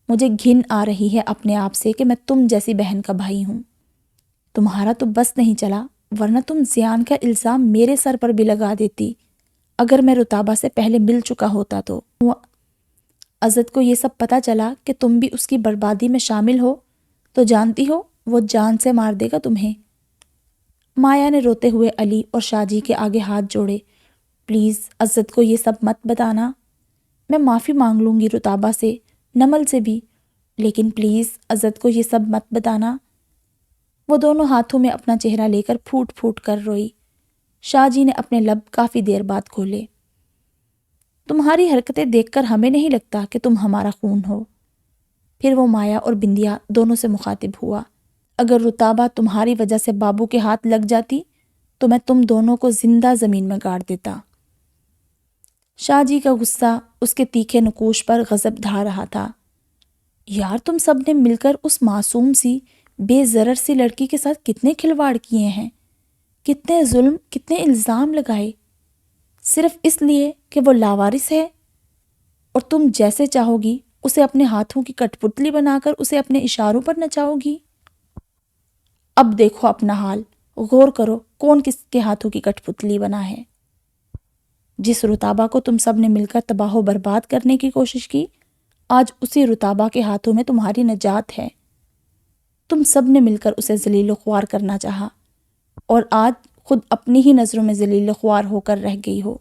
مجھے گھن آ رہی ہے اپنے آپ سے کہ میں تم جیسی بہن کا بھائی ہوں۔ تمہارا تو بس نہیں چلا، ورنہ تم زیان کا الزام میرے سر پر بھی لگا دیتی اگر میں رتابہ سے پہلے مل چکا ہوتا تو۔ عزت کو یہ سب پتہ چلا کہ تم بھی اس کی بربادی میں شامل ہو تو جانتی ہو وہ جان سے مار دے گا تمہیں۔ مایا نے روتے ہوئے علی اور شاہ جی کے آگے ہاتھ جوڑے، پلیز عزت کو یہ سب مت بتانا، میں معافی مانگ لوں گی رتابہ سے، نمل سے بھی، لیکن پلیز عزت کو یہ سب مت بتانا۔ وہ دونوں ہاتھوں میں اپنا چہرہ لے کر پھوٹ پھوٹ کر روئی۔ شاہ جی نے اپنے لب کافی دیر بعد کھولے، تمہاری حرکتیں دیکھ کر ہمیں نہیں لگتا کہ تم ہمارا خون ہو۔ پھر وہ مایا اور بندیا دونوں سے مخاطب ہوا، اگر رتابہ تمہاری وجہ سے بابو کے ہاتھ لگ جاتی تو میں تم دونوں کو زندہ زمین میں گاڑ دیتا۔ شاہ جی کا غصہ اس کے تیکھے نقوش پر غضب ڈھا رہا تھا۔ یار تم سب نے مل کر اس معصوم سی بے ضرر سی لڑکی کے ساتھ کتنے کھلواڑ کیے ہیں، کتنے ظلم، کتنے الزام لگائے، صرف اس لیے کہ وہ لاوارث ہے، اور تم جیسے چاہو گی اسے اپنے ہاتھوں کی کٹ پتلی بنا کر اسے اپنے اشاروں پر نچاؤ گی۔ اب دیکھو اپنا حال، غور کرو کون کس کے ہاتھوں کی کٹ پتلی بنا ہے۔ جس رتابہ کو تم سب نے مل کر تباہ و برباد کرنے کی کوشش کی، آج اسی رتابہ کے ہاتھوں میں تمہاری نجات ہے۔ تم سب نے مل کر اسے ذلیل و خوار کرنا چاہا، اور آج خود اپنی ہی نظروں میں ذلیل و خوار ہو کر رہ گئی ہو۔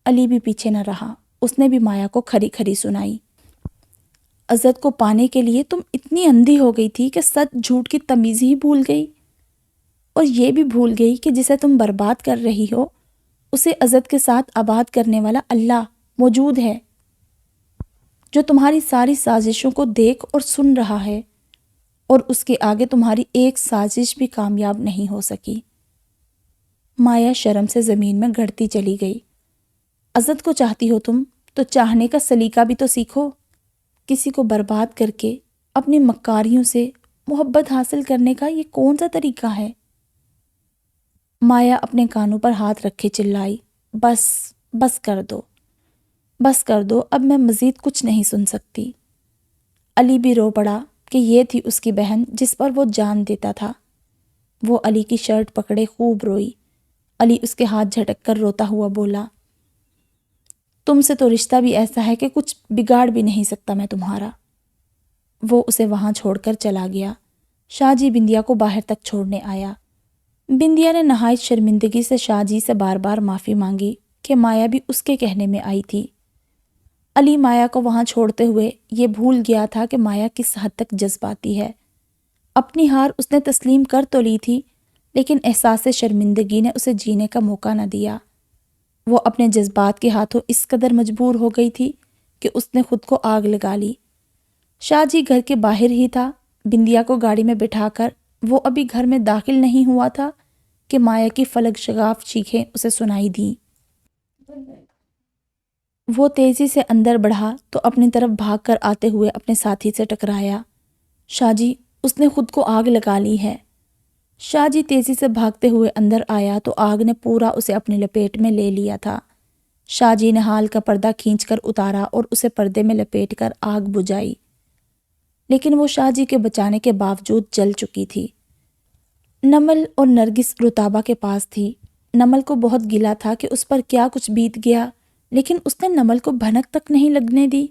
علی بھی پیچھے نہ رہا، اس نے بھی مایا کو کھری کھری سنائی۔ عزت کو پانے کے لیے تم اتنی اندھی ہو گئی تھی کہ سچ جھوٹ کی تمیز ہی بھول گئی، اور یہ بھی بھول گئی کہ جسے تم برباد کر رہی ہو اسے عزت کے ساتھ آباد کرنے والا اللہ موجود ہے، جو تمہاری ساری سازشوں کو دیکھ اور سن رہا ہے، اور اس کے آگے تمہاری ایک سازش بھی کامیاب نہیں ہو سکی۔ مایا شرم سے زمین میں گڑتی چلی گئی۔ عزت کو چاہتی ہو تم تو چاہنے کا سلیقہ بھی تو سیکھو۔ کسی کو برباد کر کے اپنی مکاریوں سے محبت حاصل کرنے کا یہ کون سا طریقہ ہے؟ مایا اپنے کانوں پر ہاتھ رکھے چلائی، بس بس کر دو، بس کر دو، اب میں مزید کچھ نہیں سن سکتی۔ علی بھی رو پڑا کہ یہ تھی اس کی بہن جس پر وہ جان دیتا تھا۔ وہ علی کی شرٹ پکڑے خوب روئی۔ علی اس کے ہاتھ جھٹک کر روتا ہوا بولا، تم سے تو رشتہ بھی ایسا ہے کہ کچھ بگاڑ بھی نہیں سکتا میں تمہارا۔ وہ اسے وہاں چھوڑ کر چلا گیا۔ شاہ جی بندیا کو باہر تک چھوڑنے آیا۔ بندیا نے نہایت شرمندگی سے شاہ جی سے بار بار معافی مانگی کہ مایا بھی اس کے کہنے میں آئی تھی۔ علی مایا کو وہاں چھوڑتے ہوئے یہ بھول گیا تھا کہ مایا کس حد تک جذباتی ہے۔ اپنی ہار اس نے تسلیم کر تو لی تھی، لیکن احساس شرمندگی نے اسے جینے کا موقع نہ دیا۔ وہ اپنے جذبات کے ہاتھوں اس قدر مجبور ہو گئی تھی کہ اس نے خود کو آگ لگا لی۔ شاہ جی گھر کے باہر ہی تھا۔ بندیا کو گاڑی میں بٹھا کر وہ ابھی گھر میں داخل نہیں ہوا تھا کہ مایا کی فلک شگاف چیخیں اسے سنائی دیں۔ وہ تیزی سے اندر بڑھا تو اپنی طرف بھاگ کر آتے ہوئے اپنے ساتھی سے ٹکرایا۔ شاہ جی، اس نے خود کو آگ لگا لی ہے۔ شاہ جی تیزی سے بھاگتے ہوئے اندر آیا تو آگ نے پورا اسے اپنی لپیٹ میں لے لیا تھا۔ شاہ جی نے حال کا پردہ کھینچ کر اتارا اور اسے پردے میں لپیٹ کر آگ بجھائی، لیکن وہ شاہ جی کے بچانے کے باوجود جل چکی تھی۔ نمل اور نرگس رتابہ کے پاس تھی۔ نمل کو بہت گلا تھا کہ اس پر کیا کچھ بیت گیا، لیکن اس نے نمل کو بھنک تک نہیں لگنے دی۔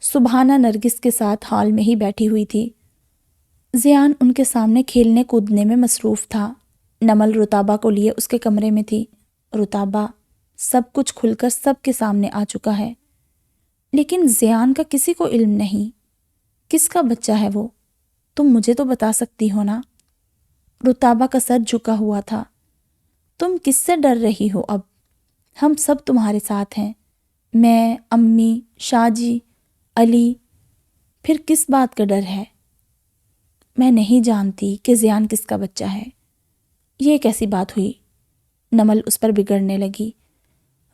سبحانہ نرگس کے ساتھ ہال میں ہی بیٹھی ہوئی تھی۔ زیان ان کے سامنے کھیلنے کودنے میں مصروف تھا۔ نمل رتابہ کو لیے اس کے کمرے میں تھی۔ رتابہ، سب کچھ کھل کر سب کے سامنے آ چکا ہے، لیکن زیان کا کسی کو علم نہیں۔ کس کا بچہ ہے وہ؟ تم مجھے تو بتا سکتی ہو نا۔ رتابہ کا سر جھکا ہوا تھا۔ تم کس سے ڈر رہی ہو اب؟ ہم سب تمہارے ساتھ ہیں، میں، امی، شاہ جی، علی، پھر کس بات کا ڈر ہے؟ میں نہیں جانتی کہ زیان کس کا بچہ ہے۔ یہ کیسی بات ہوئی؟ نمل اس پر بگڑنے لگی۔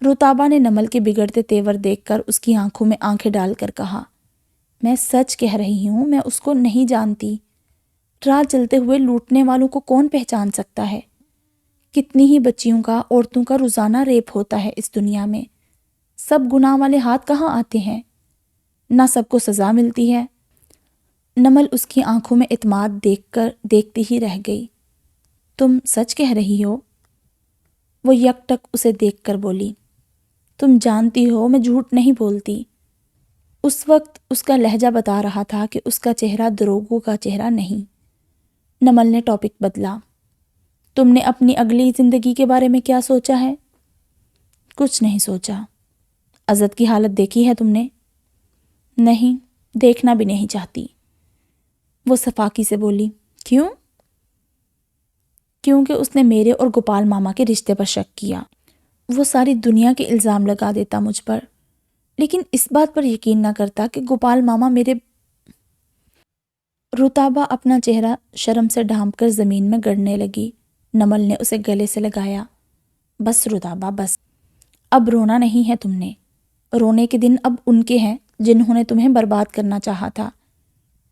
رتابہ نے نمل کے بگڑتے تیور دیکھ کر اس کی آنکھوں میں آنکھیں ڈال کر کہا، میں سچ کہہ رہی ہوں، میں اس کو نہیں جانتی۔ راہ چلتے ہوئے لوٹنے والوں کو کون پہچان سکتا ہے؟ کتنی ہی بچیوں کا، عورتوں کا روزانہ ریپ ہوتا ہے اس دنیا میں۔ سب گناہ والے ہاتھ کہاں آتے ہیں؟ نہ سب کو سزا ملتی ہے۔ نمل اس کی آنکھوں میں اعتماد دیکھتی ہی رہ گئی۔ تم سچ کہہ رہی ہو؟ وہ یک ٹک اسے دیکھ کر بولی۔ تم جانتی ہو میں جھوٹ نہیں بولتی۔ اس وقت اس کا لہجہ بتا رہا تھا کہ اس کا چہرہ دروغوں کا چہرہ نہیں۔ نمل نے ٹاپک بدلا۔ تم نے اپنی اگلی زندگی کے بارے میں کیا سوچا ہے؟ کچھ نہیں سوچا۔ عزت کی حالت دیکھی ہے تم نے؟ نہیں، دیکھنا بھی نہیں چاہتی۔ وہ صفاقی سے بولی۔ کیوں؟ کیونکہ اس نے میرے اور گوپال ماما کے رشتے پر شک کیا۔ وہ ساری دنیا کے الزام لگا دیتا مجھ پر، لیکن اس بات پر یقین نہ کرتا کہ گوپال ماما میرے… رتابہ اپنا چہرہ شرم سے ڈھانپ کر زمین میں گڑنے لگی۔ نمل نے اسے گلے سے لگایا۔ بس رتابہ بس، اب رونا نہیں ہے تم نے۔ رونے کے دن اب ان کے ہیں جنہوں نے تمہیں برباد کرنا چاہا تھا۔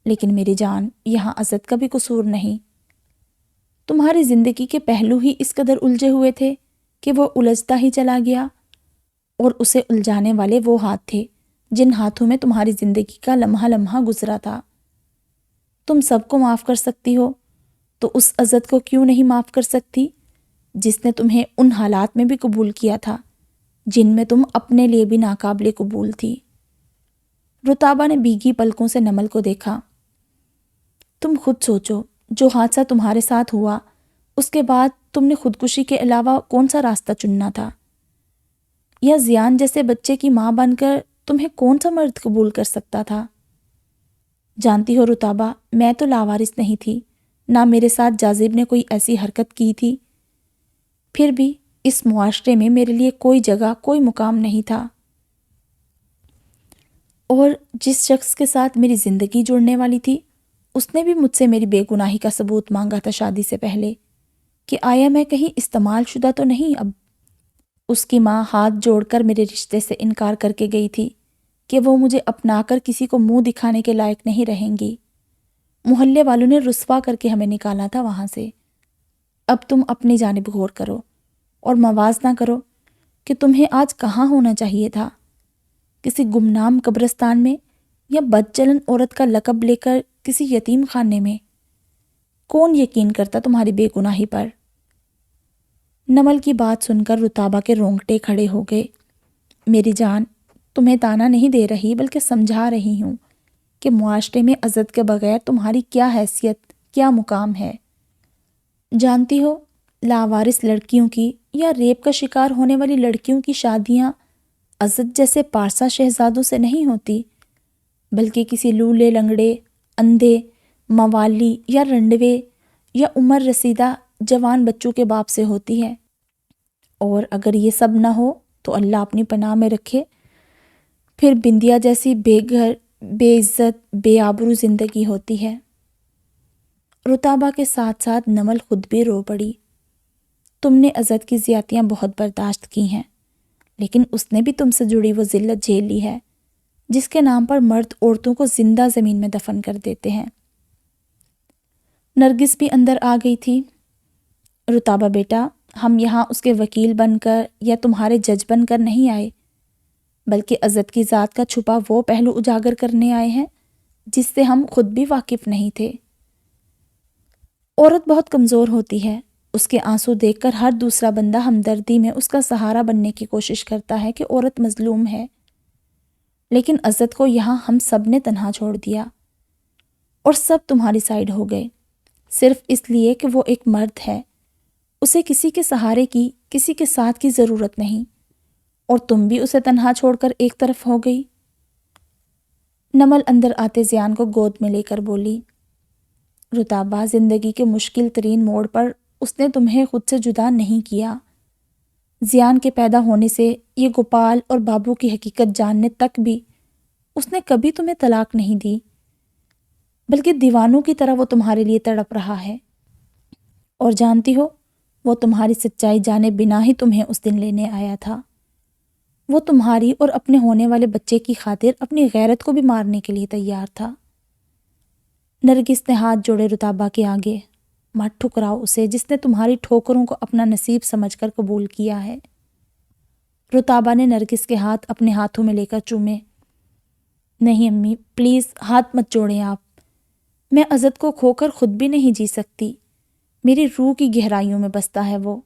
لیکن میری جان، یہاں عزت کا بھی قصور نہیں۔ تمہاری زندگی کے پہلو ہی اس قدر الجھے ہوئے تھے کہ وہ الجھتا ہی چلا گیا، اور اسے الجھانے والے وہ ہاتھ تھے جن ہاتھوں میں تمہاری زندگی کا لمحہ لمحہ گزرا تھا۔ تم سب کو معاف کر سکتی ہو تو اس عزت کو کیوں نہیں معاف کر سکتی جس نے تمہیں ان حالات میں بھی قبول کیا تھا جن میں تم اپنے لیے بھی ناقابل قبول تھی۔ رتابہ نے بھیگی پلکوں سے نمل کو دیکھا۔ تم خود سوچو، جو حادثہ تمہارے ساتھ ہوا اس کے بعد تم نے خودکشی کے علاوہ کون سا راستہ چننا تھا؟ یا زیان جیسے بچے کی ماں بن کر تمہیں کون سا مرد قبول کر سکتا تھا؟ جانتی ہو رتابہ، میں تو لاوارث نہیں تھی، نہ میرے ساتھ جاذب نے کوئی ایسی حرکت کی تھی۔ پھر بھی اس معاشرے میں میرے لیے کوئی جگہ، کوئی مقام نہیں تھا۔ اور جس شخص کے ساتھ میری زندگی جڑنے والی تھی اس نے بھی مجھ سے میری بے گناہی کا ثبوت مانگا تھا شادی سے پہلے، کہ آیا میں کہیں استعمال شدہ تو نہیں اب۔ اس کی ماں ہاتھ جوڑ کر میرے رشتے سے انکار کر کے گئی تھی کہ وہ مجھے اپنا کر کسی کو منہ دکھانے کے لائق نہیں رہیں گی۔ محلے والوں نے رسوا کر کے ہمیں نکالا تھا وہاں سے۔ اب تم اپنی جانب غور کرو اور موازنہ کرو کہ تمہیں آج کہاں ہونا چاہیے تھا، کسی گمنام قبرستان میں یا بدچلن عورت کا لقب لے کر کسی یتیم خانے میں؟ کون یقین کرتا تمہاری بے گناہی پر؟ نمل کی بات سن کر رتابہ کے رونگٹے کھڑے ہو گئے۔ میری جان، تمہیں تانا نہیں دے رہی بلکہ سمجھا رہی ہوں کہ معاشرے میں عزت کے بغیر تمہاری کیا حیثیت، کیا مقام ہے۔ جانتی ہو، لاوارث لڑکیوں کی یا ریپ کا شکار ہونے والی لڑکیوں کی شادیاں عزت جیسے پارسا شہزادوں سے نہیں ہوتی، بلکہ کسی لولے لنگڑے، اندھے، موالی یا رنڈوے یا عمر رسیدہ جوان بچوں کے باپ سے ہوتی ہے۔ اور اگر یہ سب نہ ہو تو اللہ اپنی پناہ میں رکھے، پھر بندیا جیسی بے گھر، بے عزت، بے آبرو زندگی ہوتی ہے۔ رتابہ کے ساتھ ساتھ نمل خود بھی رو پڑی۔ تم نے عزت کی زیادتیاں بہت برداشت کی ہیں، لیکن اس نے بھی تم سے جڑی وہ ذلت جھیل لی ہے جس کے نام پر مرد عورتوں کو زندہ زمین میں دفن کر دیتے ہیں۔ نرگس بھی اندر آ گئی تھی۔ رتابہ بیٹا، ہم یہاں اس کے وکیل بن کر یا تمہارے جج بن کر نہیں آئے، بلکہ عزت کی ذات کا چھپا وہ پہلو اجاگر کرنے آئے ہیں جس سے ہم خود بھی واقف نہیں تھے۔ عورت بہت کمزور ہوتی ہے، اس کے آنسو دیکھ کر ہر دوسرا بندہ ہمدردی میں اس کا سہارا بننے کی کوشش کرتا ہے کہ عورت مظلوم ہے، لیکن عزت کو یہاں ہم سب نے تنہا چھوڑ دیا اور سب تمہاری سائیڈ ہو گئے، صرف اس لیے کہ وہ ایک مرد ہے، اسے کسی کے سہارے کی، کسی کے ساتھ کی ضرورت نہیں، اور تم بھی اسے تنہا چھوڑ کر ایک طرف ہو گئی۔ نمل اندر آتے زیان کو گود میں لے کر بولی، رتابہ، زندگی کے مشکل ترین موڑ پر اس نے تمہیں خود سے جدا نہیں کیا۔ زیان کے پیدا ہونے سے یہ گوپال اور بابو کی حقیقت جاننے تک بھی اس نے کبھی تمہیں طلاق نہیں دی، بلکہ دیوانوں کی طرح وہ تمہارے لیے تڑپ رہا ہے۔ اور جانتی ہو، وہ تمہاری سچائی جانے بنا ہی تمہیں اس دن لینے آیا تھا۔ وہ تمہاری اور اپنے ہونے والے بچے کی خاطر اپنی غیرت کو بھی مارنے کے لیے تیار تھا۔ نرگس نے ہاتھ جوڑے رتابہ کے آگے۔ مت ٹھکراؤ اسے جس نے تمہاری ٹھوکروں کو اپنا نصیب سمجھ کر قبول کیا ہے۔ رتابہ نے نرگس کے ہاتھ اپنے ہاتھوں میں لے کر چومے۔ نہیں امی، پلیز ہاتھ مت جوڑیں آپ۔ میں عزت کو کھو کر خود بھی نہیں جی سکتی۔ میری روح کی گہرائیوں میں بستا ہے وہ۔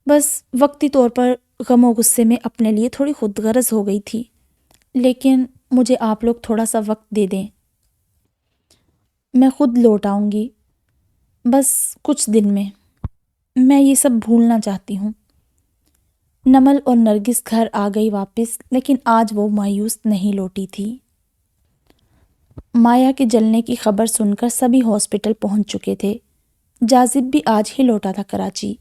بس وقتی طور پر غم و غصے میں اپنے لیے تھوڑی خود غرض ہو گئی تھی، لیکن مجھے آپ لوگ تھوڑا سا وقت دے دیں، میں خود لوٹ آؤں گی، بس کچھ دن میں یہ سب بھولنا چاہتی ہوں۔ نمل اور نرگس گھر آ گئی واپس، لیکن آج وہ مایوس نہیں لوٹی تھی۔ مایا کے جلنے کی خبر سن کر سبھی ہاسپٹل پہنچ چکے تھے۔ جاذب بھی آج ہی لوٹا تھا کراچی۔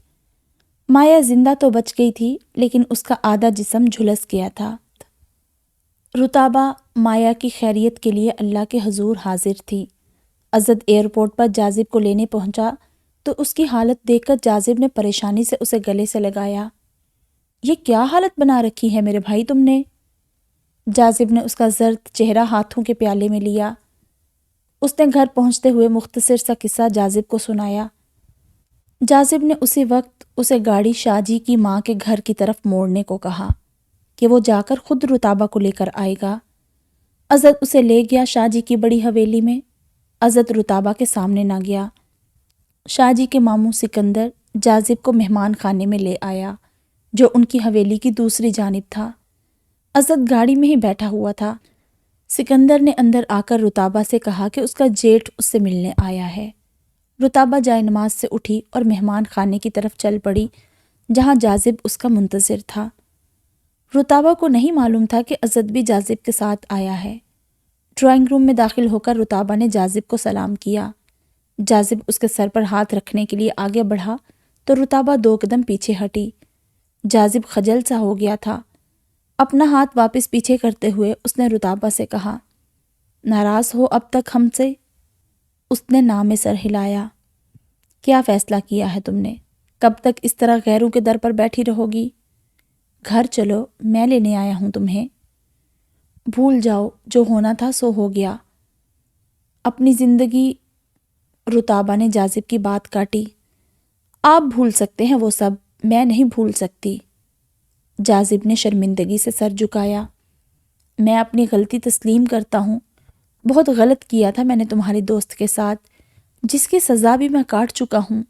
مایا زندہ تو بچ گئی تھی، لیکن اس کا آدھا جسم جھلس گیا تھا۔ رتابہ مایا کی خیریت کے لیے اللہ کے حضور حاضر تھی۔ عزت ایئرپورٹ پر جاذب کو لینے پہنچا تو اس کی حالت دیکھ کر جاذب نے پریشانی سے اسے گلے سے لگایا۔ یہ کیا حالت بنا رکھی ہے میرے بھائی تم نے؟ جاذب نے اس کا زرد چہرہ ہاتھوں کے پیالے میں لیا۔ اس نے گھر پہنچتے ہوئے مختصر سا قصہ جاذب کو سنایا۔ جاذب نے اسی وقت اسے گاڑی شاہ جی کی ماں کے گھر کی طرف موڑنے کو کہا کہ وہ جا کر خود رتابہ کو لے کر آئے گا۔ عزت اسے لے گیا شاہ جی کی بڑی حویلی میں۔ عزت رتابہ کے سامنے نہ گیا۔ شاہ جی کے ماموں سکندر جاذب کو مہمان خانے میں لے آیا، جو ان کی حویلی کی دوسری جانب تھا۔ عزت گاڑی میں ہی بیٹھا ہوا تھا۔ سکندر نے اندر آ کر رتابہ سے کہا کہ اس کا جیٹھ اس سے ملنے آیا ہے۔ رتابہ جائے نماز سے اٹھی اور مہمان خانے کی طرف چل پڑی، جہاں جاذب اس کا منتظر تھا۔ رتابہ کو نہیں معلوم تھا کہ عزت بھی جاذب کے ساتھ آیا ہے۔ ڈرائنگ روم میں داخل ہو کر رتابہ نے جاذب کو سلام کیا۔ جاذب اس کے سر پر ہاتھ رکھنے کے لیے آگے بڑھا تو رتابہ 2 قدم پیچھے ہٹی۔ جاذب خجل سا ہو گیا تھا۔ اپنا ہاتھ واپس پیچھے کرتے ہوئے اس نے رتابہ سے کہا، ناراض ہو اب تک ہم سے؟ اس نے نام میں سر ہلایا۔ کیا فیصلہ کیا ہے تم نے؟ کب تک اس طرح غیروں کے در پر بیٹھی رہو گی؟ گھر چلو، میں لینے آیا ہوں تمہیں۔ بھول جاؤ، جو ہونا تھا سو ہو گیا۔ اپنی زندگی، رتابہ نے جاذب کی بات کاٹی۔ آپ بھول سکتے ہیں وہ سب، میں نہیں بھول سکتی۔ جاذب نے شرمندگی سے سر جھکایا۔ میں اپنی غلطی تسلیم کرتا ہوں۔ بہت غلط کیا تھا میں نے تمہاری دوست کے ساتھ، جس کی سزا بھی میں کاٹ چکا ہوں،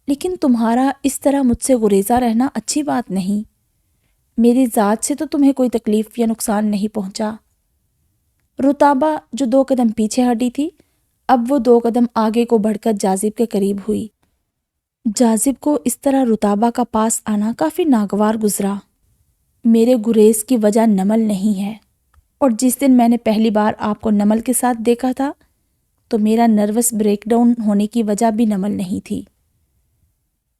لیکن تمہارا اس طرح مجھ سے گریزا رہنا اچھی بات نہیں۔ میری ذات سے تو تمہیں کوئی تکلیف یا نقصان نہیں پہنچا۔ رتابہ جو 2 قدم پیچھے ہٹی تھی، اب وہ 2 قدم آگے کو بڑھ کر جاذب کے قریب ہوئی۔ جاذب کو اس طرح رتابہ کا پاس آنا کافی ناگوار گزرا۔ میرے گریز کی وجہ نمل نہیں ہے، اور جس دن میں نے پہلی بار آپ کو نمل کے ساتھ دیکھا تھا تو میرا نروس بریک ڈاؤن ہونے کی وجہ بھی نمل نہیں تھی۔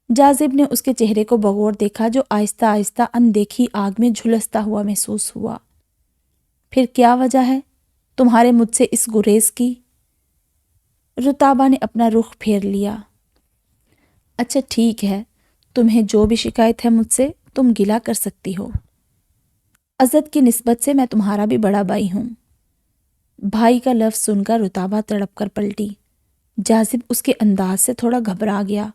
جاذب نے اس کے چہرے کو بغور دیکھا، جو آہستہ آہستہ اندیکھی آگ میں جھلستا ہوا محسوس ہوا۔ پھر کیا وجہ ہے تمہارے مجھ سے اس گریز کی؟ رتابہ نے اپنا رخ پھیر لیا۔ اچھا ٹھیک ہے، تمہیں جو بھی شکایت ہے مجھ سے تم گلہ کر سکتی ہو۔ عزت کی نسبت سے میں تمہارا بھی بڑا بھائی ہوں۔ بھائی کا لفظ سن کر رتابہ تڑپ کر پلٹی۔ جاذب اس کے انداز سے تھوڑا گھبرا گیا۔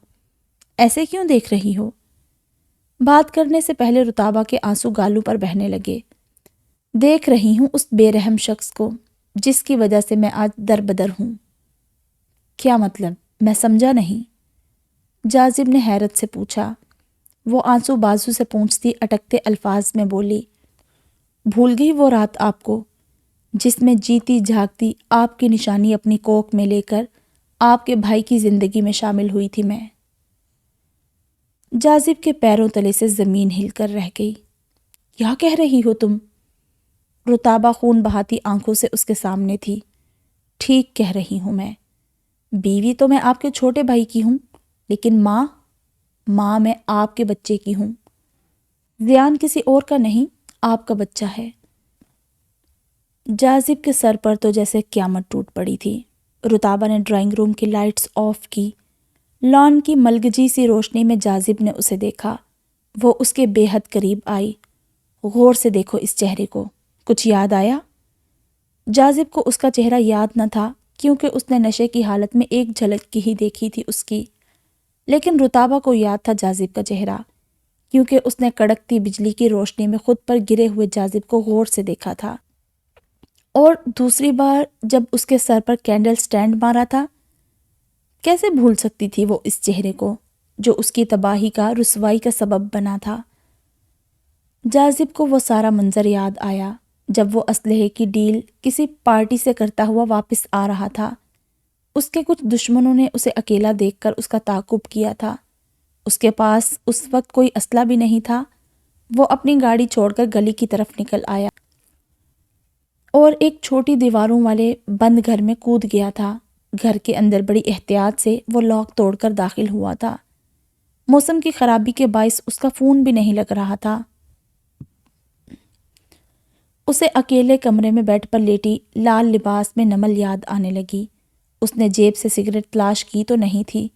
ایسے کیوں دیکھ رہی ہو؟ بات کرنے سے پہلے رتابہ کے آنسو گالوں پر بہنے لگے۔ دیکھ رہی ہوں اس بے رحم شخص کو، جس کی وجہ سے میں آج دربدر ہوں۔ کیا مطلب؟ میں سمجھا نہیں۔ جاذب نے حیرت سے پوچھا۔ وہ آنسو بازو سے پونچھتی اٹکتے الفاظ میں بولی، بھول گئی وہ رات آپ کو، جس میں جیتی جھاگتی آپ کی نشانی اپنی کوکھ میں لے کر آپ کے بھائی کی زندگی میں شامل ہوئی تھی میں۔ جاذب کے پیروں تلے سے زمین ہل کر رہ گئی۔ کیا کہہ رہی ہو تم؟ رتابہ خون بہاتی آنکھوں سے اس کے سامنے تھی۔ ٹھیک کہہ رہی ہوں میں۔ بیوی تو میں آپ کے چھوٹے بھائی کی ہوں، لیکن ماں میں آپ کے بچے کی ہوں۔ زیان کسی اور کا نہیں، آپ کا بچہ ہے۔ جاذب کے سر پر تو جیسے قیامت ٹوٹ پڑی تھی۔ رتابہ نے ڈرائنگ روم کی لائٹس آف کی۔ لان کی ملگجی سی روشنی میں جاذب نے اسے دیکھا۔ وہ اس کے بے حد قریب آئی۔ غور سے دیکھو اس چہرے کو، کچھ یاد آیا؟ جاذب کو اس کا چہرہ یاد نہ تھا، کیونکہ اس نے نشے کی حالت میں ایک جھلک کی ہی دیکھی تھی اس کی، لیکن رتابہ کو یاد تھا جاذب کا چہرہ، کیونکہ اس نے کڑکتی بجلی کی روشنی میں خود پر گرے ہوئے جاذب کو غور سے دیکھا تھا، اور دوسری بار جب اس کے سر پر کینڈل سٹینڈ مارا تھا۔ کیسے بھول سکتی تھی وہ اس چہرے کو، جو اس کی تباہی کا، رسوائی کا سبب بنا تھا؟ جاذب کو وہ سارا منظر یاد آیا جب وہ اسلحے کی ڈیل کسی پارٹی سے کرتا ہوا واپس آ رہا تھا۔ اس کے کچھ دشمنوں نے اسے اکیلا دیکھ کر اس کا تعاقب کیا تھا۔ اس کے پاس اس وقت کوئی اسلحہ بھی نہیں تھا۔ وہ اپنی گاڑی چھوڑ کر گلی کی طرف نکل آیا اور ایک چھوٹی دیواروں والے بند گھر میں کود گیا تھا۔ گھر کے اندر بڑی احتیاط سے وہ لاک توڑ کر داخل ہوا تھا۔ موسم کی خرابی کے باعث اس کا فون بھی نہیں لگ رہا تھا۔ اسے اکیلے کمرے میں بیڈ پر لیٹی لال لباس میں نمل یاد آنے لگی۔ اس نے جیب سے سگریٹ تلاش کی تو نہیں تھی۔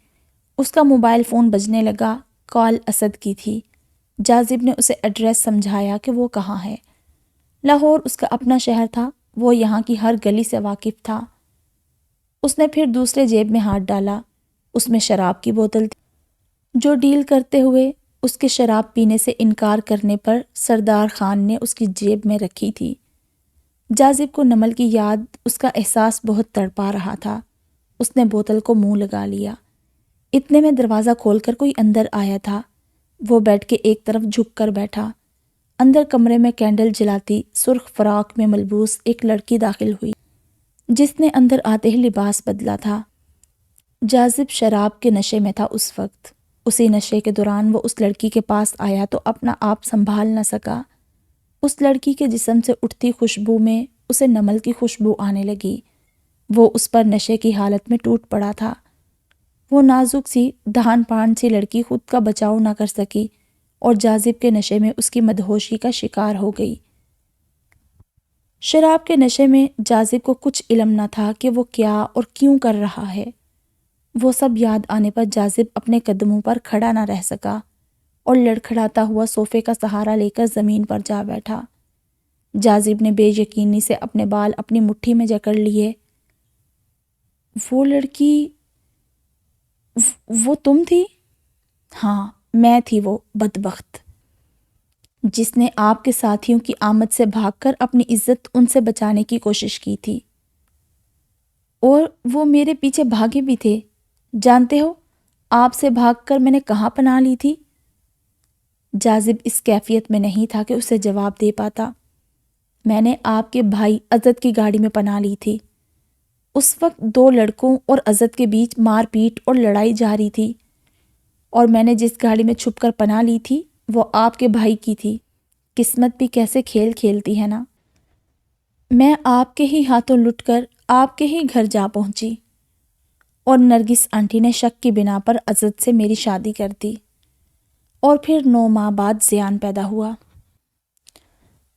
اس کا موبائل فون بجنے لگا، کال اسد کی تھی۔ جاذب نے اسے ایڈریس سمجھایا کہ وہ کہاں ہے۔ لاہور اس کا اپنا شہر تھا، وہ یہاں کی ہر گلی سے واقف تھا۔ اس نے پھر دوسرے جیب میں ہاتھ ڈالا، اس میں شراب کی بوتل تھی، جو ڈیل کرتے ہوئے اس کے شراب پینے سے انکار کرنے پر سردار خان نے اس کی جیب میں رکھی تھی۔ جاذب کو نمل کی یاد، اس کا احساس بہت تڑپا رہا تھا۔ اس نے بوتل کو منہ لگا لیا۔ اتنے میں دروازہ کھول کر کوئی اندر آیا تھا۔ وہ بیڈ کے ایک طرف جھک کر بیٹھا۔ اندر کمرے میں کینڈل جلاتی سرخ فراق میں ملبوس ایک لڑکی داخل ہوئی، جس نے اندر آتے ہی لباس بدلا تھا۔ جاذب شراب کے نشے میں تھا اس وقت۔ اسی نشے کے دوران وہ اس لڑکی کے پاس آیا تو اپنا آپ سنبھال نہ سکا۔ اس لڑکی کے جسم سے اٹھتی خوشبو میں اسے نمل کی خوشبو آنے لگی۔ وہ اس پر نشے کی حالت میں ٹوٹ پڑا تھا۔ وہ نازک سی، دہان پان سی لڑکی خود کا بچاؤ نہ کر سکی اور جاذب کے نشے میں اس کی مدہوشی کا شکار ہو گئی۔ شراب کے نشے میں جاذب کو کچھ علم نہ تھا کہ وہ کیا اور کیوں کر رہا ہے۔ وہ سب یاد آنے پر جاذب اپنے قدموں پر کھڑا نہ رہ سکا اور لڑکھڑاتا ہوا صوفے کا سہارا لے کر زمین پر جا بیٹھا۔ جاذب نے بے یقینی سے اپنے بال اپنی مٹھی میں جکڑ لیے۔ وہ لڑکی، وہ تم تھی؟ ہاں، میں تھی وہ بدبخت، جس نے آپ کے ساتھیوں کی آمد سے بھاگ کر اپنی عزت ان سے بچانے کی کوشش کی تھی، اور وہ میرے پیچھے بھاگے بھی تھے۔ جانتے ہو آپ سے بھاگ کر میں نے کہاں پناہ لی تھی؟ جاذب اس کیفیت میں نہیں تھا کہ اسے جواب دے پاتا۔ میں نے آپ کے بھائی عزت کی گاڑی میں پناہ لی تھی۔ اس وقت دو لڑکوں اور عزت کے بیچ مار پیٹ اور لڑائی جاری تھی، اور میں نے جس گاڑی میں چھپ کر پناہ لی تھی وہ آپ کے بھائی کی تھی۔ قسمت بھی کیسے کھیل کھیلتی ہے نا۔ میں آپ کے ہی ہاتھوں لٹ کر آپ کے ہی گھر جا پہنچی، اور نرگس آنٹی نے شک کی بنا پر عزت سے میری شادی کر دی، اور پھر 9 ماہ بعد زیان پیدا ہوا۔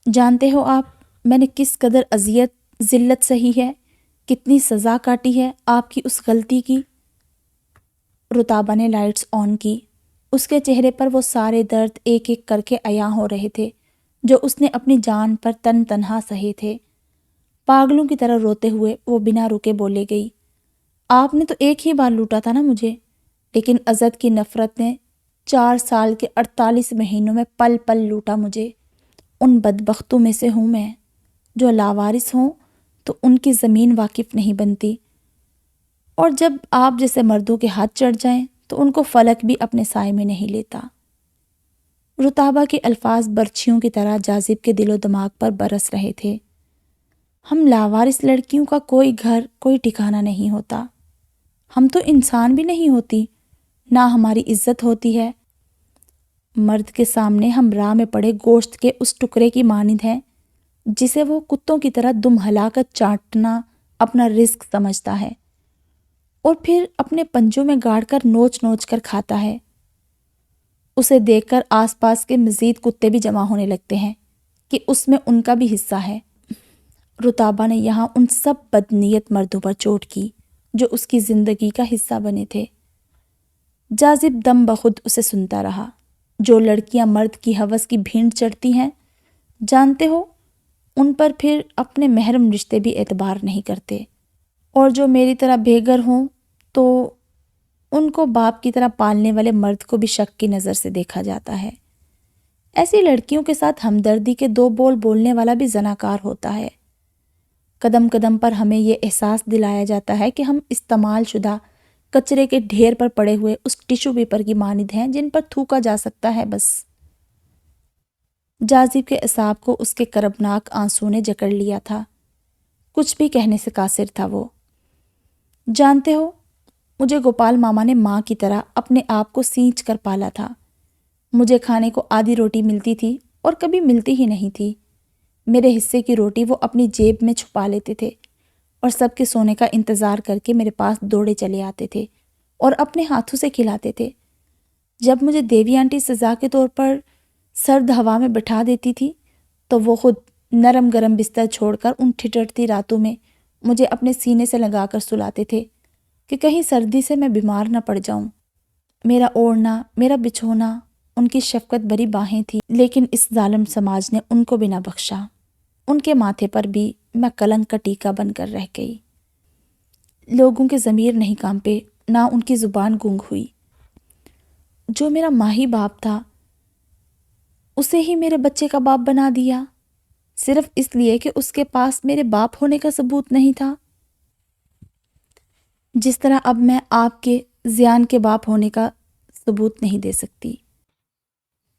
جانتے ہو آپ میں نے کس قدر اذیت، ذلت سہی ہے، کتنی سزا کاٹی ہے آپ کی اس غلطی کی۔ رتابہ نے لائٹس آن کی۔ اس کے چہرے پر وہ سارے درد ایک ایک کر کے عیاں ہو رہے تھے جو اس نے اپنی جان پر تنہا سہے تھے۔ پاگلوں کی طرح روتے ہوئے وہ بنا رکے بولے گئی، آپ نے تو ایک ہی بار لوٹا تھا نا مجھے، لیکن عزت کی نفرت نے 4 سال کے 48 مہینوں میں پل پل لوٹا مجھے۔ ان بدبختوں میں سے ہوں میں، جو لاوارث ہوں تو ان کی زمین واقف نہیں بنتی، اور جب آپ جیسے مردوں کے ہاتھ چڑھ جائیں تو ان کو فلک بھی اپنے سائے میں نہیں لیتا۔ رتابہ کے الفاظ برچھیوں کی طرح جاذب کے دل و دماغ پر برس رہے تھے۔ ہم لاوارث لڑکیوں کا کوئی گھر، کوئی ٹھکانہ نہیں ہوتا۔ ہم تو انسان بھی نہیں ہوتی، نہ ہماری عزت ہوتی ہے۔ مرد کے سامنے ہم راہ میں پڑے گوشت کے اس ٹکڑے کی مانند ہیں جسے وہ کتوں کی طرح دم ہلا کر چاٹنا اپنا رزق سمجھتا ہے، اور پھر اپنے پنجوں میں گاڑ کر نوچ نوچ کر کھاتا ہے۔ اسے دیکھ کر آس پاس کے مزید کتے بھی جمع ہونے لگتے ہیں کہ اس میں ان کا بھی حصہ ہے۔ رتابہ نے یہاں ان سب بدنیت مردوں پر چوٹ کی جو اس کی زندگی کا حصہ بنے تھے۔ جاذب دم بخود اسے سنتا رہا۔ جو لڑکیاں مرد کی ہوس کی بھینٹ چڑھتی ہیں، جانتے ہو، ان پر پھر اپنے محرم رشتے بھی اعتبار نہیں کرتے، اور جو میری طرح بے گھر ہوں تو ان کو باپ کی طرح پالنے والے مرد کو بھی شک کی نظر سے دیکھا جاتا ہے۔ ایسی لڑکیوں کے ساتھ ہمدردی کے دو بول بولنے والا بھی زناکار ہوتا ہے۔ قدم قدم پر ہمیں یہ احساس دلایا جاتا ہے کہ ہم استعمال شدہ کچرے کے ڈھیر پر پڑے ہوئے اس ٹیشو پیپر کی مانند ہیں جن پر تھوکا جا سکتا ہے بس۔ جاذب کے اعصاب کو اس کے کربناک آنسو نے جکڑ لیا تھا۔ کچھ بھی کہنے سے قاصر تھا وہ۔ جانتے ہو، مجھے گوپال ماما نے ماں کی طرح اپنے آپ کو سینچ کر پالا تھا۔ مجھے کھانے کو آدھی روٹی ملتی تھی اور کبھی ملتی ہی نہیں تھی۔ میرے حصے کی روٹی وہ اپنی جیب میں چھپا لیتے تھے اور سب کے سونے کا انتظار کر کے میرے پاس دوڑے چلے آتے تھے اور اپنے ہاتھوں سے کھلاتے تھے۔ جب مجھے دیوی آنٹی سزا کے طور پر سرد ہوا میں بٹھا دیتی تھی تو وہ خود نرم گرم بستر چھوڑ کر ان ٹھٹرتی راتوں میں مجھے اپنے سینے سے لگا کر سلاتے تھے کہ کہیں سردی سے میں بیمار نہ پڑ جاؤں۔ میرا اوڑھنا، میرا بچھونا ان کی شفقت بھری باہیں تھی، لیکن اس ظالم سماج نے ان کو بھی نہ بخشا۔ ان کے ماتھے پر بھی میں کلنک کا ٹیکا بن کر رہ گئی۔ لوگوں کے ضمیر نہیں کانپے، نہ ان کی زبان گونگ ہوئی۔ جو میرا ماہی باپ تھا اسے ہی میرے بچے کا باپ بنا دیا، صرف اس لیے کہ اس کے پاس میرے باپ ہونے کا ثبوت نہیں تھا۔ جس طرح اب میں آپ کے زیان کے باپ ہونے کا ثبوت نہیں دے سکتی۔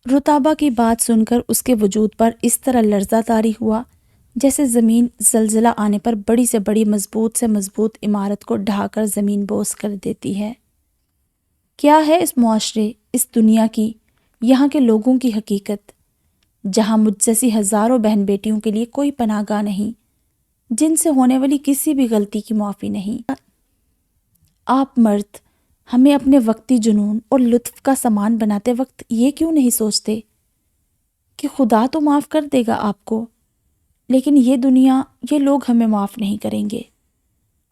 رتابہ کی بات سن کر اس کے وجود پر اس طرح لرزہ طاری ہوا جیسے زمین زلزلہ آنے پر بڑی سے بڑی مضبوط سے مضبوط عمارت کو ڈھا کر زمین بوس کر دیتی ہے۔ کیا ہے اس معاشرے، اس دنیا کی، یہاں کے لوگوں کی حقیقت، جہاں مجھ جیسی ہزاروں بہن بیٹیوں کے لیے کوئی پناہ گاہ نہیں، جن سے ہونے والی کسی بھی غلطی کی معافی نہیں۔ آپ مرد ہمیں اپنے وقتی جنون اور لطف کا سامان بناتے وقت یہ کیوں نہیں سوچتے کہ خدا تو معاف کر دے گا آپ کو، لیکن یہ دنیا، یہ لوگ ہمیں معاف نہیں کریں گے۔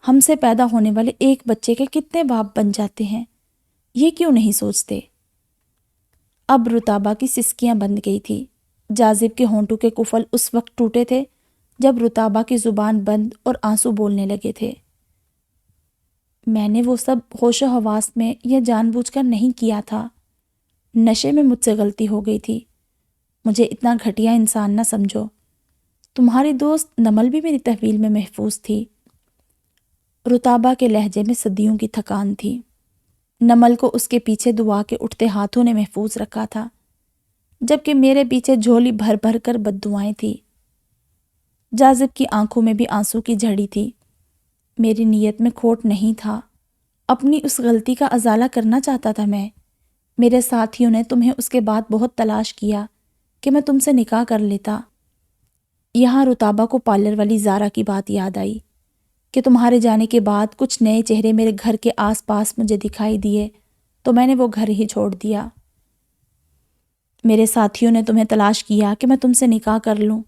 ہم سے پیدا ہونے والے ایک بچے کے کتنے باپ بن جاتے ہیں، یہ کیوں نہیں سوچتے؟ اب رتابہ کی سسکیاں بند گئی تھی۔ جاذب کے ہونٹوں کے کفل اس وقت ٹوٹے تھے جب رتابہ کی زبان بند اور آنسو بولنے لگے تھے۔ میں نے وہ سب ہوش و حواس میں یا جان بوجھ کر نہیں کیا تھا۔ نشے میں مجھ سے غلطی ہو گئی تھی۔ مجھے اتنا گھٹیا انسان نہ سمجھو۔ تمہاری دوست نمل بھی میری تحویل میں محفوظ تھی۔ رتابہ کے لہجے میں صدیوں کی تھکان تھی۔ نمل کو اس کے پیچھے دعا کے اٹھتے ہاتھوں نے محفوظ رکھا تھا، جبکہ میرے پیچھے جھولی بھر بھر کر بددعائیں تھی۔ جاذب کی آنکھوں میں بھی آنسو کی جھڑی تھی۔ میری نیت میں کھوٹ نہیں تھا، اپنی اس غلطی کا ازالہ کرنا چاہتا تھا میں۔ میرے ساتھیوں نے تمہیں اس کے بعد بہت تلاش کیا کہ میں تم سے نکاح کر لیتا۔ یہاں رتابہ کو پارلر والی زارا کی بات یاد آئی کہ تمہارے جانے کے بعد کچھ نئے چہرے میرے گھر کے آس پاس مجھے دکھائی دیے تو میں نے وہ گھر ہی چھوڑ دیا۔ میرے ساتھیوں نے تمہیں تلاش کیا کہ میں تم سے نکاح کر لوں،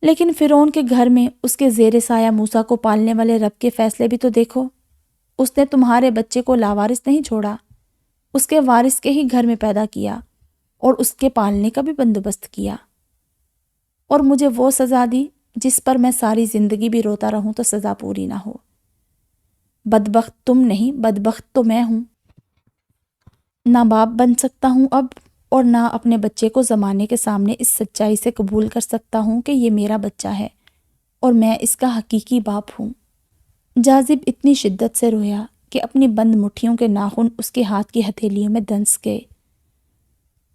لیکن فرعون کے گھر میں اس کے زیر سایہ موسیٰ کو پالنے والے رب کے فیصلے بھی تو دیکھو۔ اس نے تمہارے بچے کو لاوارث نہیں چھوڑا، اس کے وارث کے ہی گھر میں پیدا کیا اور اس کے پالنے کا بھی بندوبست کیا، اور مجھے وہ سزا دی جس پر میں ساری زندگی بھی روتا رہوں تو سزا پوری نہ ہو۔ بدبخت تم نہیں، بدبخت تو میں ہوں۔ نہ باپ بن سکتا ہوں اب، اور نہ اپنے بچے کو زمانے کے سامنے اس سچائی سے قبول کر سکتا ہوں کہ یہ میرا بچہ ہے اور میں اس کا حقیقی باپ ہوں۔ جاذب اتنی شدت سے رویا کہ اپنی بند مٹھیوں کے ناخن اس کے ہاتھ کی ہتھیلیوں میں دنس گئے۔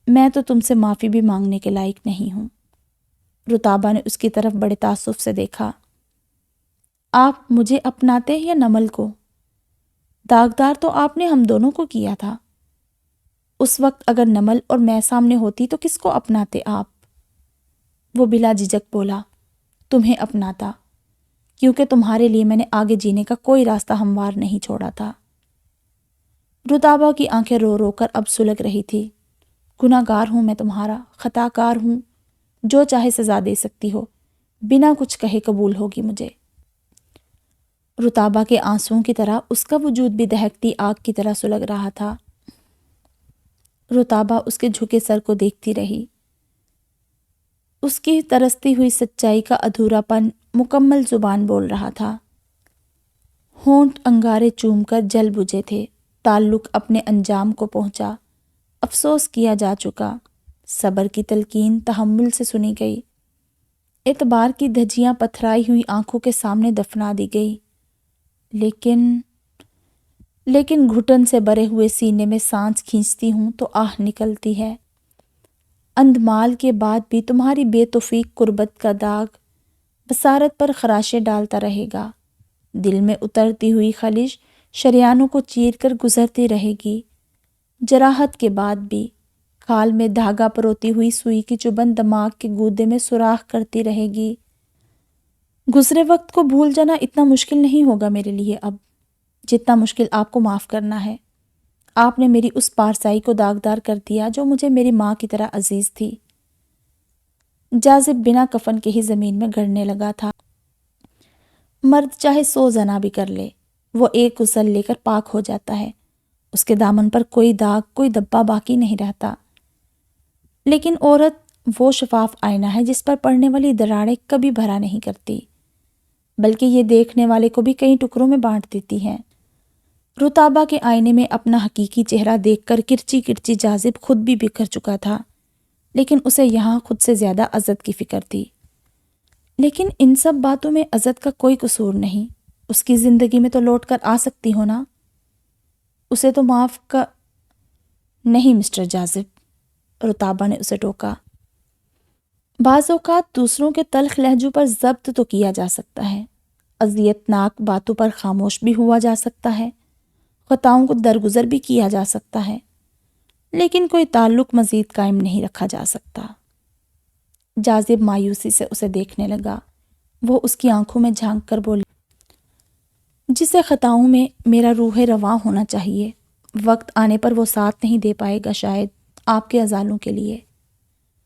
میں تو تم سے معافی بھی مانگنے کے لائق نہیں ہوں۔ رتابہ نے اس کی طرف بڑے تعصب سے دیکھا۔ آپ مجھے اپناتے یا نمل کو؟ داغدار تو آپ نے ہم دونوں کو کیا تھا۔ اس وقت اگر نمل اور میں سامنے ہوتی تو کس کو اپناتے آپ؟ وہ بلا جھجک بولا، تمہیں اپناتا، کیونکہ تمہارے لیے میں نے آگے جینے کا کوئی راستہ ہموار نہیں چھوڑا تھا۔ رتابہ کی آنکھیں رو رو کر اب سلگ رہی تھی۔ گناہ گار ہوں میں تمہارا، خطا کار ہوں، جو چاہے سزا دے سکتی ہو، بنا کچھ کہے قبول ہوگی مجھے۔ رتابہ کے آنسوؤں کی طرح اس کا وجود بھی دہکتی آگ کی طرح سلگ رہا تھا۔ رتابہ اس کے جھکے سر کو دیکھتی رہی۔ اس کی ترستی ہوئی سچائی کا ادھورا پن مکمل زبان بول رہا تھا۔ ہونٹ انگارے چوم کر جل بجھے تھے، تعلق اپنے انجام کو پہنچا، افسوس کیا جا چکا، صبر کی تلقین تحمل سے سنی گئی، اعتبار کی دھجیاں پتھرائی ہوئی آنکھوں کے سامنے دفنا دی گئی، لیکن گھٹن سے بھرے ہوئے سینے میں سانس کھینچتی ہوں تو آہ نکلتی ہے۔ اندمال کے بعد بھی تمہاری بے توفیق قربت کا داغ بصارت پر خراشیں ڈالتا رہے گا، دل میں اترتی ہوئی خلش شریانوں کو چیر کر گزرتی رہے گی، جراحت کے بعد بھی کھال میں دھاگا پروتی ہوئی سوئی کی چبھن دماغ کے گودے میں سوراخ کرتی رہے گی۔ گزرے وقت کو بھول جانا اتنا مشکل نہیں ہوگا میرے لیے اب، جتنا مشکل آپ کو معاف کرنا ہے۔ آپ نے میری اس پارسائی کو داغدار کر دیا جو مجھے میری ماں کی طرح عزیز تھی۔ جاذب بنا کفن کے ہی زمین میں گڑنے لگا تھا۔ مرد چاہے 100 زنا بھی کر لے، وہ ایک غسل لے کر پاک ہو جاتا ہے، اس کے دامن پر کوئی داغ، کوئی دبا باقی نہیں رہتا۔ لیکن عورت وہ شفاف آئینہ ہے جس پر پڑنے والی دراڑیں کبھی بھرا نہیں کرتی، بلکہ یہ دیکھنے والے کو بھی کئی ٹکڑوں میں بانٹ دیتی ہیں۔ رتابہ کے آئینے میں اپنا حقیقی چہرہ دیکھ کر کرچی کرچی جاذب خود بھی بکھر چکا تھا، لیکن اسے یہاں خود سے زیادہ عزت کی فکر تھی۔ لیکن ان سب باتوں میں عزت کا کوئی قصور نہیں، اس کی زندگی میں تو لوٹ کر آ سکتی ہو نا، اسے تو معاف کا نہیں مسٹر جاذب، رتابہ نے اسے ٹوکا۔ بعض اوقات دوسروں کے تلخ لہجوں پر ضبط تو کیا جا سکتا ہے، اذیت ناک باتوں پر خاموش بھی ہوا جا سکتا ہے، خطاؤں کو درگزر بھی کیا جا سکتا ہے، لیکن کوئی تعلق مزید قائم نہیں رکھا جا سکتا۔ جاذب مایوسی سے اسے دیکھنے لگا۔ وہ اس کی آنکھوں میں جھانک کر بولی، جسے خطاؤں میں میرا روح رواں ہونا چاہیے، وقت آنے پر وہ ساتھ نہیں دے پائے گا شاید آپ کے عزالوں کے لیے۔